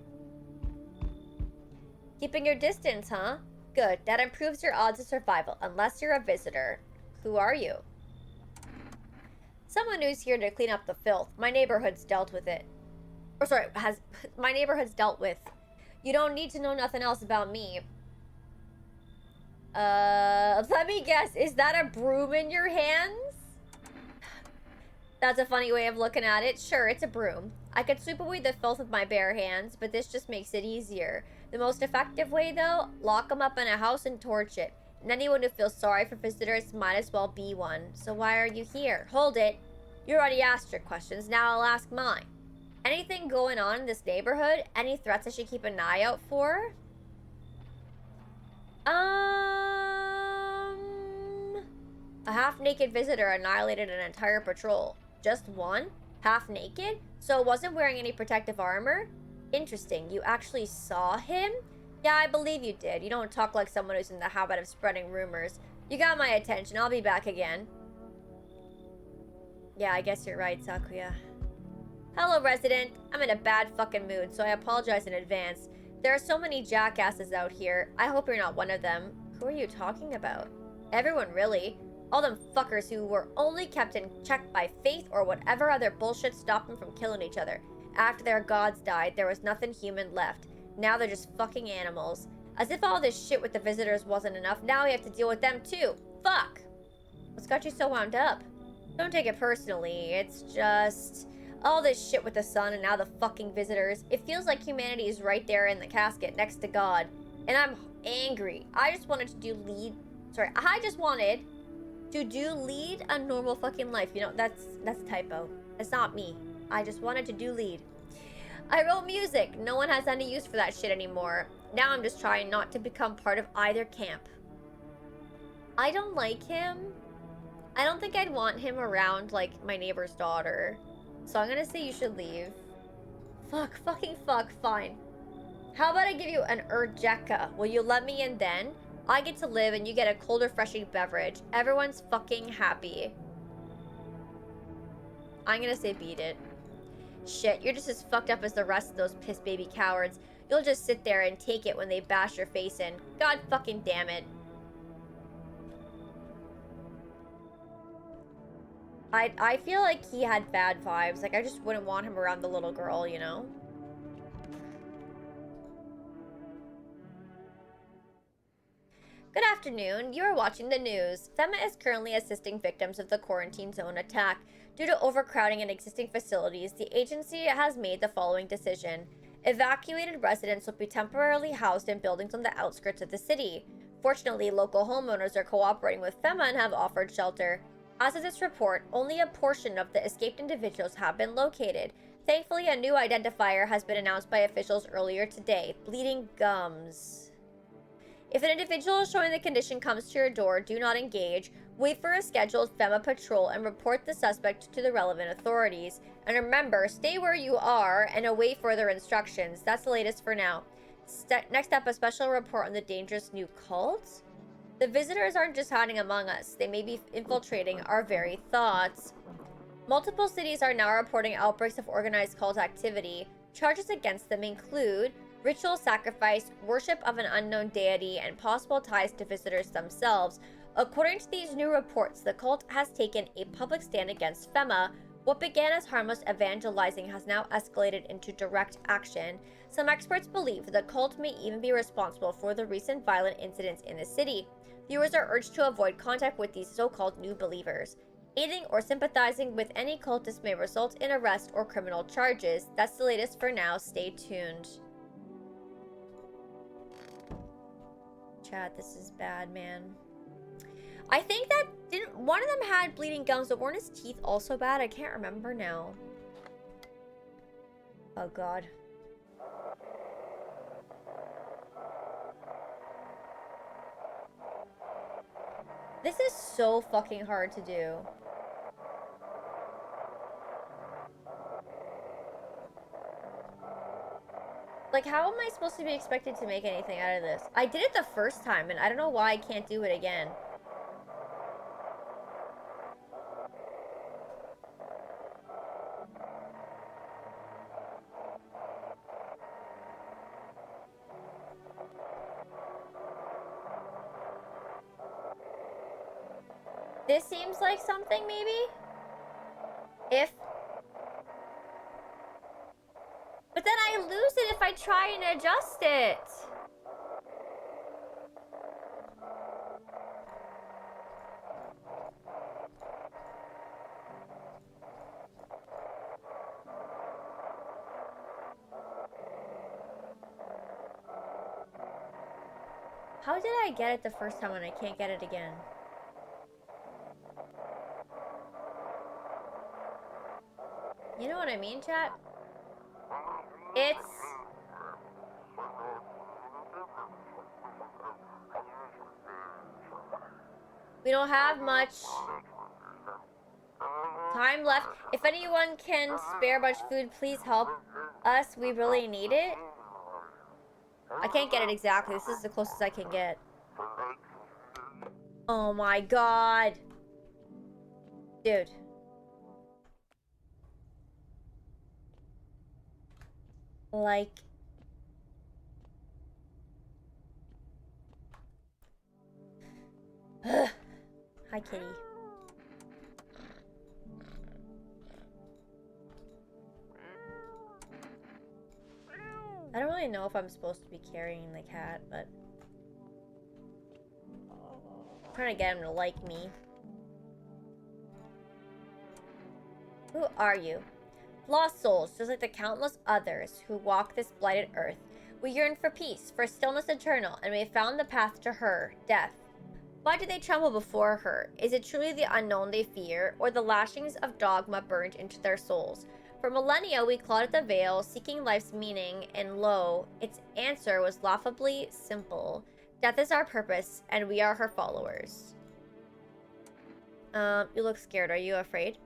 Keeping your distance, huh? Good. That improves your odds of survival, unless you're a visitor. Who are you? Someone who's here to clean up the filth. My neighborhood's dealt with it. Or sorry, my neighborhood's dealt with. You don't need to know nothing else about me. Let me guess. Is that a broom in your hands? That's a funny way of looking at it. Sure, it's a broom. I could sweep away the filth with my bare hands, but this just makes it easier. The most effective way, though, lock them up in a house and torch it. And anyone who feels sorry for visitors might as well be one. So why are you here? Hold it. You already asked your questions. Now I'll ask mine. Anything going on in this neighborhood? Any threats I should keep an eye out for? A half-naked visitor annihilated an entire patrol. Just one? Half-naked? So wasn't wearing any protective armor? Interesting. You actually saw him? Yeah, I believe you did. You don't talk like someone who's in the habit of spreading rumors. You got my attention. I'll be back again. Yeah, I guess you're right, Sakuya. Hello, resident. I'm in a bad fucking mood, so I apologize in advance. There are so many jackasses out here. I hope you're not one of them. Who are you talking about? Everyone, really. All them fuckers who were only kept in check by faith or whatever other bullshit stopped them from killing each other. After their gods died, there was nothing human left. Now they're just fucking animals. As if all this shit with the visitors wasn't enough, now we have to deal with them too. Fuck! What's got you so wound up? Don't take it personally. It's just... all this shit with the sun and now the fucking visitors. It feels like humanity is right there in the casket next to God. And I'm angry. I just wanted to lead a normal fucking life. You know, that's a typo. It's not me. I just wanted to do lead. I wrote music. No one has any use for that shit anymore. Now I'm just trying not to become part of either camp. I don't like him. I don't think I'd want him around, like, my neighbor's daughter. So I'm gonna say you should leave. Fuck, fucking fuck, fine. How about I give you an Urjeka? Will you let me in then? I get to live and you get a cold, refreshing beverage. Everyone's fucking happy. I'm gonna say beat it. Shit, you're just as fucked up as the rest of those piss baby cowards. You'll just sit there and take it when they bash your face in. God fucking damn it. I feel like he had bad vibes. Like, I just wouldn't want him around the little girl, you know? Good afternoon. You are watching the news. FEMA is currently assisting victims of the quarantine zone attack. Due to overcrowding in existing facilities, the agency has made the following decision. Evacuated residents will be temporarily housed in buildings on the outskirts of the city. Fortunately, local homeowners are cooperating with FEMA and have offered shelter. As of this report, only a portion of the escaped individuals have been located. Thankfully, a new identifier has been announced by officials earlier today: bleeding gums. If an individual showing the condition comes to your door, do not engage. Wait for a scheduled FEMA patrol and report the suspect to the relevant authorities. And remember, stay where you are and await further instructions. That's the latest for now. Next up, a special report on the dangerous new cult. The visitors aren't just hiding among us. They may be infiltrating our very thoughts. Multiple cities are now reporting outbreaks of organized cult activity. Charges against them include ritual sacrifice, worship of an unknown deity, and possible ties to visitors themselves. According to these new reports, the cult has taken a public stand against FEMA. What began as harmless evangelizing has now escalated into direct action. Some experts believe the cult may even be responsible for the recent violent incidents in the city. Viewers are urged to avoid contact with these so-called new believers. Aiding or sympathizing with any cultist may result in arrest or criminal charges. That's the latest for now. Stay tuned. Chat, this is bad, man. I think that didn't one of them had bleeding gums, but weren't his teeth also bad? I can't remember now. Oh god. This is so fucking hard to do. Like, like, how am I supposed to be expected to make anything out of this? I did it the first time, and I don't know why I can't do it again. This seems like something, maybe? If... But then I lose it if I try and adjust it. How did I get it the first time when I can't get it again? You know what I mean, chat? It's... We don't have much time left. If anyone can spare a bunch of food, please help us. We really need it. I can't get it exactly. This is the closest I can get. Oh my god. Dude. Like... Hi, kitty. I don't really know if I'm supposed to be carrying the cat, but... I'm trying to get him to like me. Who are you? Lost souls, just like the countless others who walk this blighted earth. We yearn for peace, for stillness eternal, and we have found the path to her, death. Why do they tremble before her? Is it truly the unknown they fear, or the lashings of dogma burned into their souls? For millennia we clawed at the veil, seeking life's meaning, and lo, its answer was laughably simple. Death is our purpose, and we are her followers. You look scared. Are you afraid?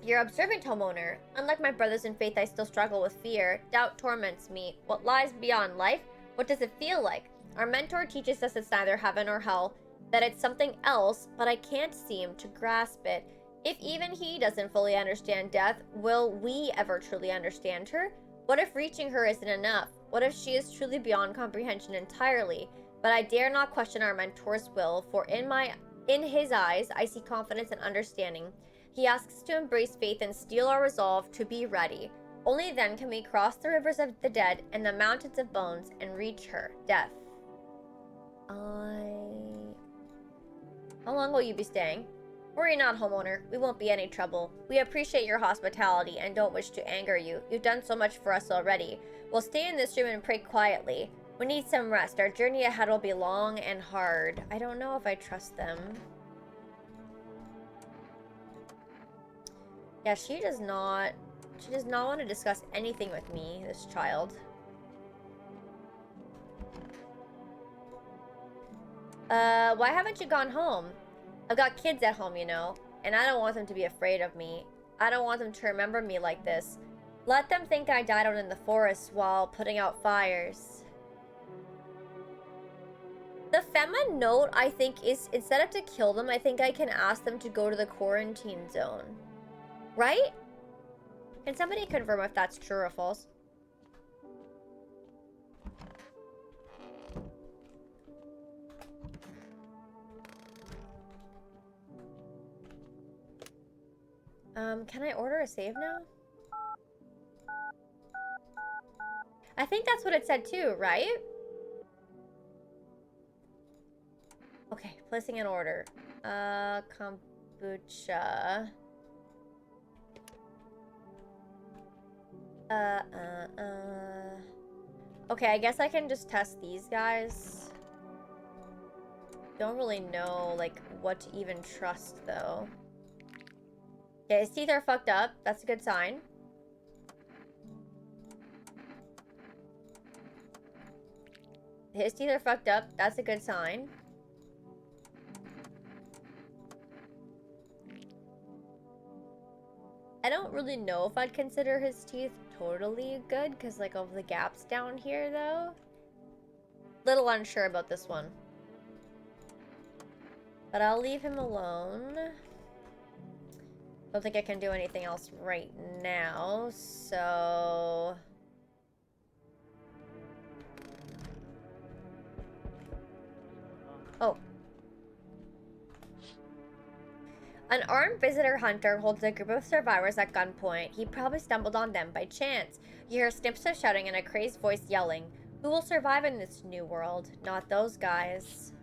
You're observant, homeowner. Unlike my brothers in faith, I still struggle with fear. Doubt torments me. What lies beyond life? What does it feel like? Our mentor teaches us it's neither heaven or hell, that it's something else, but I can't seem to grasp it. If even he doesn't fully understand death, will we ever truly understand her? What if reaching her isn't enough? What if she is truly beyond comprehension entirely? But I dare not question our mentor's will, for in his eyes, I see confidence and understanding. He asks us to embrace faith and steel our resolve to be ready. Only then can we cross the rivers of the dead and the mountains of bones and reach her, death. How long will you be staying? Worry not, homeowner. We won't be any trouble. We appreciate your hospitality and don't wish to anger you. You've done so much for us already. We'll stay in this room and pray quietly. We need some rest. Our journey ahead will be long and hard. I don't know if I trust them. Yeah, she does not want to discuss anything with me, this child. Why haven't you gone home? I've got kids at home, you know, and I don't want them to be afraid of me. I don't want them to remember me like this. Let them think I died out in the forest while putting out fires. The Fema note, I think, is instead of to kill them, I think I can ask them to go to the quarantine zone. Right? Can somebody confirm if that's true or false? Can I order a save now? I think that's what it said too, right? Okay, placing an order. Kombucha. Okay, I guess I can just test these guys. Don't really know, like, what to even trust, though. Okay, his teeth are fucked up. That's a good sign. His teeth are fucked up. That's a good sign. I don't really know if I'd consider his teeth totally good because, like, of the gaps down here, though. Little unsure about this one. But I'll leave him alone. Don't think I can do anything else right now, so... Oh. An armed visitor hunter holds a group of survivors at gunpoint. He probably stumbled on them by chance. You hear snips of shouting and a crazed voice yelling. Who will survive in this new world? Not those guys.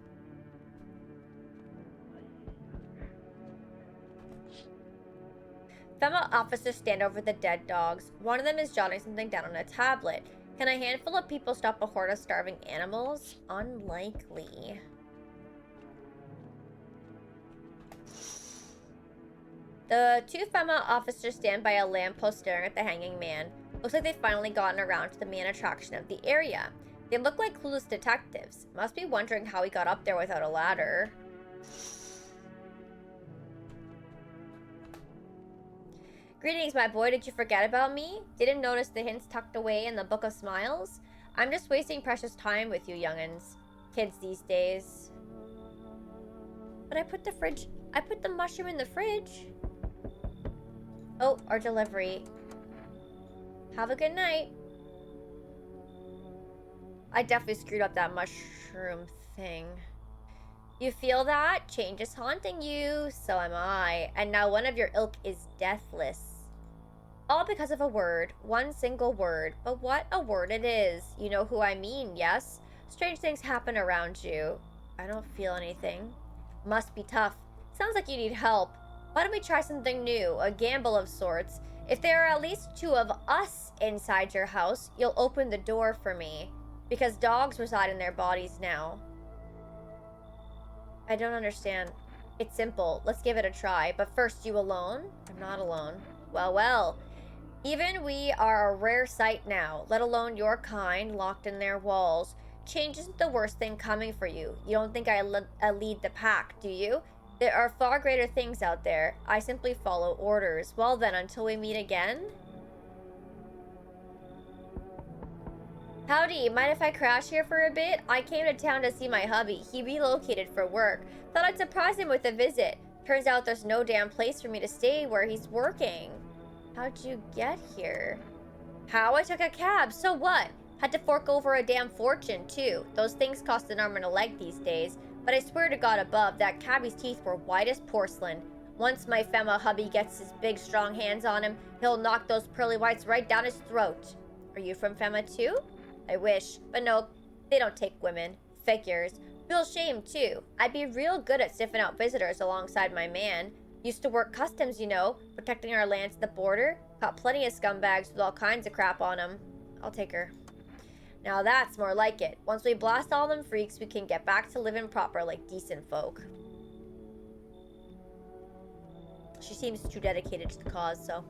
Female officers stand over the dead dogs. One of them is jotting something down on a tablet. Can a handful of people stop a horde of starving animals? Unlikely. The two female officers stand by a lamppost staring at the hanging man. Looks like they've finally gotten around to the main attraction of the area. They look like clueless detectives. Must be wondering how he got up there without a ladder. Greetings, my boy. Did you forget about me? Didn't notice the hints tucked away in the Book of Smiles? I'm just wasting precious time with you young'uns. Kids these days. But I put the mushroom in the fridge. Oh, our delivery. Have a good night. I definitely screwed up that mushroom thing. You feel that? Change is haunting you. So am I. And now one of your ilk is deathless. All because of a word. One single word. But what a word it is. You know who I mean, yes? Strange things happen around you. I don't feel anything. Must be tough. Sounds like you need help. Why don't we try something new? A gamble of sorts. If there are at least two of us inside your house, you'll open the door for me. Because dogs reside in their bodies now. I don't understand. It's simple. Let's give it a try. But first, you alone? I'm not alone. Well, well. Even we are a rare sight now, let alone your kind locked in their walls. Change isn't the worst thing coming for you. You don't think I lead the pack, do you? There are far greater things out there. I simply follow orders. Well then, until we meet again? Howdy, mind if I crash here for a bit? I came to town to see my hubby. He relocated for work. Thought I'd surprise him with a visit. Turns out there's no damn place for me to stay where he's working. How'd you get here? How? I took a cab. So what? Had to fork over a damn fortune, too. Those things cost an arm and a leg these days. But I swear to God above, that cabbie's teeth were white as porcelain. Once my femma hubby gets his big, strong hands on him, he'll knock those pearly whites right down his throat. Are you from femma, too? I wish. But no, they don't take women. Figures. Real shame, too. I'd be real good at sniffing out visitors alongside my man. Used to work customs, you know, protecting our lands at the border. Caught plenty of scumbags with all kinds of crap on them. I'll take her. Now that's more like it. Once we blast all them freaks, we can get back to living proper like decent folk. She seems too dedicated to the cause, so.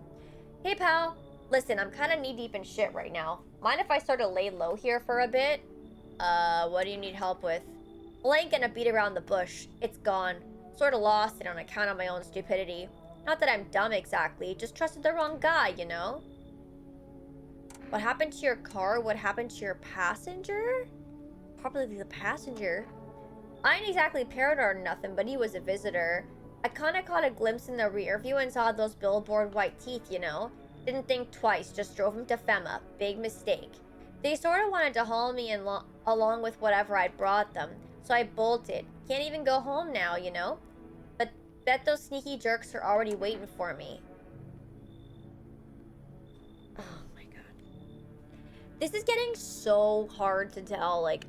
Hey, pal. Listen, I'm kind of knee-deep in shit right now. Mind if I sort of lay low here for a bit? What do you need help with? Well, I ain't gonna beat around the bush. It's gone. Sort of lost it on account of my own stupidity. Not that I'm dumb exactly, just trusted the wrong guy, you know? What happened to your car? What happened to your passenger? Probably the passenger. I ain't exactly paranoid or nothing, but he was a visitor. I kinda caught a glimpse in the rear view and saw those billboard white teeth, you know? Didn't think twice, just drove him to Femma. Big mistake. They sort of wanted to haul me in along with whatever I'd brought them, so I bolted. Can't even go home now, you know? But bet those sneaky jerks are already waiting for me. Oh my god. This is getting so hard to tell, like...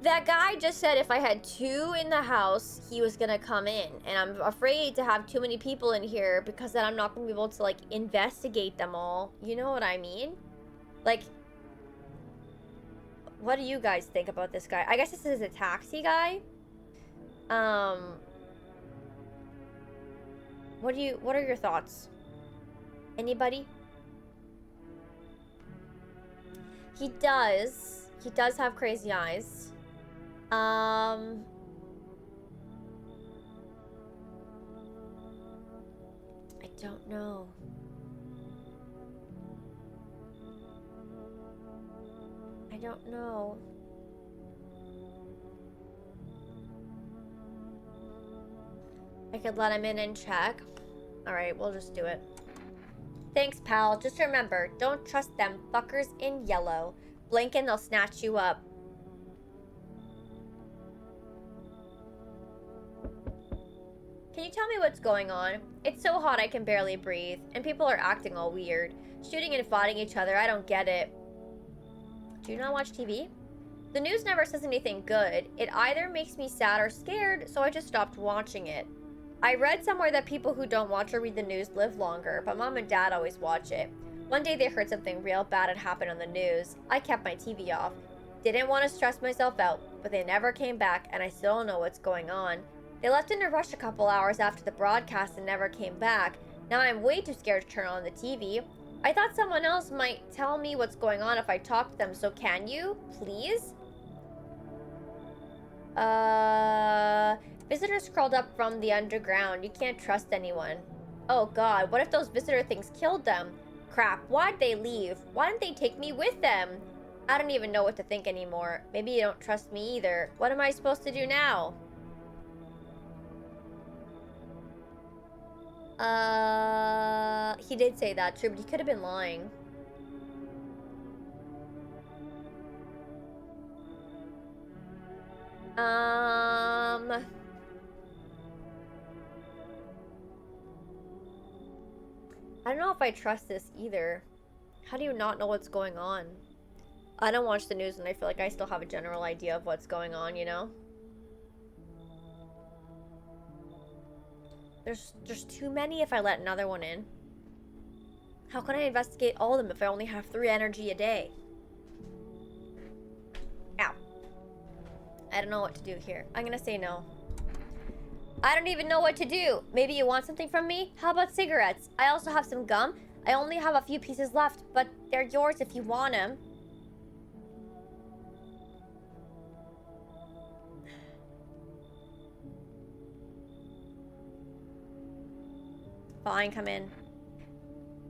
That guy just said if I had two in the house, he was gonna come in. And I'm afraid to have too many people in here because then I'm not gonna be able to, like, investigate them all. You know what I mean? Like... What do you guys think about this guy? I guess this is a taxi guy. What are your thoughts? Anybody? He does have crazy eyes. I don't know. I don't know. I could let him in and check. Alright, we'll just do it. Thanks, pal. Just remember, don't trust them fuckers in yellow. Blink and they'll snatch you up. Can you tell me what's going on? It's so hot I can barely breathe, and people are acting all weird. Shooting and fighting each other, I don't get it. Do you not watch TV? The news never says anything good. It either makes me sad or scared, so I just stopped watching it. I read somewhere that people who don't watch or read the news live longer, but mom and dad always watch it. One day they heard something real bad had happened on the news. I kept my TV off. Didn't want to stress myself out, but they never came back and I still don't know what's going on. They left in a rush a couple hours after the broadcast and never came back. Now I'm way too scared to turn on the TV. I thought someone else might tell me what's going on if I talk to them, so can you? Please? Visitors crawled up from the underground. You can't trust anyone. Oh god, what if those visitor things killed them? Crap, why'd they leave? Why didn't they take me with them? I don't even know what to think anymore. Maybe you don't trust me either. What am I supposed to do now? He did say that, true, but he could have been lying. I don't know if I trust this either. How do you not know what's going on? I don't watch the news and I feel like I still have a general idea of what's going on, you know? There's too many if I let another one in. How can I investigate all of them if I only have 3 energy a day? Ow. I don't know what to do here. I'm gonna say no. I don't even know what to do. Maybe you want something from me? How about cigarettes? I also have some gum. I only have a few pieces left, but they're yours if you want them. Fine, come in.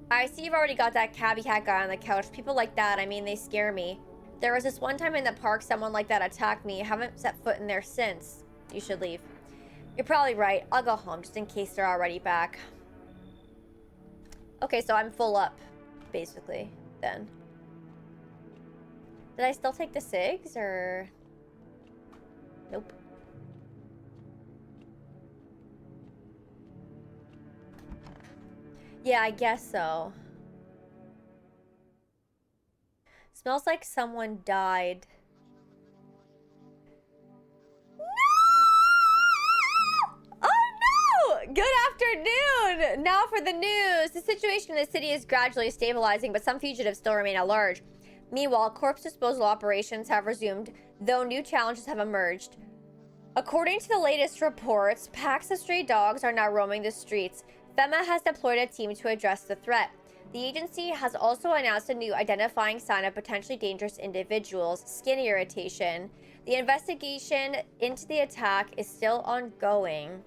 I see you've already got that cabbie hat guy on the couch. People like that, I mean, they scare me. There was this one time in the park someone like that attacked me. I haven't set foot in there since. You should leave. You're probably right. I'll go home just in case they're already back. Okay, so I'm full up, basically, then. Did I still take the cigs, or... Nope. Yeah, I guess so. Smells like someone died. No! Oh no! Good afternoon! Now for the news. The situation in the city is gradually stabilizing, but some fugitives still remain at large. Meanwhile, corpse disposal operations have resumed, though new challenges have emerged. According to the latest reports, packs of stray dogs are now roaming the streets. FEMA has deployed a team to address the threat. The agency has also announced a new identifying sign of potentially dangerous individuals, skin irritation. The investigation into the attack is still ongoing.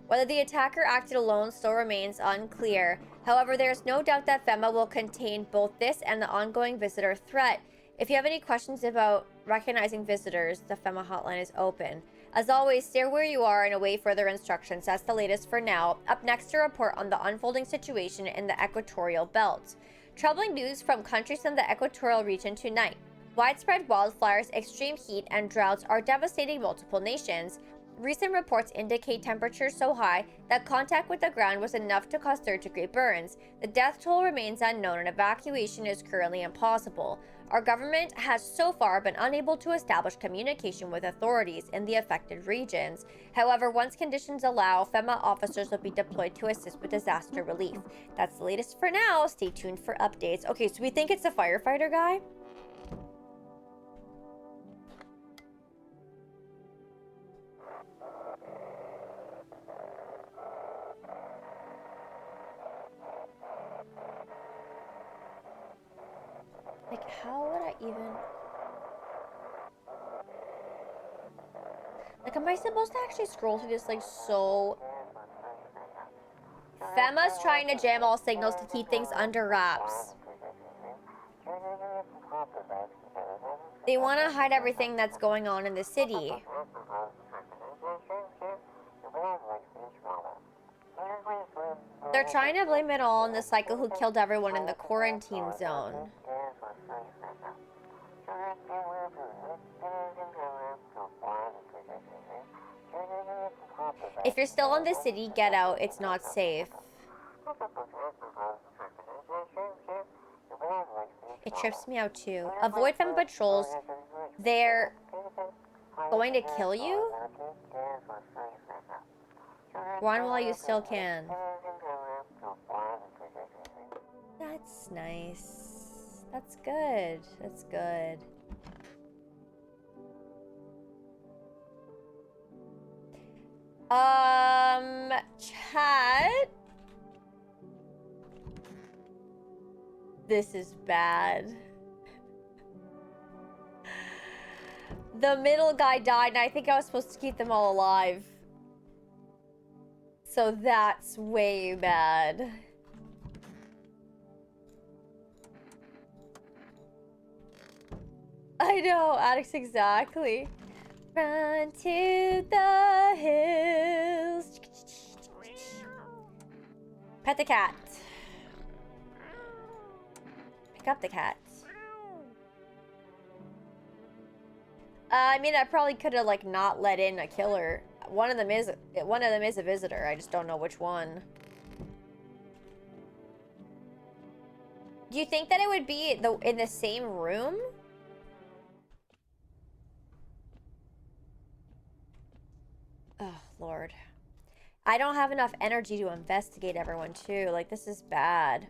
Whether the attacker acted alone still remains unclear. However, there is no doubt that FEMA will contain both this and the ongoing visitor threat. If you have any questions about recognizing visitors, the FEMA hotline is open. As always, stay where you are and await further instructions. That's the latest for now. Up next, to report on the unfolding situation in the equatorial belt. Troubling news from countries in the equatorial region tonight. Widespread wildfires, extreme heat, and droughts are devastating multiple nations. Recent reports indicate temperatures so high that contact with the ground was enough to cause third-degree burns. The death toll remains unknown and evacuation is currently impossible. Our government has so far been unable to establish communication with authorities in the affected regions. However, once conditions allow, FEMA officers will be deployed to assist with disaster relief. That's the latest for now. Stay tuned for updates. Okay, so we think it's a firefighter guy. Like, how would I even... Like, am I supposed to actually scroll through this, like, so... FEMA's trying to jam all signals to keep things under wraps. They want to hide everything that's going on in the city. They're trying to blame it all on the psycho who killed everyone in the quarantine zone. If you're still in the city, get out. It's not safe. It trips me out too. Avoid from patrols. They're going to kill you? Run while you still can. That's nice. That's good. That's good. Chat. This is bad. The middle guy died, and I think I was supposed to keep them all alive. So that's way bad. I know, Alex, exactly. Run to the hills. Pet the cat. Pick up the cat. I mean, I probably could have like not let in a killer. One of them is a visitor. I just don't know which one. Do you think that it would be in the same room? Oh, Lord. I don't have enough energy to investigate everyone, too. Like, this is bad.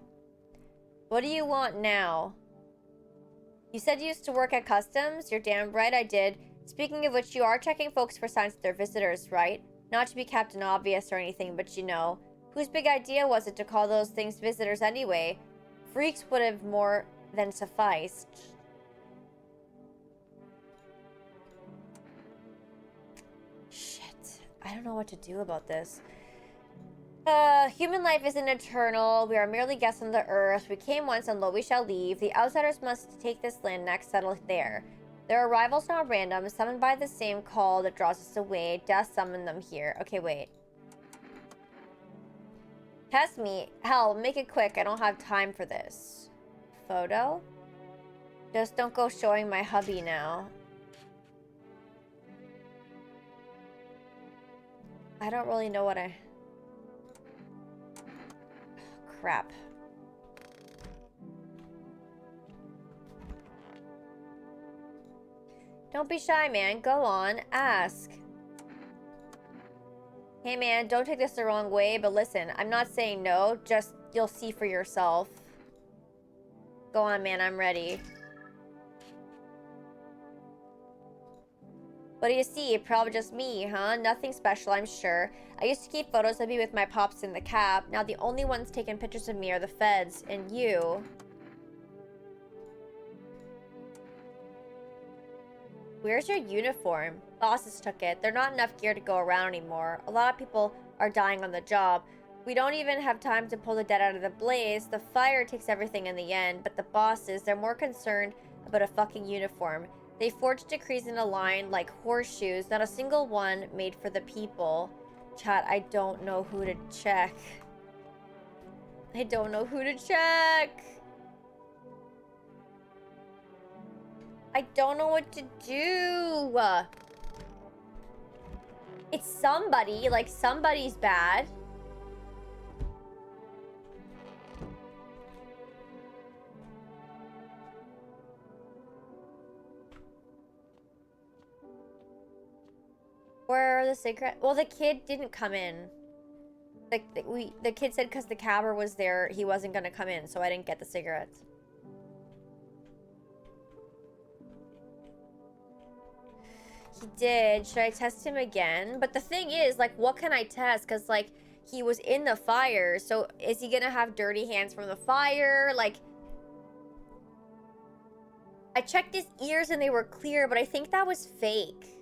What do you want now? You said you used to work at Customs? You're damn right I did. Speaking of which, you are checking folks for signs that they're visitors, right? Not to be Captain Obvious or anything, but you know. Whose big idea was it to call those things visitors anyway? Freaks would have more than sufficed. Shit. I don't know what to do about this. Human life isn't eternal. We are merely guests on the earth. We came once and lo, we shall leave. The outsiders must take this land next, settle there. Their arrivals are random, summoned by the same call that draws us away. Death summoned them here. Okay, wait. Test me. Hell, make it quick. I don't have time for this. Photo? Just don't go showing my hubby now. I don't really know what I... Crap. Don't be shy, man. Go on. Ask. Hey, man, don't take this the wrong way, but listen, I'm not saying no. Just, you'll see for yourself. Go on, man. I'm ready. What do you see? Probably just me, huh? Nothing special, I'm sure. I used to keep photos of me with my pops in the cab. Now the only ones taking pictures of me are the feds and you. Where's your uniform? Bosses took it. There's not enough gear to go around anymore. A lot of people are dying on the job. We don't even have time to pull the dead out of the blaze. The fire takes everything in the end. But the bosses, they're more concerned about a fucking uniform. They forged decrees in a line like horseshoes. Not a single one made for the people. Chat, I don't know who to check. I don't know who to check. I don't know what to do. It's somebody. Like, somebody's bad. Where are the cigarettes? Well, the kid didn't come in. The kid said because the cabber was there, he wasn't going to come in, so I didn't get the cigarettes. He did. Should I test him again? But the thing is, like, what can I test? Because, like, he was in the fire, so is he going to have dirty hands from the fire? Like, I checked his ears and they were clear, but I think that was fake.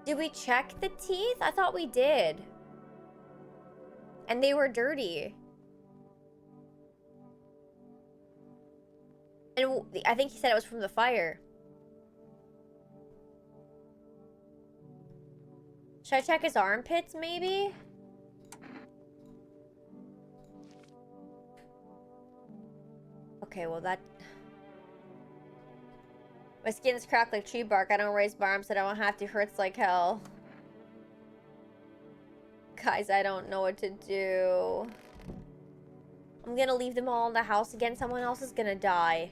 Did we check the teeth? I thought we did. And they were dirty. And I think he said it was from the fire. Should I check his armpits, maybe? Okay, well that... My skin's cracked like tree bark. I don't raise my arms, so I don't have to. Hurts like hell. Guys, I don't know what to do. I'm gonna leave them all in the house again. Someone else is gonna die.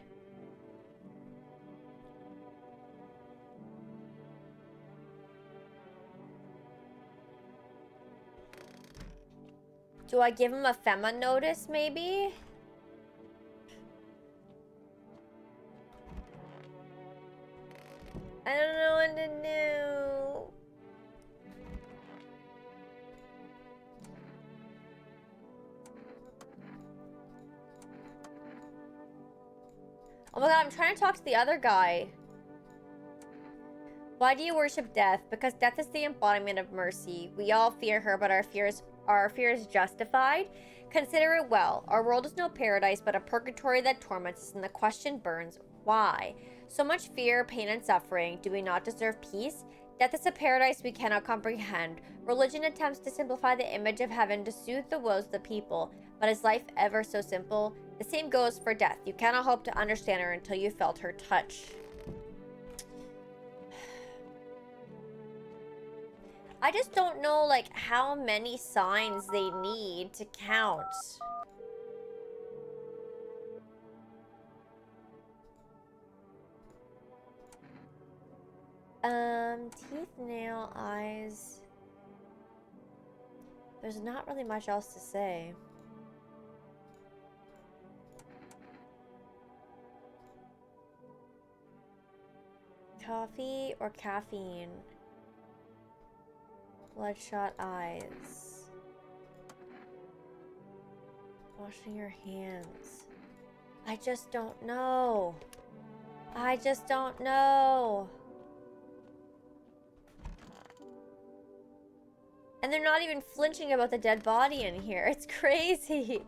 Do I give him a FEMA notice, maybe? I don't know what to do. Oh my god, I'm trying to talk to the other guy. Why do you worship death? Because death is the embodiment of mercy. We all fear her, but our fear is justified. Consider it well. Our world is no paradise, but a purgatory that torments us, and the question burns, why? So much fear, pain, and suffering. Do we not deserve peace? Death is a paradise we cannot comprehend. Religion attempts to simplify the image of heaven to soothe the woes of the people. But is life ever so simple? The same goes for death. You cannot hope to understand her until you felt her touch. I just don't know, like, how many signs they need to count. Teeth, nail, eyes. There's not really much else to say. Coffee or caffeine? Bloodshot eyes. Washing your hands. I just don't know. I just don't know. And they're not even flinching about the dead body in here. It's crazy.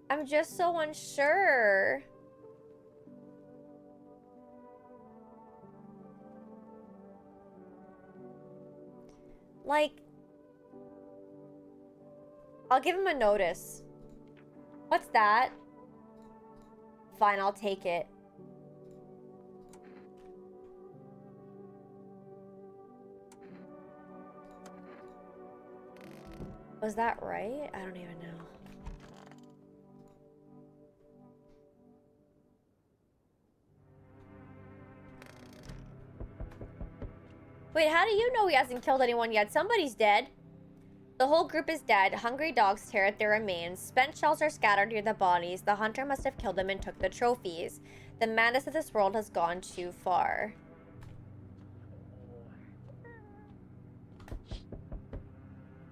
I'm just so unsure. Like, I'll give him a notice. What's that? Fine, I'll take it. Was that right? I don't even know. Wait, how do you know he hasn't killed anyone yet? Somebody's dead. The whole group is dead. Hungry dogs tear at their remains. Spent shells are scattered near the bodies. The hunter must have killed them and took the trophies. The madness of this world has gone too far.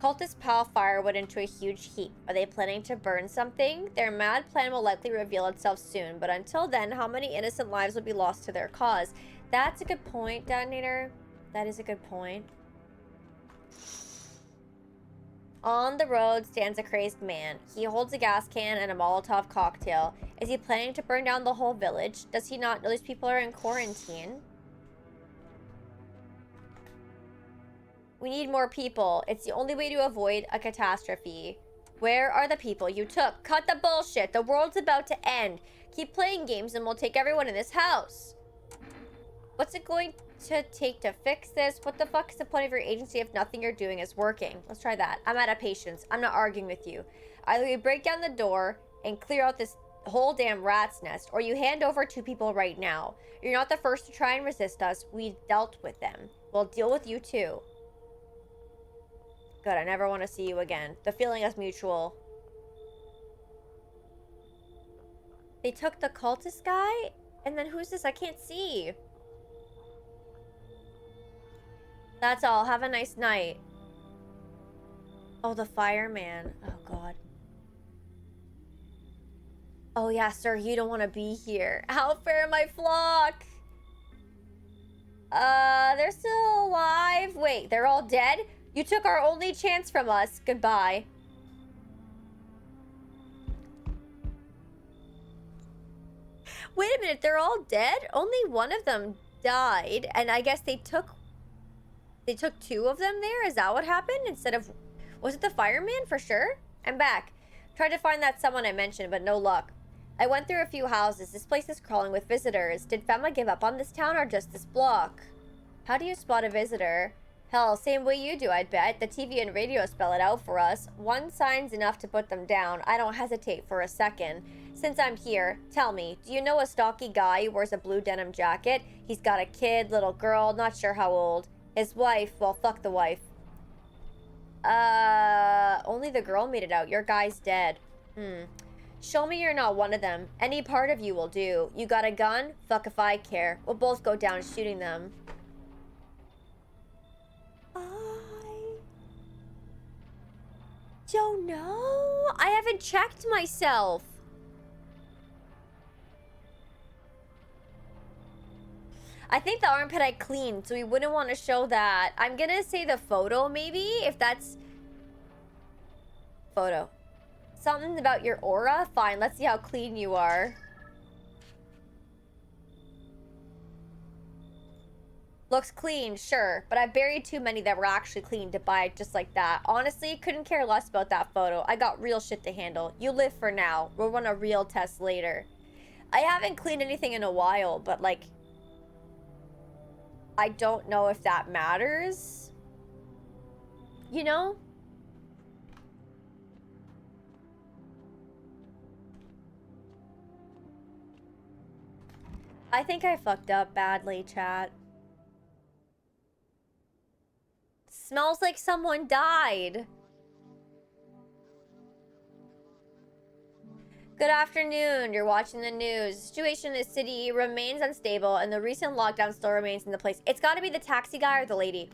Cultists pile firewood into a huge heap. Are they planning to burn something? Their mad plan will likely reveal itself soon, but until then, how many innocent lives will be lost to their cause? That's a good point, Detonator. That is a good point. On the road stands a crazed man. He holds a gas can and a Molotov cocktail. Is he planning to burn down the whole village? Does he not know these people are in quarantine? We need more people. It's the only way to avoid a catastrophe. Where are the people you took? Cut the bullshit. The world's about to end. Keep playing games and we'll take everyone in this house. What's it going to take to fix this? What the fuck is the point of your agency if nothing you're doing is working? Let's try that. I'm out of patience. I'm not arguing with you. Either you break down the door and clear out this whole damn rat's nest, or you hand over 2 people right now. You're not the first to try and resist us. We dealt with them. We'll deal with you too. Good, I never want to see you again. The feeling is mutual. They took the cultist guy? And then who's this? I can't see. That's all. Have a nice night. Oh, the fireman. Oh, God. Oh, yeah, sir. You don't want to be here. How fare my flock? They're still alive. Wait, they're all dead? You took our only chance from us. Goodbye. Wait a minute, they're all dead? Only one of them died, and I guess they took two of them there? Is that what happened? Instead of... Was it the fireman for sure? I'm back. Tried to find that someone I mentioned, but no luck. I went through a few houses. This place is crawling with visitors. Did Fema give up on this town or just this block? How do you spot a visitor? Hell, same way you do, I'd bet. The TV and radio spell it out for us. One sign's enough to put them down. I don't hesitate for a second. Since I'm here, tell me, do you know a stocky guy who wears a blue denim jacket? He's got a kid, little girl, not sure how old. His wife, well, fuck the wife. Only the girl made it out. Your guy's dead. Show me you're not one of them. Any part of you will do. You got a gun? Fuck if I care. We'll both go down shooting them. I don't know. I haven't checked myself. I think the armpit I cleaned, so we wouldn't want to show that. I'm gonna say the photo, maybe, if that's... Photo. Something about your aura? Fine, let's see how clean you are. Looks clean, sure, but I buried too many that were actually clean to buy just like that. Honestly, couldn't care less about that photo. I got real shit to handle. You live for now. We'll run a real test later. I haven't cleaned anything in a while, but like... I don't know if that matters. You know? I think I fucked up badly, chat. Smells like someone died. Good afternoon. You're watching the news. The situation in the city remains unstable, and the recent lockdown still remains in the place. It's got to be the taxi guy or the lady.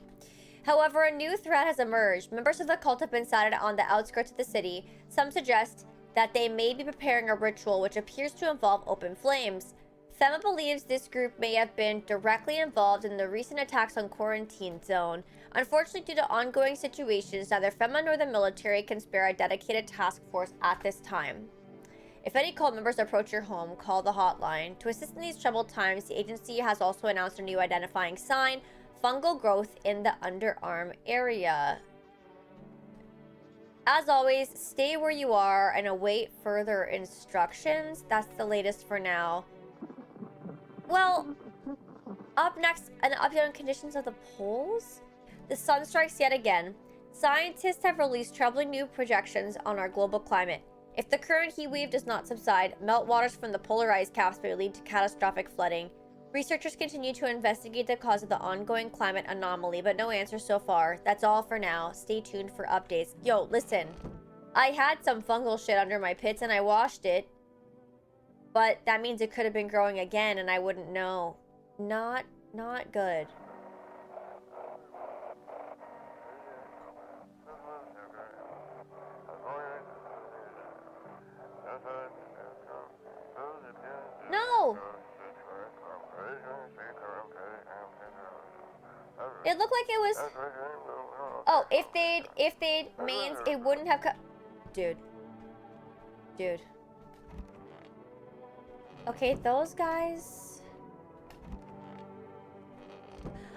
However, a new threat has emerged. Members of the cult have been sighted on the outskirts of the city. Some suggest that they may be preparing a ritual which appears to involve open flames. Fema believes this group may have been directly involved in the recent attacks on Quarantine Zone. Unfortunately, due to ongoing situations, neither Fema nor the military can spare a dedicated task force at this time. If any cult members approach your home, call the hotline. To assist in these troubled times, the agency has also announced a new identifying sign, fungal growth in the underarm area. As always, stay where you are and await further instructions. That's the latest for now. Well, up next, an update on conditions of the poles. The sun strikes yet again. Scientists have released troubling new projections on our global climate. If the current heat wave does not subside, meltwaters from the polar ice caps may lead to catastrophic flooding. Researchers continue to investigate the cause of the ongoing climate anomaly, but no answer so far. That's all for now. Stay tuned for updates. Yo, listen. I had some fungal shit under my pits and I washed it. But that means it could have been growing again and I wouldn't know. Not good. No! It looked like it was... Oh, if they'd means it wouldn't have cut... Dude. Okay, those guys...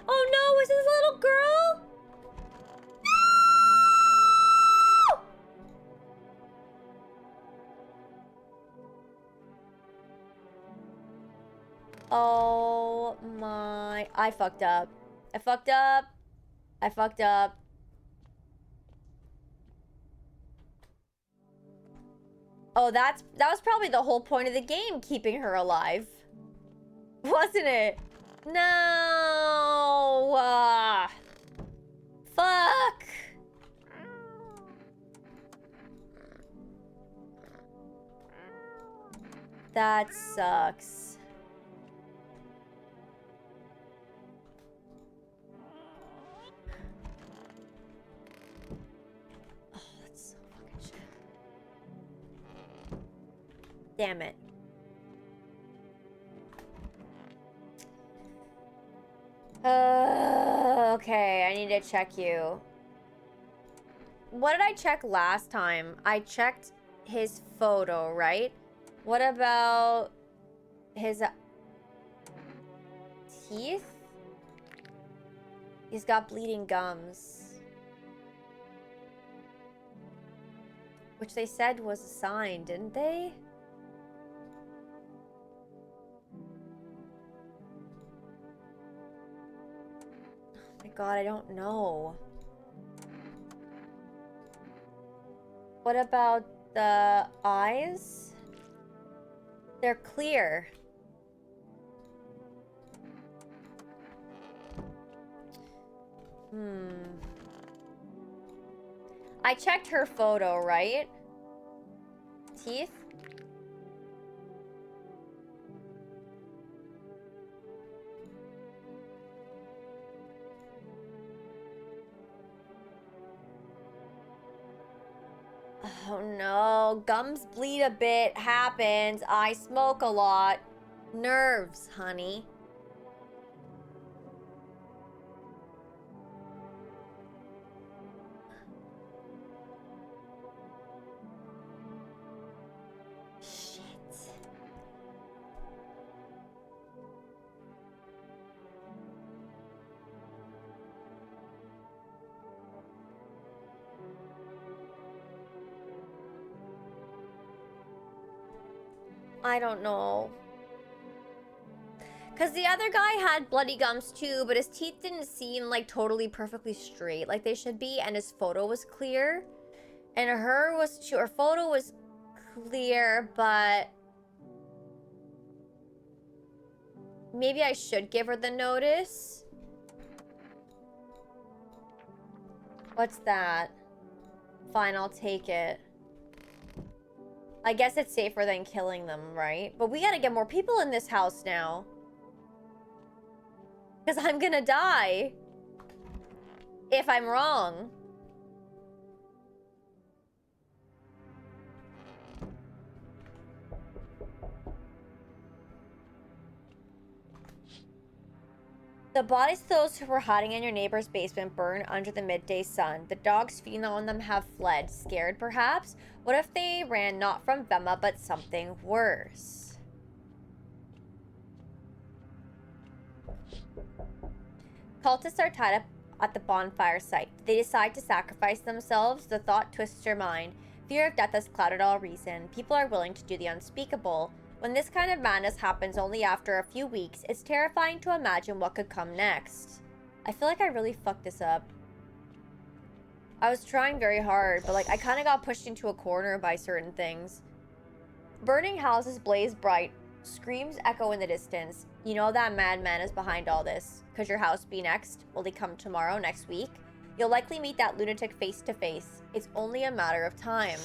Oh no, is this a little girl? No! Oh my... I fucked up. Oh, that was probably the whole point of the game, keeping her alive. Wasn't it? No! Fuck! That sucks. Oh, that's so fucking shit. Damn it. Okay, I need to check you. What did I check last time? I checked his photo, right? What about his teeth? He's got bleeding gums. Which they said was a sign, didn't they? Oh my god, I don't know. What about the eyes? They're clear. I checked her photo, right? Teeth? Oh no, gums bleed a bit, happens. I smoke a lot. Nerves, honey. Shit. I don't know. Because the other guy had bloody gums too, but his teeth didn't seem like totally perfectly straight like they should be, and his photo was clear. And her photo was clear, but maybe I should give her the notice. What's that? Fine, I'll take it. I guess it's safer than killing them, right? But we gotta get more people in this house now. Because I'm gonna die. If I'm wrong. The bodies of those who were hiding in your neighbor's basement burn under the midday sun. The dogs feeding on them have fled, scared perhaps. What if they ran not from Vemma, but something worse? Cultists are tied up at the bonfire site. They decide to sacrifice themselves. The thought twists your mind. Fear of death has clouded all reason. People are willing to do the unspeakable. When this kind of madness happens only after a few weeks, it's terrifying to imagine what could come next. I feel like I really fucked this up. I was trying very hard, but like I kind of got pushed into a corner by certain things. Burning houses blaze bright. Screams echo in the distance. You know that madman is behind all this. Could your house be next? Will he come tomorrow, next week? You'll likely meet that lunatic face to face. It's only a matter of time.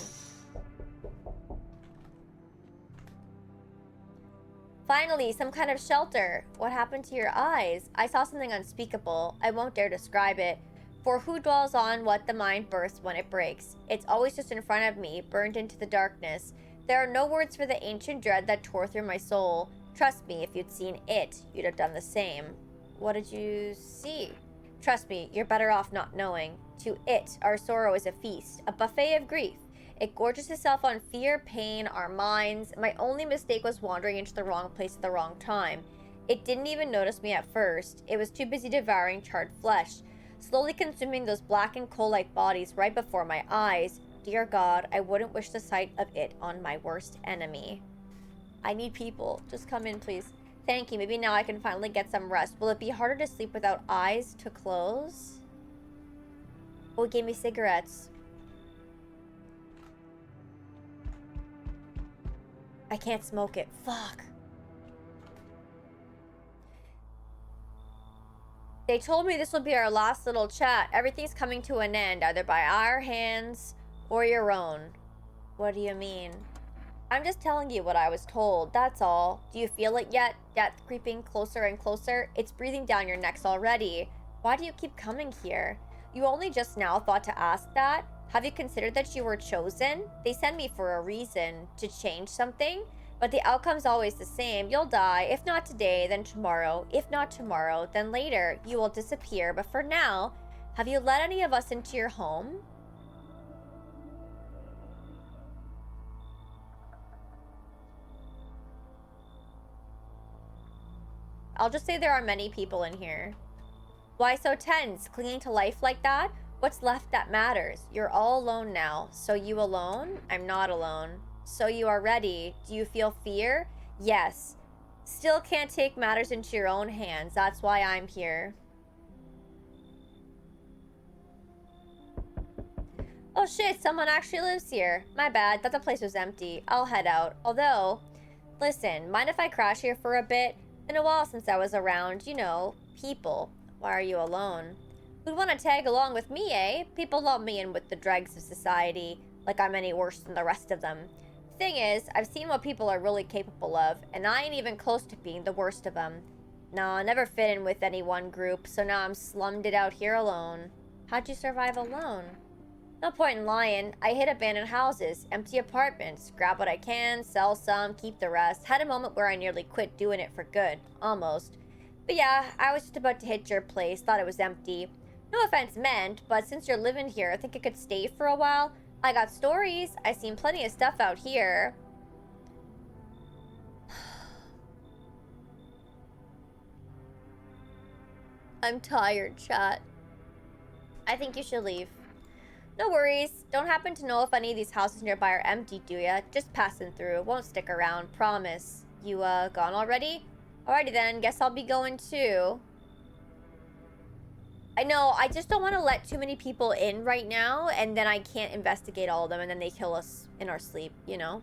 Finally, some kind of shelter. What happened to your eyes? I saw something unspeakable. I won't dare describe it. For who dwells on what the mind bursts when it breaks? It's always just in front of me, burned into the darkness. There are no words for the ancient dread that tore through my soul. Trust me, if you'd seen it, you'd have done the same. What did you see? Trust me, you're better off not knowing. To it, our sorrow is a feast, a buffet of grief. It gorges itself on fear, pain, our minds. My only mistake was wandering into the wrong place at the wrong time. It didn't even notice me at first. It was too busy devouring charred flesh, slowly consuming those black and coal-like bodies right before my eyes. Dear God, I wouldn't wish the sight of it on my worst enemy. I need people. Just come in, please. Thank you. Maybe now I can finally get some rest. Will it be harder to sleep without eyes to close? Oh, it gave me cigarettes. I can't smoke it. Fuck. They told me this will be our last little chat. Everything's coming to an end, either by our hands or your own. What do you mean? I'm just telling you what I was told, that's all. Do you feel it yet? Death creeping closer and closer? It's breathing down your necks already. Why do you keep coming here? You only just now thought to ask that? Have you considered that you were chosen? They sent me for a reason, to change something. But the outcome's always the same. You'll die. If not today, then tomorrow. If not tomorrow, then later. You will disappear. But for now, have you let any of us into your home? I'll just say there are many people in here. Why so tense? Clinging to life like that? What's left that matters? You're all alone now. So you alone? I'm not alone. So you are ready. Do you feel fear? Yes. Still can't take matters into your own hands. That's why I'm here. Oh shit, someone actually lives here. My bad, thought the place was empty. I'll head out. Although, listen, mind if I crash here for a bit? Been a while since I was around, you know, people. Why are you alone? Who'd want to tag along with me, eh? People lump me in with the dregs of society, like I'm any worse than the rest of them. Thing is, I've seen what people are really capable of, and I ain't even close to being the worst of them. Nah, never fit in with any one group, so now I'm slummed it out here alone. How'd you survive alone? No point in lying. I hit abandoned houses, empty apartments, grab what I can, sell some, keep the rest. Had a moment where I nearly quit doing it for good. Almost. But yeah, I was just about to hit your place, thought it was empty. No offense meant, but since you're living here, I think I could stay for a while. I got stories. I seen plenty of stuff out here. I'm tired, chat. I think you should leave. No worries. Don't happen to know if any of these houses nearby are empty, do ya? Just passing through. Won't stick around. Promise. You, gone already? Alrighty then. Guess I'll be going too. I know. I just don't want to let too many people in right now, and then I can't investigate all of them, and then they kill us in our sleep, you know?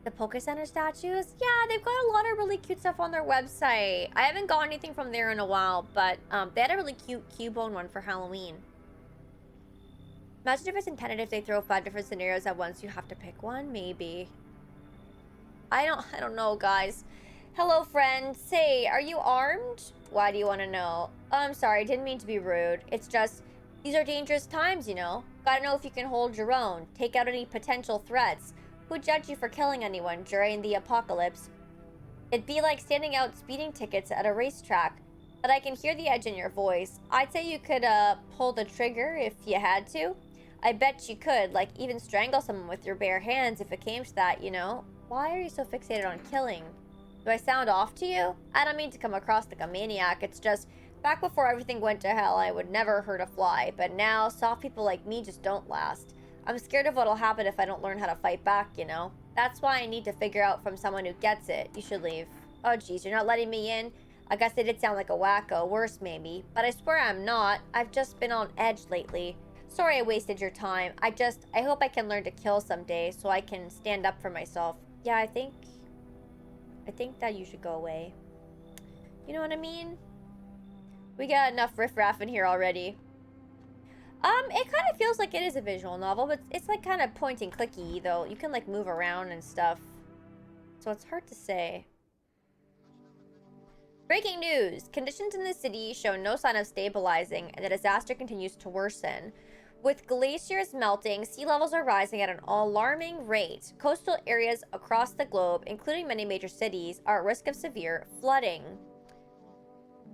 The Poké Center statues? Yeah, they've got a lot of really cute stuff on their website. I haven't got anything from there in a while, but they had a really cute Cubone one for Halloween. Imagine if it's intended if they throw 5 different scenarios at once, you have to pick one? Maybe. I don't know, guys. Hello, friend. Say, are you armed? Why do you want to know? Oh, I'm sorry, didn't mean to be rude. It's just, these are dangerous times, you know? Gotta know if you can hold your own. Take out any potential threats. Who'd judge you for killing anyone during the apocalypse? It'd be like standing out speeding tickets at a racetrack. But I can hear the edge in your voice. I'd say you could, pull the trigger if you had to. I bet you could, like, even strangle someone with your bare hands if it came to that, you know? Why are you so fixated on killing? Do I sound off to you? I don't mean to come across like a maniac. It's just, back before everything went to hell, I would never hurt a fly. But now, soft people like me just don't last. I'm scared of what'll happen if I don't learn how to fight back, you know? That's why I need to figure out from someone who gets it. You should leave. Oh, geez, you're not letting me in? I guess I did sound like a wacko. Worse, maybe. But I swear I'm not. I've just been on edge lately. Sorry I wasted your time. I hope I can learn to kill someday so I can stand up for myself. Yeah, I think that you should go away. You know what I mean? We got enough riffraff in here already. It kind of feels like it is a visual novel, but it's like kind of point and clicky, though. You can like move around and stuff. So it's hard to say. Breaking news! Conditions in the city show no sign of stabilizing, and the disaster continues to worsen. With glaciers melting, sea levels are rising at an alarming rate. Coastal areas across the globe, including many major cities, are at risk of severe flooding.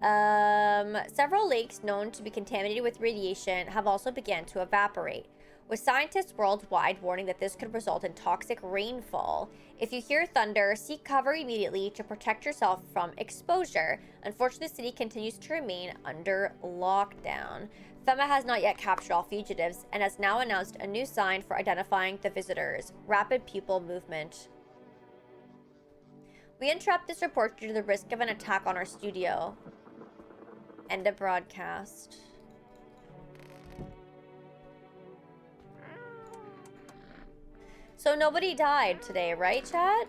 Several lakes known to be contaminated with radiation have also begun to evaporate, with scientists worldwide warning that this could result in toxic rainfall. If you hear thunder, seek cover immediately to protect yourself from exposure. Unfortunately, the city continues to remain under lockdown. FEMA has not yet captured all fugitives and has now announced a new sign for identifying the visitors: rapid pupil movement. We interrupt this report due to the risk of an attack on our studio. End of broadcast. So nobody died today, right, chat?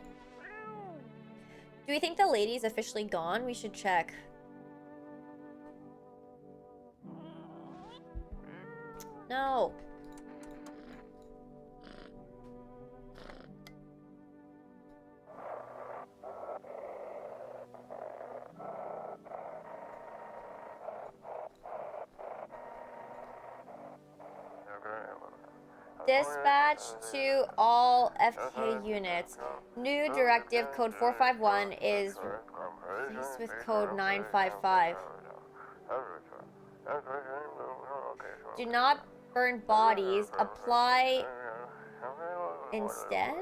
Do we think the lady's officially gone? We should check. No. Dispatch to all FK units. New directive code 451 is replaced with code 955. Do not burn bodies. Apply instead?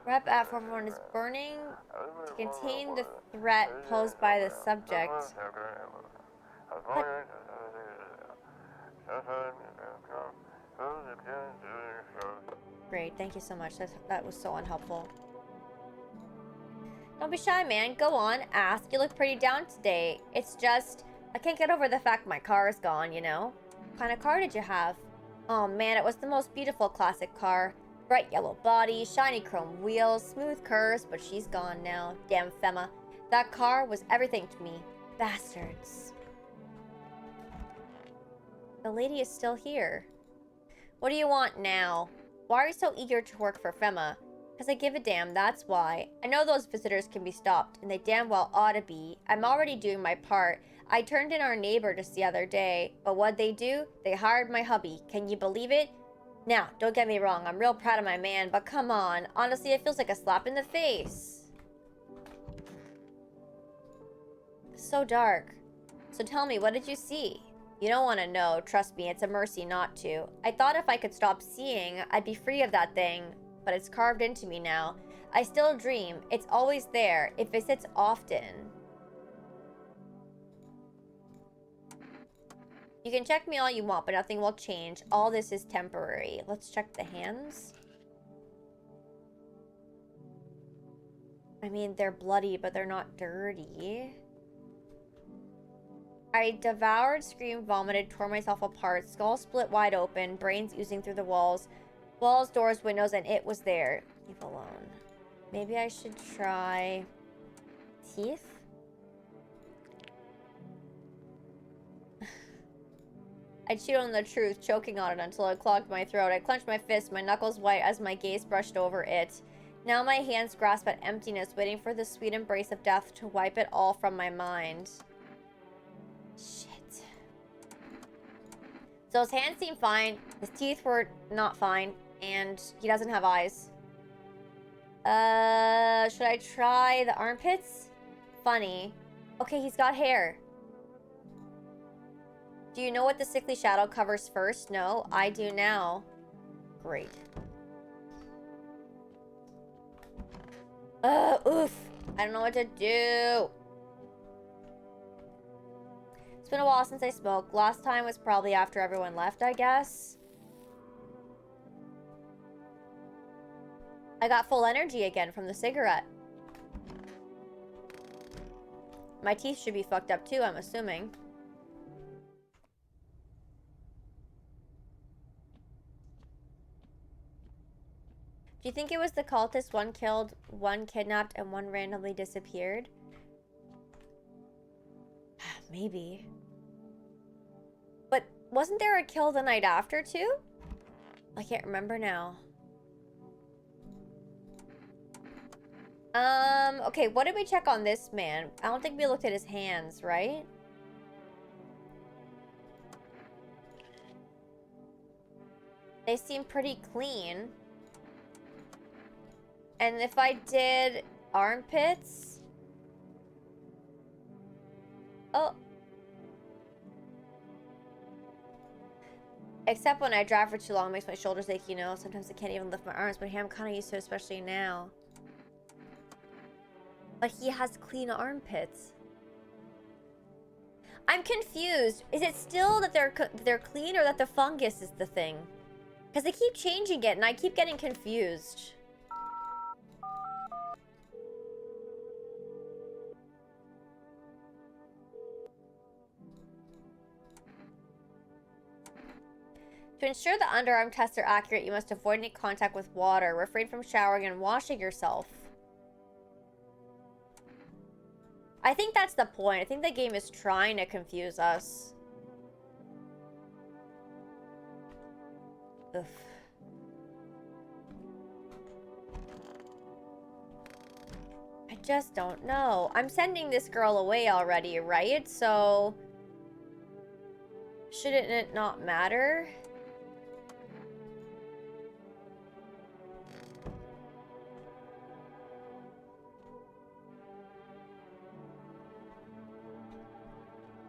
Rep at 441 is burning to contain the threat posed by the subject. What? Great, thank you so much. That was so unhelpful. Don't be shy, man. Go on, ask. You look pretty down today. It's just, I can't get over the fact my car is gone, you know? What kind of car did you have? Oh man, it was the most beautiful classic car. Bright yellow body, shiny chrome wheels, smooth curves, but she's gone now. Damn Femma. That car was everything to me. Bastards. The lady is still here. What do you want now? Why are you so eager to work for Femma? Because I give a damn, that's why. I know those visitors can be stopped, and they damn well ought to be. I'm already doing my part. I turned in our neighbor just the other day, but what'd they do? They hired my hubby. Can you believe it? Now, don't get me wrong, I'm real proud of my man, but come on. Honestly, it feels like a slap in the face. So dark. So tell me, what did you see? You don't want to know. Trust me, it's a mercy not to. I thought if I could stop seeing, I'd be free of that thing. But it's carved into me now. I still dream. It's always there. It visits often. You can check me all you want, but nothing will change. All this is temporary. Let's check the hands. I mean, they're bloody, but they're not dirty. I devoured, screamed, vomited, tore myself apart. Skull split wide open. Brains oozing through the walls. Walls, doors, windows, and it was there. Leave alone. Maybe I should try... teeth? I chewed on the truth, choking on it until it clogged my throat. I clenched my fist, my knuckles white as my gaze brushed over it. Now my hands grasp at emptiness, waiting for the sweet embrace of death to wipe it all from my mind. Shit. So his hands seem fine, his teeth were not fine, and he doesn't have eyes. Should I try the armpits? Funny. Okay, he's got hair. Do you know what the sickly shadow covers first? No, I do now. Great. Oof. I don't know what to do. It's been a while since I smoked. Last time was probably after everyone left, I guess. I got full energy again from the cigarette. My teeth should be fucked up too, I'm assuming. Do you think it was the cultists? One killed, one kidnapped, and one randomly disappeared? Maybe. But wasn't there a kill the night after too? I can't remember now. Okay, what did we check on this man? I don't think we looked at his hands, right? They seem pretty clean. And if I did armpits... Oh. Except when I drive for too long, it makes my shoulders ache, you know. Sometimes I can't even lift my arms, but hey, I'm kind of used to it, especially now. But he has clean armpits. I'm confused. Is it still that they're clean, or that the fungus is the thing? Because they keep changing it, and I keep getting confused. To ensure the underarm tests are accurate, you must avoid any contact with water, refrain from showering, and washing yourself. I think that's the point. I think the game is trying to confuse us. Ugh. I just don't know. I'm sending this girl away already, right? So... shouldn't it not matter?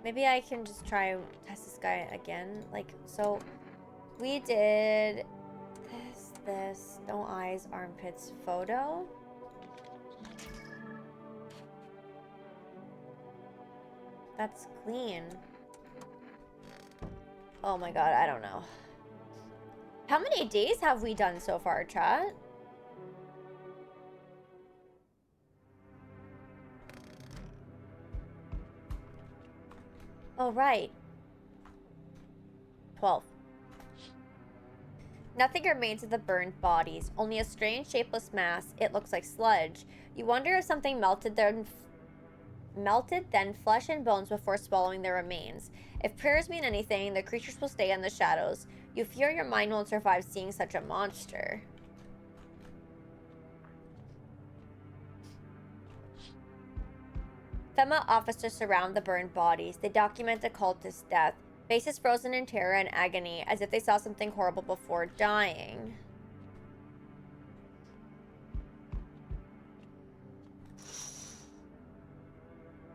Maybe I can just try and test this guy again. Like, so we did this, No eyes, armpits, photo. That's clean. Oh my god, I don't know. How many days have we done so far, chat? Oh, right. 12. Nothing remains of the burned bodies, only a strange shapeless mass. It looks like sludge. You wonder if something melted, then flesh and bones before swallowing their remains. If prayers mean anything, the creatures will stay in the shadows. You fear your mind won't survive seeing such a monster. FEMA officers surround the burned bodies. They document the cultist's death. Faces frozen in terror and agony, as if they saw something horrible before dying.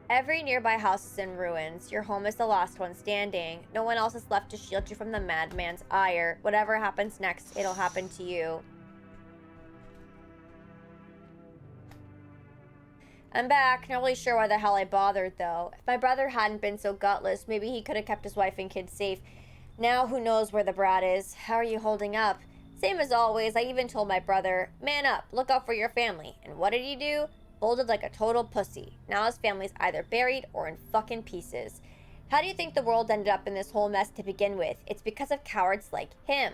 Every nearby house is in ruins. Your home is the last one standing. No one else is left to shield you from the madman's ire. Whatever happens next, it'll happen to you. I'm back. Not really sure why the hell I bothered, though. If my brother hadn't been so gutless, maybe he could have kept his wife and kids safe. Now, who knows where the brat is? How are you holding up? Same as always, I even told my brother, man up, look out for your family. And what did he do? Folded like a total pussy. Now his family's either buried or in fucking pieces. How do you think the world ended up in this whole mess to begin with? It's because of cowards like him.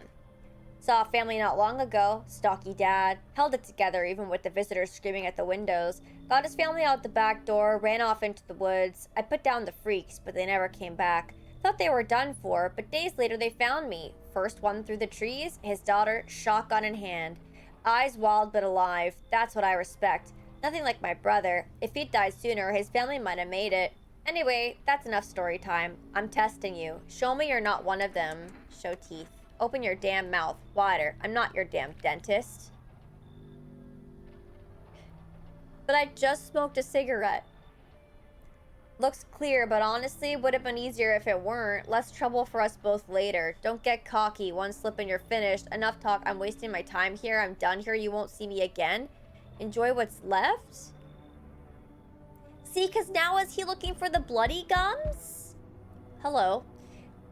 Saw a family not long ago. Stocky dad. Held it together even with the visitors screaming at the windows. Got his family out the back door, ran off into the woods. I put down the freaks, but they never came back. Thought they were done for, but days later they found me. First one through the trees, his daughter, shotgun in hand. Eyes wild but alive. That's what I respect. Nothing like my brother. If he'd died sooner, his family might have made it. Anyway, that's enough story time. I'm testing you. Show me you're not one of them. Show teeth. Open your damn mouth wider. I'm not your damn dentist. But I just smoked a cigarette. Looks clear, but honestly, would have been easier if it weren't. Less trouble for us both later. Don't get cocky. One slip and you're finished. Enough talk. I'm wasting my time here. I'm done here. You won't see me again. Enjoy what's left? See, because now is he looking for the bloody gums? Hello.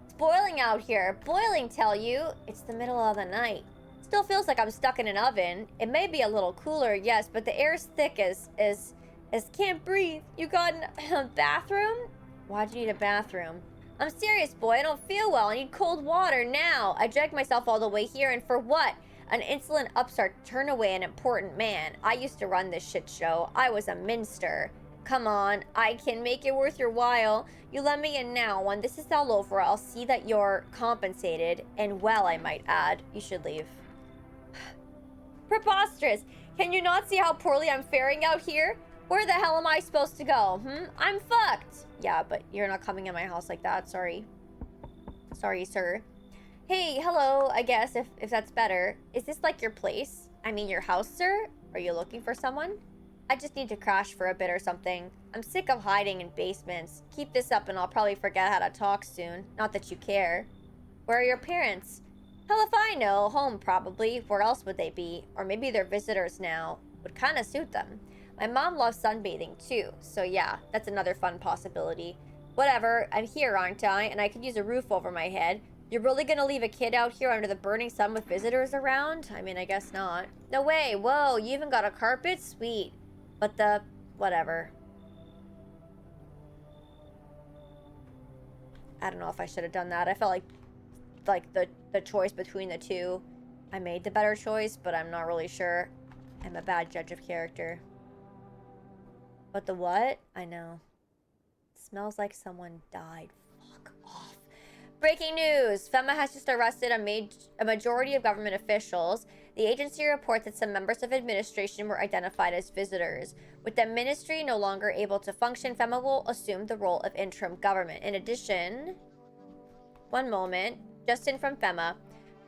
It's boiling out here. Boiling, tell you. It's the middle of the night. Still feels like I'm stuck in an oven. It may be a little cooler, yes, but the air's thick as can't breathe. You got a bathroom? Why'd you need a bathroom? I'm serious, boy. I don't feel well. I need cold water now. I dragged myself all the way here, and for what? An insolent upstart to turn away an important man. I used to run this shit show. I was a minster. Come on, I can make it worth your while. You let me in now. When this is all over, I'll see that you're compensated. And well, I might add. You should leave. Preposterous. Can you not see how poorly I'm faring out here? Where the hell am I supposed to go? I'm fucked. Yeah, but you're not coming in my house like that. Sorry. Sorry, sir. Hey, hello, I guess, if that's better. Is this like your place? I mean your house, sir? Are you looking for someone? I just need to crash for a bit or something. I'm sick of hiding in basements. Keep this up and I'll probably forget how to talk soon. Not that you care. Where are your parents? Hell if I know. Home, probably. Where else would they be? Or maybe they're visitors now. Would kind of suit them. My mom loves sunbathing too, so yeah, that's another fun possibility. Whatever, I'm here, aren't I? And I could use a roof over my head. You're really gonna leave a kid out here under the burning sun with visitors around? I mean, I guess not. No way, whoa, you even got a carpet? Sweet. But the... whatever. I don't know if I should have done that. I felt like the choice between the two, I made the better choice, but I'm not really sure. I'm a bad judge of character. But the what? I know. It smells like someone died. Fuck off. Breaking news! FEMA has just arrested a majority of government officials. The agency reports that some members of administration were identified as visitors. With the ministry no longer able to function, FEMA will assume the role of interim government. In addition... One moment. Just in from FEMA.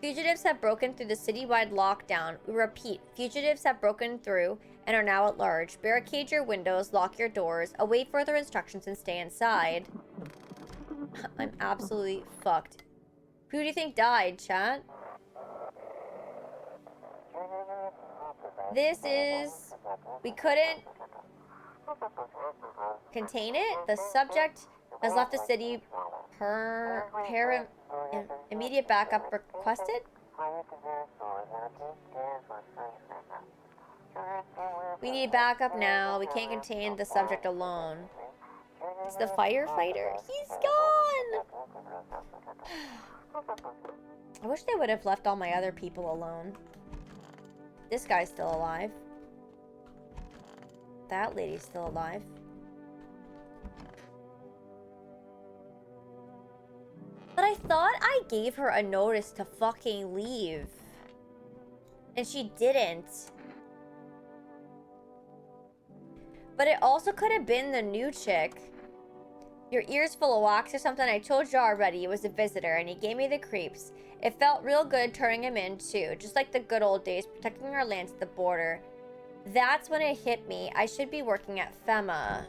Fugitives have broken through the citywide lockdown. We repeat, fugitives have broken through and are now at large. Barricade your windows, lock your doors, await further instructions, and stay inside. I'm absolutely fucked. Who do you think died, chat? This is... We couldn't contain it. The subject has left the city immediate backup requested. We need backup now. We can't contain the subject alone. It's the firefighter. He's gone! I wish they would have left all my other people alone. This guy's still alive. That lady's still alive. But I thought I gave her a notice to fucking leave. And she didn't. But it also could have been the new chick. Your ear's full of wax or something? I told you already it was a visitor and he gave me the creeps. It felt real good turning him in too. Just like the good old days, protecting our lands at the border. That's when it hit me. I should be working at FEMA.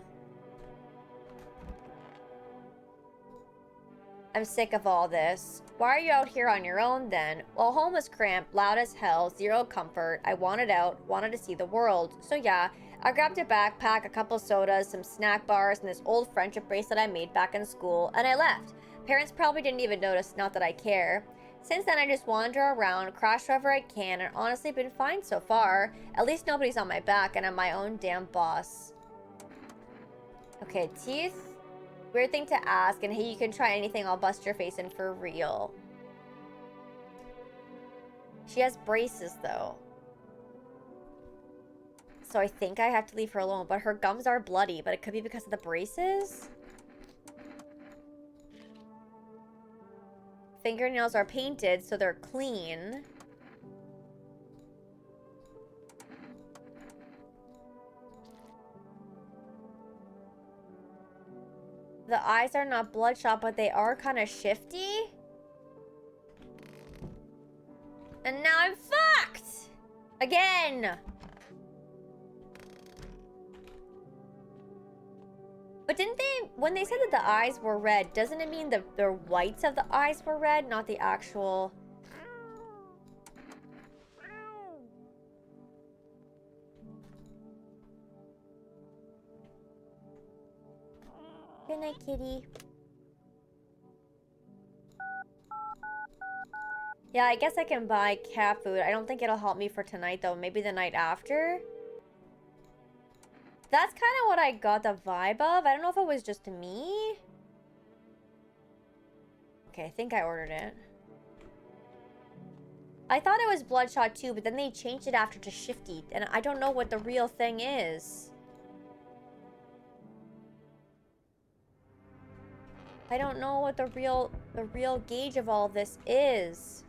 I'm sick of all this. Why are you out here on your own then? Well, home was cramped, loud as hell, zero comfort. I wanted out, wanted to see the world. So yeah, I grabbed a backpack, a couple sodas, some snack bars, and this old friendship bracelet I made back in school, and I left. Parents probably didn't even notice, not that I care. Since then, I just wander around, crash wherever I can, and honestly been fine so far. At least nobody's on my back, and I'm my own damn boss. Okay, teeth. Weird thing to ask, and hey, you can try anything, I'll bust your face in for real. She has braces, though. So I think I have to leave her alone, but her gums are bloody, but it could be because of the braces? Fingernails are painted, so they're clean. The eyes are not bloodshot, but they are kind of shifty. And now I'm fucked! Again! But didn't they, when they said that the eyes were red, doesn't it mean that the whites of the eyes were red, not the actual... Good night, kitty. Yeah, I guess I can buy cat food. I don't think it'll help me for tonight, though. Maybe the night after. That's kind of what I got the vibe of. I don't know if it was just me. Okay, I think I ordered it. I thought it was bloodshot too, but then they changed it after to shifty, and I don't know what the real thing is. I don't know what the real gauge of all this is.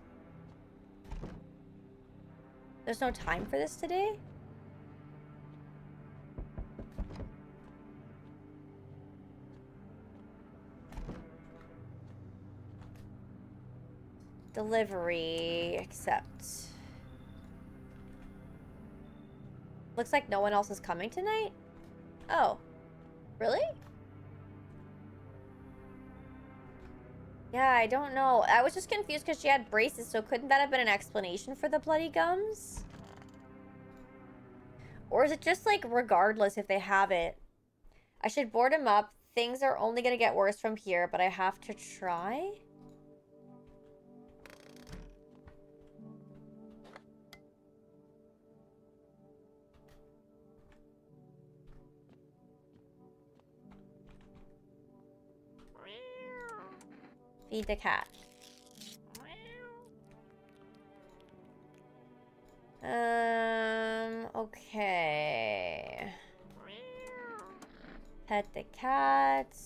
There's no time for this today? Delivery, accept. Looks like no one else is coming tonight? Oh. Really? Yeah, I don't know. I was just confused because she had braces, so couldn't that have been an explanation for the bloody gums? Or is it just like regardless if they have it? I should board him up. Things are only going to get worse from here, but I have to try? Feed the cat. Okay. Pet the cat.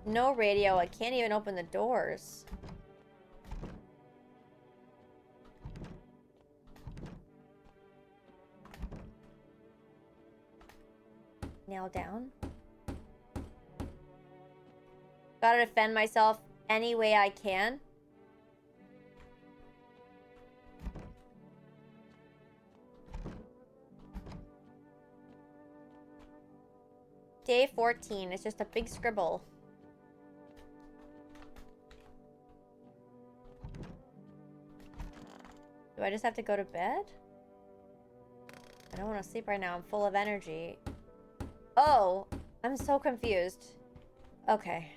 No radio. I can't even open the doors. Nail down. Gotta defend myself any way I can. Day 14. It's just a big scribble. Do I just have to go to bed? I don't want to sleep right now. I'm full of energy. Oh, I'm so confused. Okay.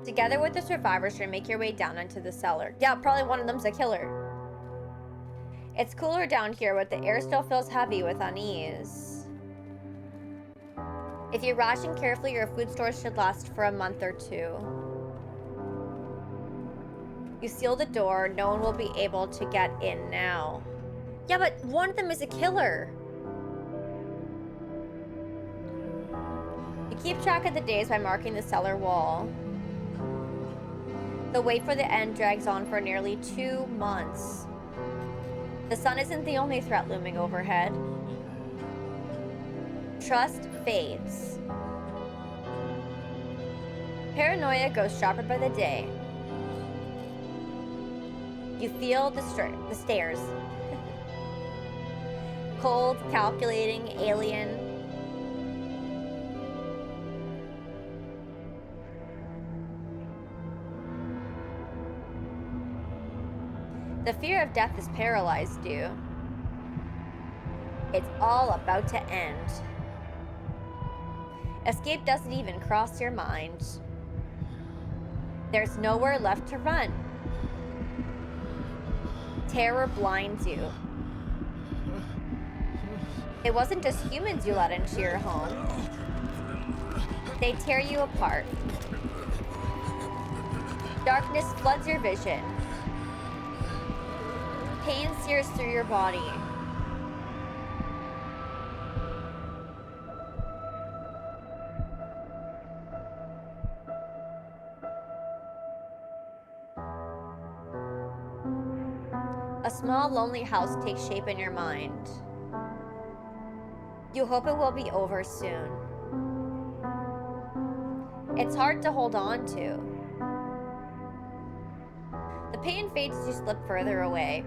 Together with the survivors, you're make your way down into the cellar. Yeah, probably one of them's a killer. It's cooler down here, but the air still feels heavy with unease. If you ration carefully, your food stores should last for a month or two. You seal the door. No one will be able to get in now. Yeah, but one of them is a killer. You keep track of the days by marking the cellar wall. The wait for the end drags on for nearly 2 months. The sun isn't the only threat looming overhead. Trust fades. Paranoia goes sharper by the day. You feel the stares. Cold, calculating, alien. The fear of death has paralyzed you. It's all about to end. Escape doesn't even cross your mind. There's nowhere left to run. Terror blinds you. It wasn't just humans you let into your home. They tear you apart. Darkness floods your vision. Pain sears through your body. A small, lonely house takes shape in your mind. You hope it will be over soon. It's hard to hold on to. The pain fades as you slip further away.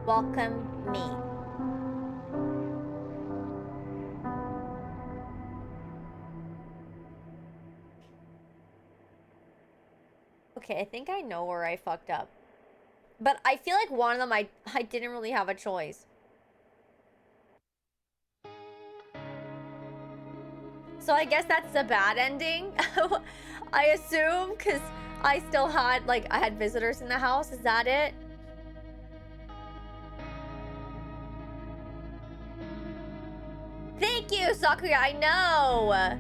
Welcome me. Okay, I think I know where I fucked up. But I feel like one of them I didn't really have a choice. So I guess that's the bad ending. I assume, because I still had, like, I had visitors in the house. Is that it? Thank you, Sakuya. I know.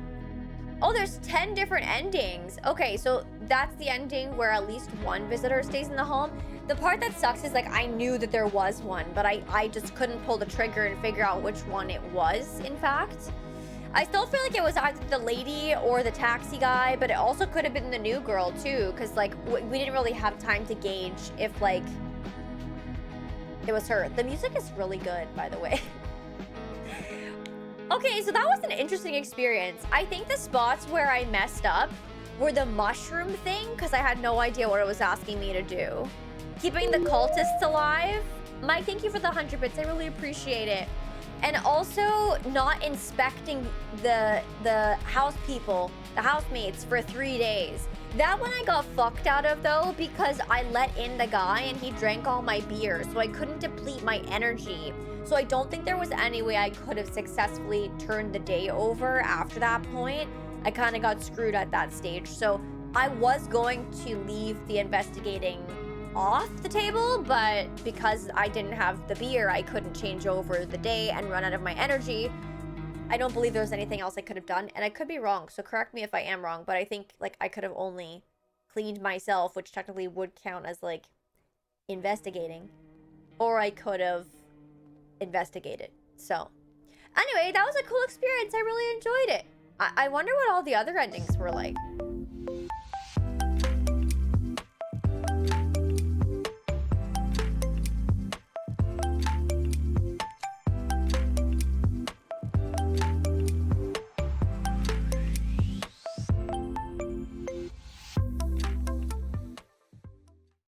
Oh, there's 10 different endings. Okay, so that's the ending where at least one visitor stays in the home. The part that sucks is, like, I knew that there was one, but I just couldn't pull the trigger and figure out which one it was, in fact. I still feel like it was either the lady or the taxi guy, but it also could have been the new girl, too, because, like, we didn't really have time to gauge if, like, it was her. The music is really good, by the way. Okay, so that was an interesting experience. I think the spots where I messed up were the mushroom thing, because I had no idea what it was asking me to do. Keeping the cultists alive. Mike, thank you for the 100 bits. I really appreciate it. And also not inspecting the house people, the housemates, for 3 days. That one I got fucked out of, though, because I let in the guy and he drank all my beer, so I couldn't deplete my energy. So I don't think there was any way I could have successfully turned the day over after that point. I kind of got screwed at that stage. So I was going to leave the investigating off the table, but because I didn't have the beer, I couldn't change over the day and run out of my energy. I don't believe there's anything else I could have done, and I could be wrong, so correct me if I am wrong, but I think, like, I could have only cleaned myself, which technically would count as, like, investigating, or I could have investigated. So anyway, that was a cool experience. I really enjoyed it. I wonder what all the other endings were like.